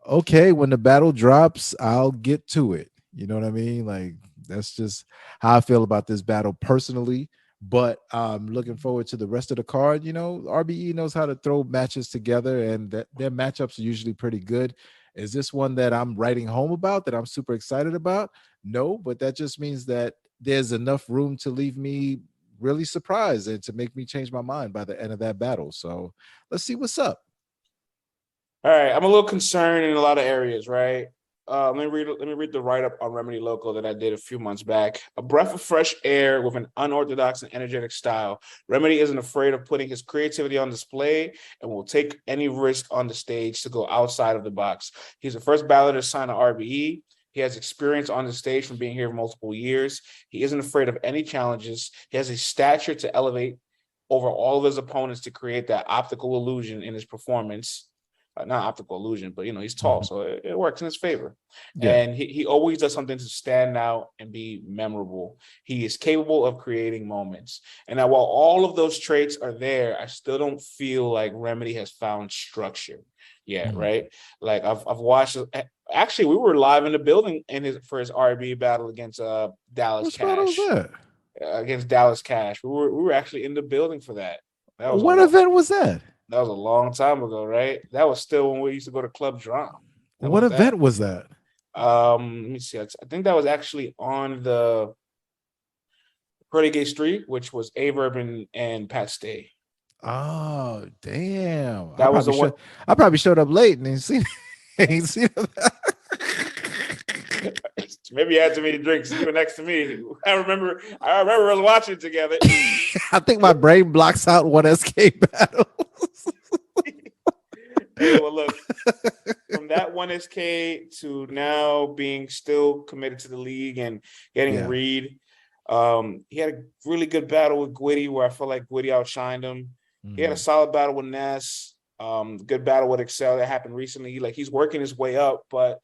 okay, when the battle drops, I'll get to it. You know what I mean? Like, that's just how I feel about this battle personally. But I'm looking forward to the rest of the card. You know, RBE knows how to throw matches together, and their matchups are usually pretty good. Is this one that I'm writing home about, that I'm super excited about? No, but that just means that there's enough room to leave me really surprised and to make me change my mind by the end of that battle. So let's see what's up. All right, I'm a little concerned in a lot of areas, right? Let me read the write-up on Remedy Loko that I did a few months back. A breath of fresh air with an unorthodox and energetic style. Remedy isn't afraid of putting his creativity on display and will take any risk on the stage to go outside of the box. He's the first battler to sign an RBE. He has experience on the stage from being here for multiple years. He isn't afraid of any challenges. He has a stature to elevate over all of his opponents to create that optical illusion in his performance. Not optical illusion, but he's tall, so it works in his favor. Yeah. And he always does something to stand out and be memorable. He is capable of creating moments. And now, while all of those traits are there, I still don't feel like Remedy has found structure yet, right? Like I've watched. Actually, we were live in the building for his RB battle against Dallas Cash. Against Dallas Cash, we were actually in the building for that. What event was that? That was a long time ago, right? That was still when we used to go to Club Drum. What event was that? Let me see. I think that was actually on the Pearly Gate Street, which was Averb and Pat Stay. Oh, damn. That was the one. I probably showed up late and ain't seen that. Maybe you had too many drinks. You were next to me. I remember us watching it together. I think my brain blocks out one SK battle. Hey, well, look, from that one SK to now being still committed to the league and getting Reed, he had a really good battle with Gwitty where I felt like Gwitty outshined him. He had a solid battle with Ness, good battle with Excel that happened recently. He's working his way up, but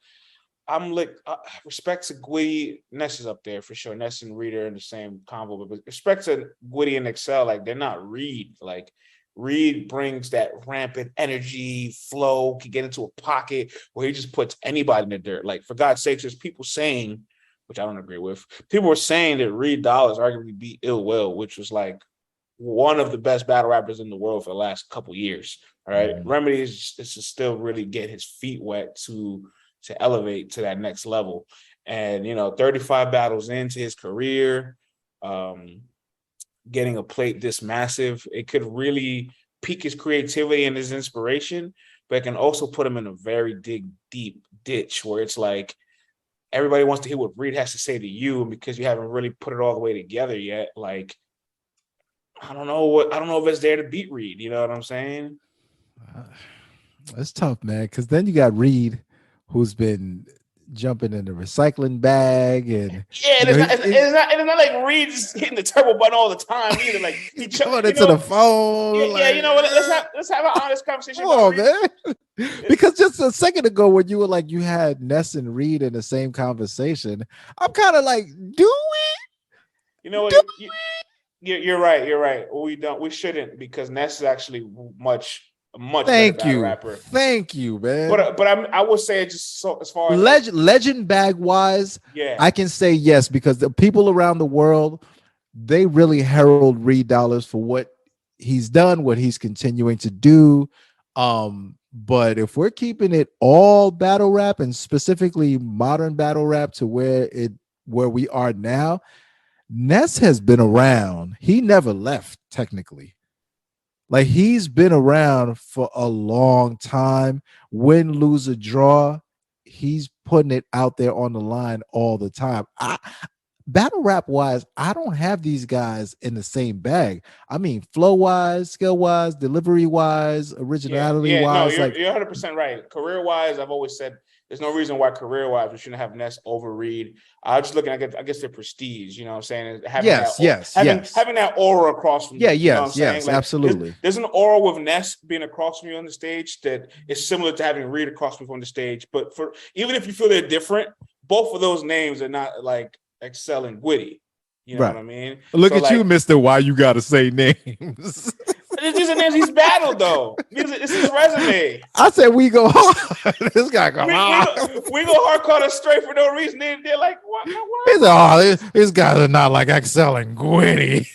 I'm like, respect to Gwitty, Ness is up there for sure. Ness and Reed are in the same combo, but respect to Gwitty and Excel, like they're not Reed. Like Reed brings that rampant energy, flow, can get into a pocket where he just puts anybody in the dirt. Like, for God's sakes, there's people saying, which I don't agree with, people were saying that Reed Dollaz arguably beat Ill Will, which was like one of the best battle rappers in the world for the last couple years. All right. Remedy is to still really get his feet wet to elevate to that next level. And 35 battles into his career, getting a plate this massive, it could really pique his creativity and his inspiration, but it can also put him in a very deep ditch where it's like everybody wants to hear what Reed has to say to you, and because you haven't really put it all the way together yet, like I don't know if it's there to beat Reed. You know what I'm saying? It's tough, man, because then you got Reed, who's been jumping in the recycling bag, and it's not like Reed's hitting the turbo button all the time either. Like he coming into the phone. You know what? Let's have an honest conversation. Oh man, because just a second ago when you were like you had Ness and Reed in the same conversation, I'm kind of like, do we? You know what? You're right. We shouldn't, because Ness is actually much better rapper. Thank you, man. But I would say just so as far as legend bag wise, yeah, I can say yes, because the people around the world, they really herald Reed Dollaz for what he's done, what he's continuing to do. But if we're keeping it all battle rap, and specifically modern battle rap, to where we are now, Ness has been around. He never left, technically. Like, he's been around for a long time. Win, lose, or draw, he's putting it out there on the line all the time. Battle rap wise, I don't have these guys in the same bag. I mean, flow wise, skill wise, delivery wise, originality wise. No, you're 100% right. Career wise, I've always said there's no reason why career wise we shouldn't have Ness over Reed. I was just looking at, I guess, their prestige. You know what I'm saying? Having that aura across from you. Yes, like, absolutely. There's an aura with Ness being across from you on the stage that is similar to having Reed across from you on the stage. But even if you feel they're different, both of those names are not like excelling Gwitty. You know what I mean? Look at you, Mr. Why you gotta say names. These are names he's battled, though. It's his resume. I said we go hard. This guy go hard. We go hardcore straight for no reason. They're like, what? He said, these guys are not like excelling Gwitty.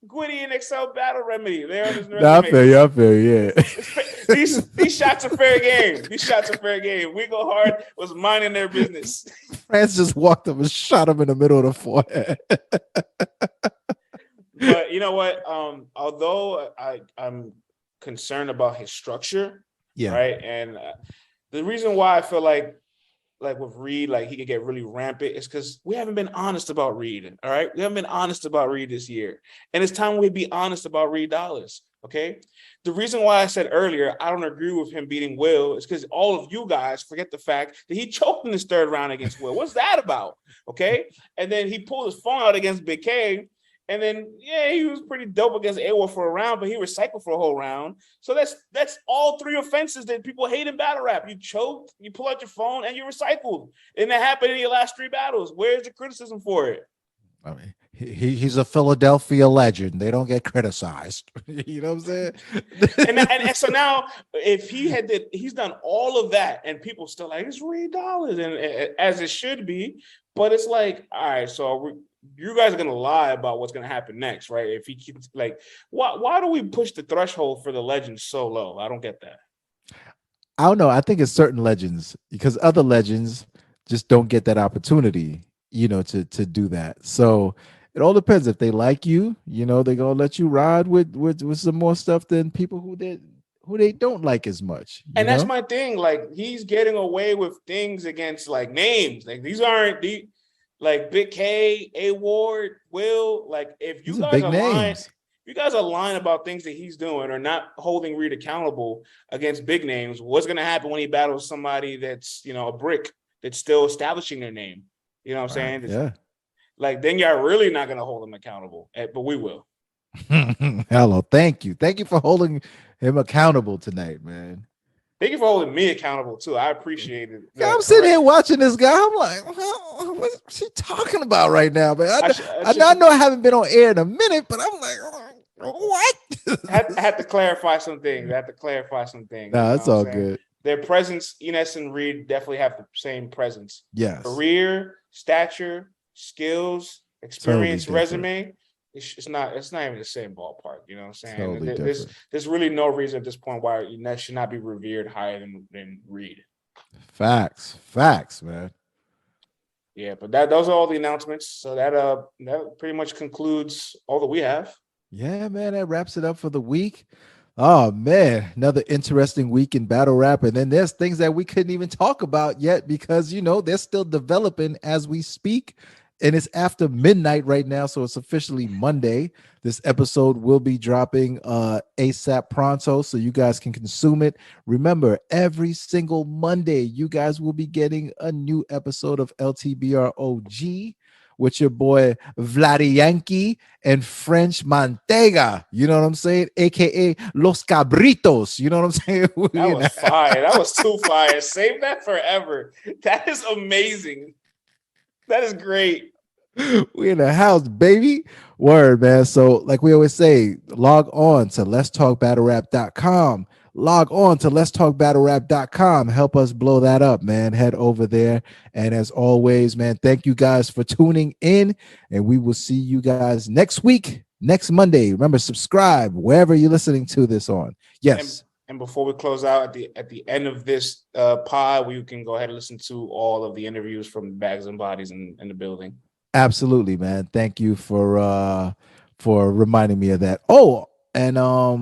Gwitty and Excel battle remedy. They're on his resume. I feel you, yeah. These shots are fair game. We go hard was minding their business. France just walked up and shot him in the middle of the forehead. But you know what? Although I'm concerned about his structure, right? And the reason why I feel like with Reed, like he could get really rampant, is because we haven't been honest about Reed. All right, we haven't been honest about Reed this year, and it's time we be honest about Reed Dollaz. Okay, the reason why I said earlier I don't agree with him beating Will is because all of you guys forget the fact that he choked in his third round against Will. What's that about? Okay, and then he pulled his phone out against Big K. And then, he was pretty dope against AWA for a round, but he recycled for a whole round. So that's all three offenses that people hate in battle rap. You choked, you pull out your phone, and you recycled. And that happened in your last three battles. Where's the criticism for it? I mean, he's a Philadelphia legend. They don't get criticized. You know what I'm saying? and so now, if he's done all of that, and people still like, it's Reed Dollaz, and as it should be. But it's like, all right, so you guys are gonna lie about what's gonna happen next, right? If he keeps why do we push the threshold for the legends so low? I don't get that. I don't know. I think it's certain legends, because other legends just don't get that opportunity, to do that. So it all depends. If they like you, they're gonna let you ride with some more stuff than people who they don't like as much. And that's my thing. Like, he's getting away with things against like names. Like, these aren't like Big K, A Ward, Will. Like, if you guys are lying about things that he's doing or not holding Reed accountable against big names, what's gonna happen when he battles somebody that's a brick that's still establishing their name? You know what I'm saying? Yeah. Like, then you're really not gonna hold him accountable, but we will. Hello, thank you for holding him accountable tonight, man. Thank you for holding me accountable too. I appreciate it. Yeah, I'm sitting here watching this guy. I'm like, what's she talking about right now, man? I know I haven't been on air in a minute, but I'm like, what? I had to clarify some things. No, it's all good. Their presence, Enes and Reed definitely have the same presence. Yes. Career, stature, skills, experience, totally resume. It's not even the same ballpark. You know what I'm saying? Totally there's really no reason at this point why Enes should not be revered higher than Reed. Facts, man. Yeah, but those are all the announcements. So that pretty much concludes all that we have. Yeah, man, that wraps it up for the week. Oh man, another interesting week in battle rap. And then there's things that we couldn't even talk about yet because they're still developing as we speak. And it's after midnight right now, so it's officially Monday. This episode will be dropping ASAP pronto, so you guys can consume it. Remember, every single Monday, you guys will be getting a new episode of LTBR OG with your boy Vlad and French Mantega. You know what I'm saying? AKA Los Cabritos. You know what I'm saying? That was fire. That was too fire. Save that forever. That is amazing. That is great. We in the house, baby. Word, man. So, like we always say, log on to letstalkbattlerap.com. Log on to letstalkbattlerap.com. Help us blow that up, man. Head over there. And as always, man, thank you guys for tuning in. And we will see you guys next week, next Monday. Remember, subscribe wherever you're listening to this on. Yes. And before we close out at the end of this pod, we can go ahead and listen to all of the interviews from Bags and Bodies in the building. Absolutely, man. Thank you for reminding me of that. Oh, and nah,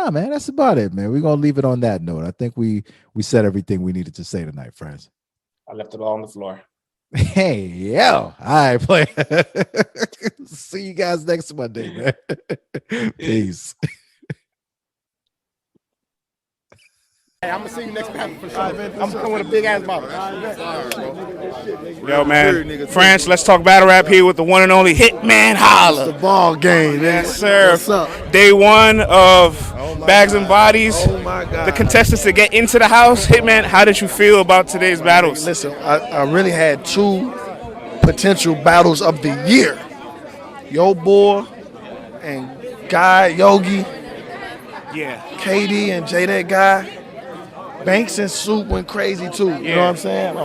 man, that's about it, man. We're gonna leave it on that note. I think we said everything we needed to say tonight, friends. I left it all on the floor. Hey, yo. All right, play. See you guys next Monday, man. Peace. Hey, I'm gonna see you next battle for sure. I'm coming with a big ass bottle. Yo, man. France, let's talk battle rap here with the one and only Hitman Holla. The ball game, man. Yes, sir. What's up? Day one of Bags and Bodies. Oh my God. The contestants to get into the house. Hitman, how did you feel about today's battles? Listen, I really had two potential battles of the year. Yo boy and Guy Yogi. Yeah. KD and J that guy. Banks and Soup went crazy too. You know what I'm saying?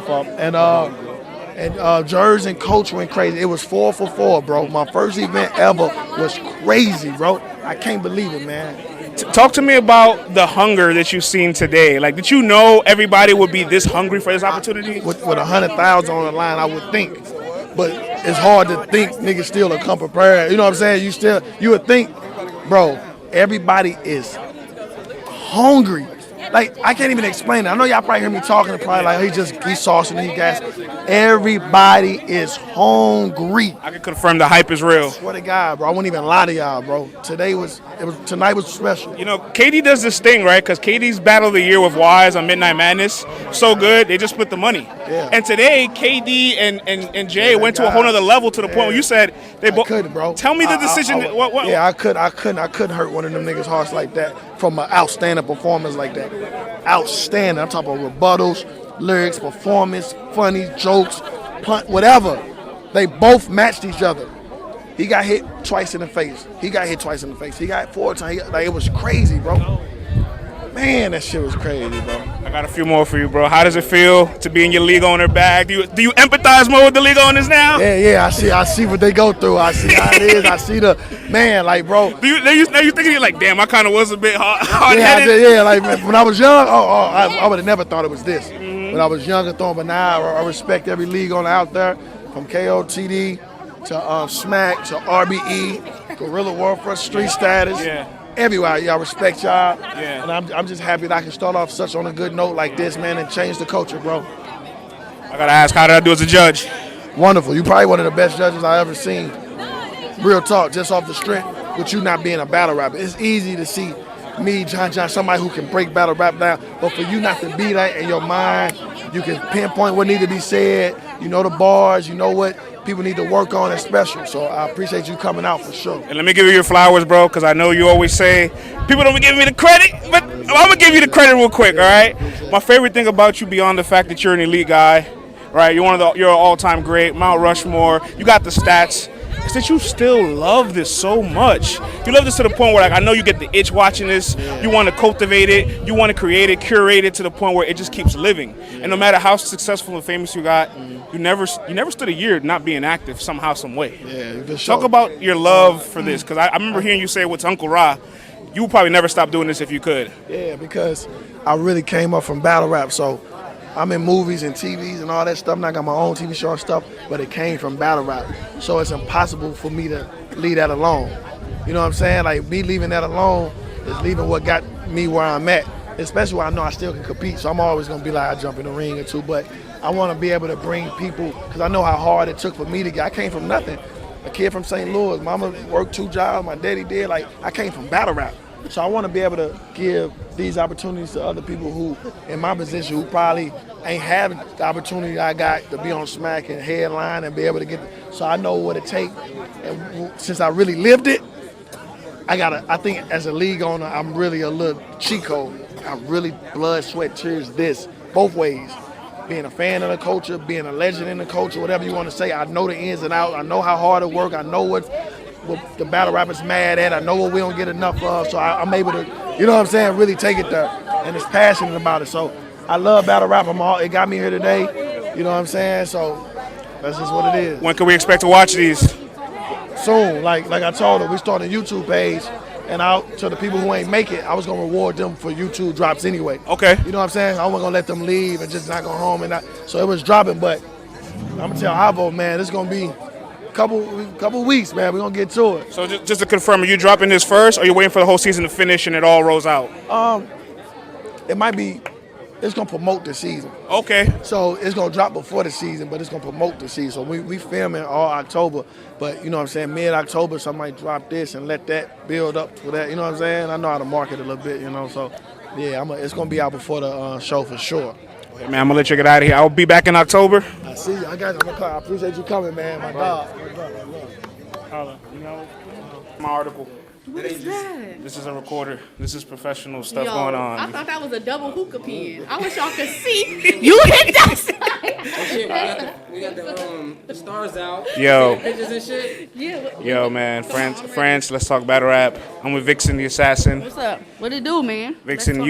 And Jers and Coach went crazy. It was 4 for 4, bro. My first event ever was crazy, bro. I can't believe it, man. Talk to me about the hunger that you've seen today. Like, did you know everybody would be this hungry for this opportunity? With 100,000 on the line, I would think. But it's hard to think niggas still will come prepared. You know what I'm saying? You would think, bro, everybody is hungry. Like, I can't even explain it. I know y'all probably hear me talking and probably like, he's saucing these guys. Everybody is hungry. I can confirm the hype is real. Swear to God, bro. I wouldn't even lie to y'all, bro. Tonight was special. You know, KD does this thing, right? Because KD's battle of the year with Wise on Midnight Madness, so good, they just split the money. Yeah. And today, KD and Jay went to a whole other level to the point where you said they both. Couldn't, bro. Tell me the decision. Yeah, I couldn't hurt one of them niggas' hearts like that from an outstanding performance like that. Outstanding. I'm talking about rebuttals, lyrics, performance, funny jokes, punt, whatever. They both matched each other. He got hit twice in the face. He got hit 4 times. It was crazy, bro. Man, that shit was crazy, bro. I got a few more for you, bro. How does it feel to be in your league owner bag? Do you empathize more with the league owners now? Yeah. I see what they go through. I see how it is. I see the man, like, bro. Now you thinking you're like, damn, I kind of was a bit hard-headed. Yeah, like when I was young, I would have never thought it was this. When I was younger, but now I respect every league owner out there, from KOTD to Smack to RBE, Guerrilla Warfare, Street Status. Yeah. Everywhere, y'all respect y'all. Yeah. And I'm just happy that I can start off such on a good note like this, man, and change the culture, bro. I gotta ask, how did I do as a judge? Wonderful. You probably one of the best judges I ever seen. Real talk, just off the strength, with you not being a battle rapper. It's easy to see me, John, somebody who can break battle rap down, but for you not to be that in your mind, you can pinpoint what need to be said, you know the bars, you know what people need to work on. It's special. So I appreciate you coming out for sure. And let me give you your flowers, bro, because I know you always say people don't be giving me the credit, but I'm gonna give you the credit real quick, all right? My favorite thing about you, beyond the fact that you're an elite guy, right? You're an all-time great, Mount Rushmore. You got the stats. Is that you still love this so much. You love this to the point where, like, I know you get the itch watching this. You want to cultivate it. You want to create it, curate it to the point where it just keeps living. And no matter how successful and famous you got, you never stood a year not being active somehow, some way. Yeah, Talk about your love for this, because I remember hearing you say with Uncle Ra, you would probably never stop doing this if you could. Yeah, because I really came up from battle rap, so I'm in movies and TVs and all that stuff, and I got my own TV show and stuff, but it came from battle rap. So it's impossible for me to leave that alone. You know what I'm saying? Like, me leaving that alone is leaving what got me where I'm at, especially when I know I still can compete. So I'm always going to be like, I jump in the ring or two, but I want to be able to bring people, because I know how hard it took for me to get. I came from nothing. A kid from St. Louis. Mama worked 2 jobs. My daddy did. Like, I came from battle rap. So I want to be able to give these opportunities to other people who, in my position, who probably ain't having the opportunity I got to be on Smack and headline and be able to get. So I know what it takes. And since I really lived it, I think as a league owner, I'm really a little cheat code. I'm really blood, sweat, tears, this, both ways. Being a fan of the culture, being a legend in the culture, whatever you want to say. I know the ins and outs. I know how hard it work. I know what the battle rappers mad at. I know what we don't get enough of. So I'm able to, you know what I'm saying, really take it there. And is passionate about it. So I love battle rap. It got me here today. You know what I'm saying? So that's just what it is. When can we expect to watch these? Soon. Like I told her, we started a YouTube page. And out to the people who ain't make it, I was gonna reward them for YouTube drops anyway. Okay. You know what I'm saying? I wasn't gonna let them leave and just not go home so it was dropping, but I'm gonna tell Avo, man, it's gonna be a couple weeks, man. We're gonna get to it. So just to confirm, are you dropping this first, or are you waiting for the whole season to finish and it all rolls out? It might be, it's gonna promote the season. Okay. So it's gonna drop before the season, but it's gonna promote the season. So we filming all October, but you know what I'm saying, mid-October, so I might drop this and let that build up for that. You know what I'm saying? I know how to market a little bit, you know. So yeah, it's gonna be out before the show for sure. Okay, man, I'm gonna let you get out of here. I'll be back in October. I see you. I appreciate you coming, man. My dog. You know, my article. What is that? This is a recorder. This is professional stuff going on. I thought that was a double hookah pen. I wish y'all could see. You hit that side. We got the stars out. Yo. Pictures and shit. Yeah. Yo, man. France, let's talk battle rap. I'm with Viixen the Assassin. What's up? What it do, man? Viixen,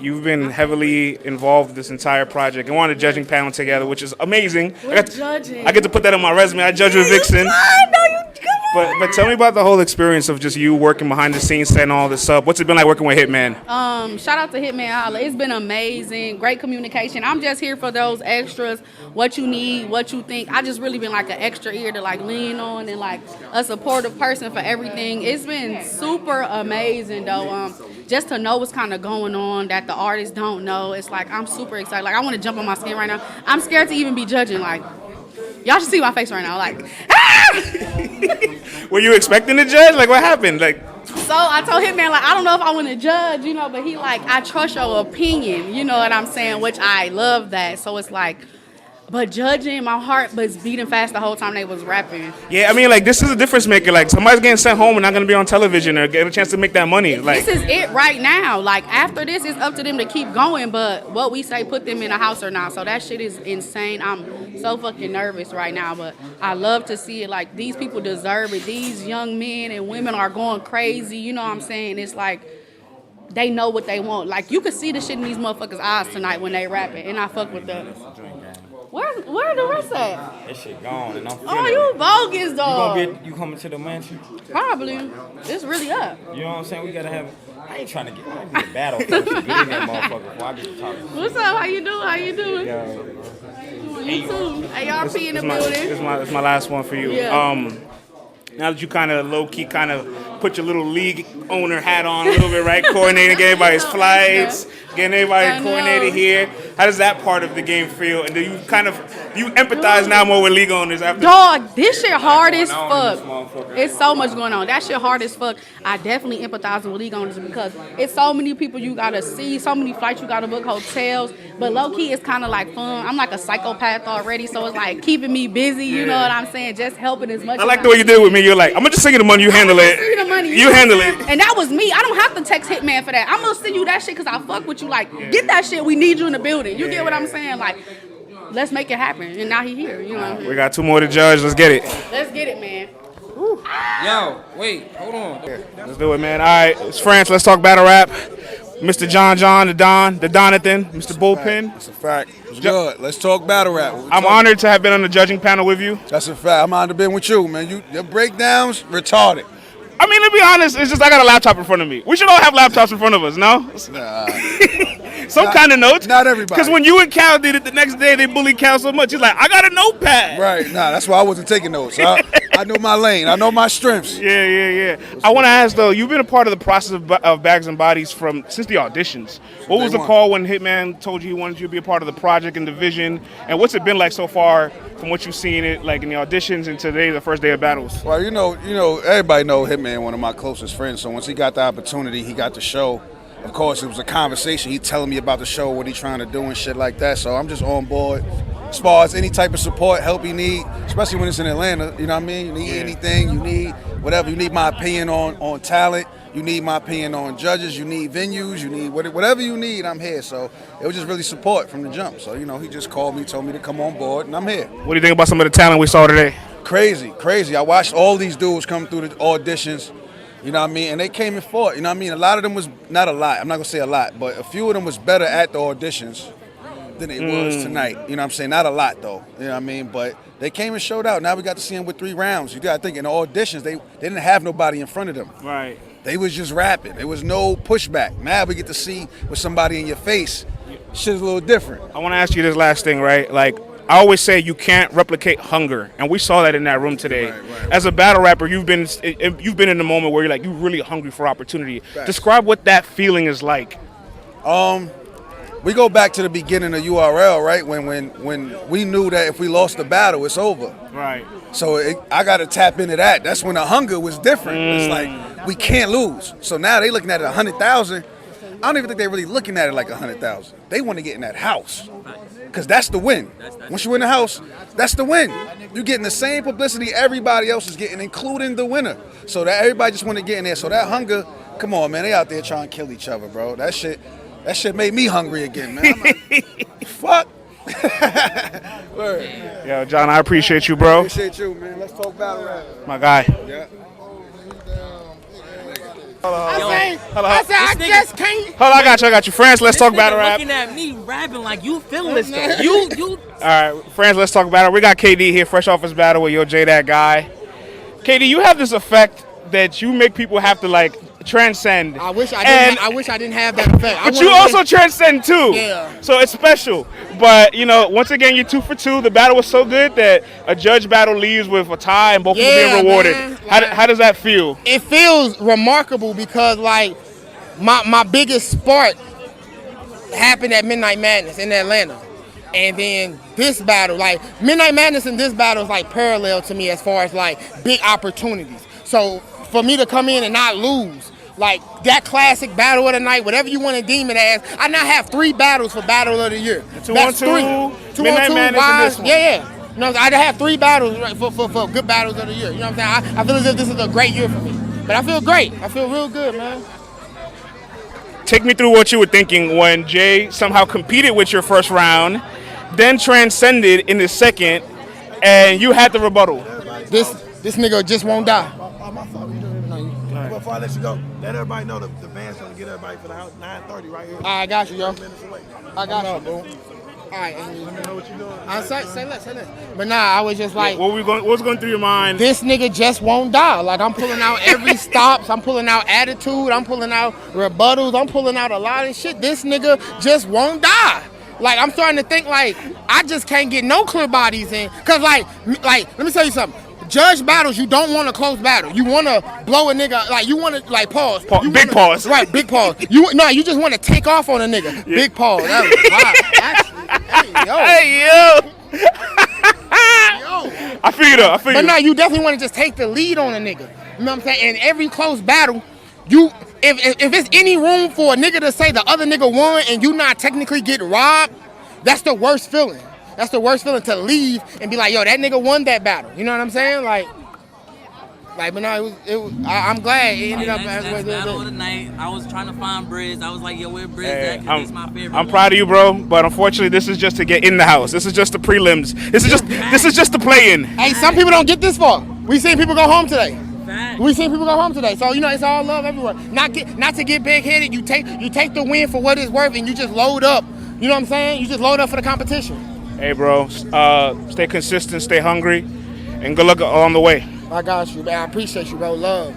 you've been heavily involved with this entire project and we're on a judging panel together, which is amazing. Judging. I get to put that on my resume. I judge with Viixen. But tell me about the whole experience of just you working behind the scenes, setting all this up. What's it been like working with Hitman? Shout out to Hitman Holla. It's been amazing. Great communication. I'm just here for those extras, what you need, what you think. I just really been like an extra ear to like lean on and like a supportive person for everything. It's been super amazing though. Just to know what's kind of going on that the artists don't know. It's like I'm super excited. Like I want to jump on my skin right now. I'm scared to even be judging. Like y'all should see my face right now. Like, Were you expecting to judge? Like, what happened? Like, so I told him, man, like, I don't know if I want to judge, you know, but he like, I trust your opinion, you know what I'm saying? Which I love that. So it's like, but judging, my heart was beating fast the whole time they was rapping. Yeah, I mean, like, this is a difference maker. Like, somebody's getting sent home and not going to be on television or get a chance to make that money. Like, this is it right now. Like, after this, it's up to them to keep going, but what we say, put them in a house or not. So that shit is insane. I'm so fucking nervous right now, but I love to see it. Like, these people deserve it. These young men and women are going crazy. You know what I'm saying? It's like, they know what they want. Like, you could see the shit in these motherfuckers' eyes tonight when they rapping, and I fuck with them. Where the rest at? That shit gone, and I'm feeling you bogus, dog. You coming to the mansion? Probably. It's really up. You know what I'm saying? We gotta have. I ain't trying to get a battle first to get in that motherfucker before I get to talking. What's up? How you doing? You too. ARP in the building. It's my last one for you. Yeah. Now that you kind of low-key kind of put your little league owner hat on a little bit, right? Coordinating everybody's flights, getting everybody coordinated here. How does that part of the game feel? And do you you empathize now more with league owners after? Dog, this shit hard as fuck. It's so much going on. That shit hard as fuck. I definitely empathize with league owners because it's so many people you gotta see, so many flights you gotta book, hotels. But low-key, it's kind of like fun. I'm like a psychopath already, so it's like keeping me busy, you know what I'm saying? Just helping as much I like the way you did with me. You're like, I'm gonna just send you the money, you handle it. The money, you handle it. And that was me. I don't have to text Hitman for that. I'm gonna send you that shit because I fuck with you. Like, get that shit. We need you in the building. You get what I'm saying? Like, let's make it happen. And now he here. You know what I mean? We got 2 more to judge. Let's get it. Let's get it, man. Yo, wait, hold on. Let's do it, man. All right, it's France. Let's talk battle rap. Mr. John, the Donathan, Mr. Bullpen. That's a fact. It's good. Let's talk battle rap. I'm honored to have been on the judging panel with you. That's a fact. I'm honored to be with you, man. Your breakdowns, retarded. I mean, to be honest, it's just I got a laptop in front of me. We should all have laptops in front of us, no? Nah. some kind of notes. Not everybody. Because when you and Cal did it the next day, they bullied Cal so much. He's like, I got a notepad. Right. Nah, that's why I wasn't taking notes. I know my lane. I know my strengths. Yeah. I want to ask though, you've been a part of the process of Bags and Bodies since the auditions. What was the call when Hitman told you he wanted you to be a part of the project and the vision? And what's it been like so far from what you've seen it like in the auditions and today, the first day of battles? Well, you know, everybody know Hitman, one of my closest friends. So once he got the opportunity, he got the show. Of course, it was a conversation. He telling me about the show, what he trying to do and shit like that. So I'm just on board. As far as any type of support, help you need, especially when it's in Atlanta, you know what I mean? You need anything, you need whatever. You need my opinion on talent. You need my opinion on judges. You need venues. You need whatever you need, I'm here. So it was just really support from the jump. So, he just called me, told me to come on board, and I'm here. What do you think about some of the talent we saw today? Crazy. I watched all these dudes come through the auditions. You know what I mean? And they came and fought. You know what I mean? A lot of them was, not a lot, I'm not going to say a lot, but a few of them was better at the auditions than it was tonight. You know what I'm saying? Not a lot, though. You know what I mean? But they came and showed out. Now we got to see them with 3 rounds. You got to think, in the auditions, they didn't have nobody in front of them. Right. They was just rapping. There was no pushback. Now we get to see with somebody in your face. Shit's a little different. I want to ask you this last thing, right? Like, I always say you can't replicate hunger, and we saw that in that room today. Right. As a battle rapper, you've been in the moment where you're really hungry for opportunity. Right. Describe what that feeling is like. We go back to the beginning of URL, right? When we knew that if we lost the battle, it's over. Right. So I got to tap into that. That's when the hunger was different. It's like we can't lose. So now they looking at it 100,000. I don't even think they're really looking at it like 100,000. They want to get in that house. Because that's the win. Once you're in the house, that's the win. You're getting the same publicity everybody else is getting, including the winner. So that everybody just want to get in there. So that hunger, come on, man. They out there trying to kill each other, bro. That shit made me hungry again, man. I'm like, fuck. Yo, John, I appreciate you, bro. Appreciate you, man. Let's talk battle rap. My guy. Yeah. I just can't. Hold on, I got you. France, let's talk battle rap. Looking at me rapping like you feeling this though. You. All right, France, let's talk battle. We got KD here, fresh off his battle with your J guy. KD, you have this effect that you make people have to transcend. I wish I didn't have that effect. But you also transcend too. Yeah. So it's special. But once again, you're 2 for 2. The battle was so good that a judge battle leaves with a tie and both of them being rewarded. How does that feel? It feels remarkable because my biggest spark happened at Midnight Madness in Atlanta. And then this battle, Midnight Madness and this battle is parallel to me as far as big opportunities. So for me to come in and not lose, that classic battle of the night, whatever you want to deem it as, I now have 3 battles for battle of the year. 2 on 2, Midnight Madness and this one. Yeah. I have 3 battles for good battles of the year. You know what I'm saying? I feel as if this is a great year for me. But I feel great. I feel real good, man. Take me through what you were thinking when Jay somehow competed with your first round, then transcended in the second, and you had the rebuttal. This nigga just won't die. My fault. Before I let you go, let everybody know the band's gonna get everybody for the house 9:30 right here. I got you, yo. I got you, bro. All right, let me know what you're doing. Say less. But I was just what's going through your mind? This nigga just won't die. I'm pulling out every stops. I'm pulling out attitude. I'm pulling out rebuttals. I'm pulling out a lot of shit. This nigga just won't die. I'm starting to think I just can't get no clear bodies in. Cause let me tell you something. Judge battles, you don't want a close battle. You want to blow a nigga, you want to, pause. Big pause. Right, big pause. You just want to take off on a nigga. Yeah. Big pause. That was wow. Hey, yo. I feel you. But you definitely want to just take the lead on a nigga. You know what I'm saying? In every close battle, if it's any room for a nigga to say the other nigga won and you not technically get robbed, that's the worst feeling. That's the worst feeling, to leave and be like, yo, that nigga won that battle. You know what I'm saying? But no, I'm glad it ended up as well. Battle of the night. I was trying to find Briz. I was like, yo, where Briz at? Because he's my favorite. I'm proud of you, bro. But unfortunately, this is just to get in the house. This is just the prelims. This is just the play-in. Hey, some people don't get this far. We seen people go home today. So it's all love everywhere. Not to get big-headed. You take the win for what it's worth, and you just load up. You know what I'm saying? You just load up for the competition. Hey, bro, stay consistent, stay hungry, and good luck along the way. I got you, man. I appreciate you, bro. Love.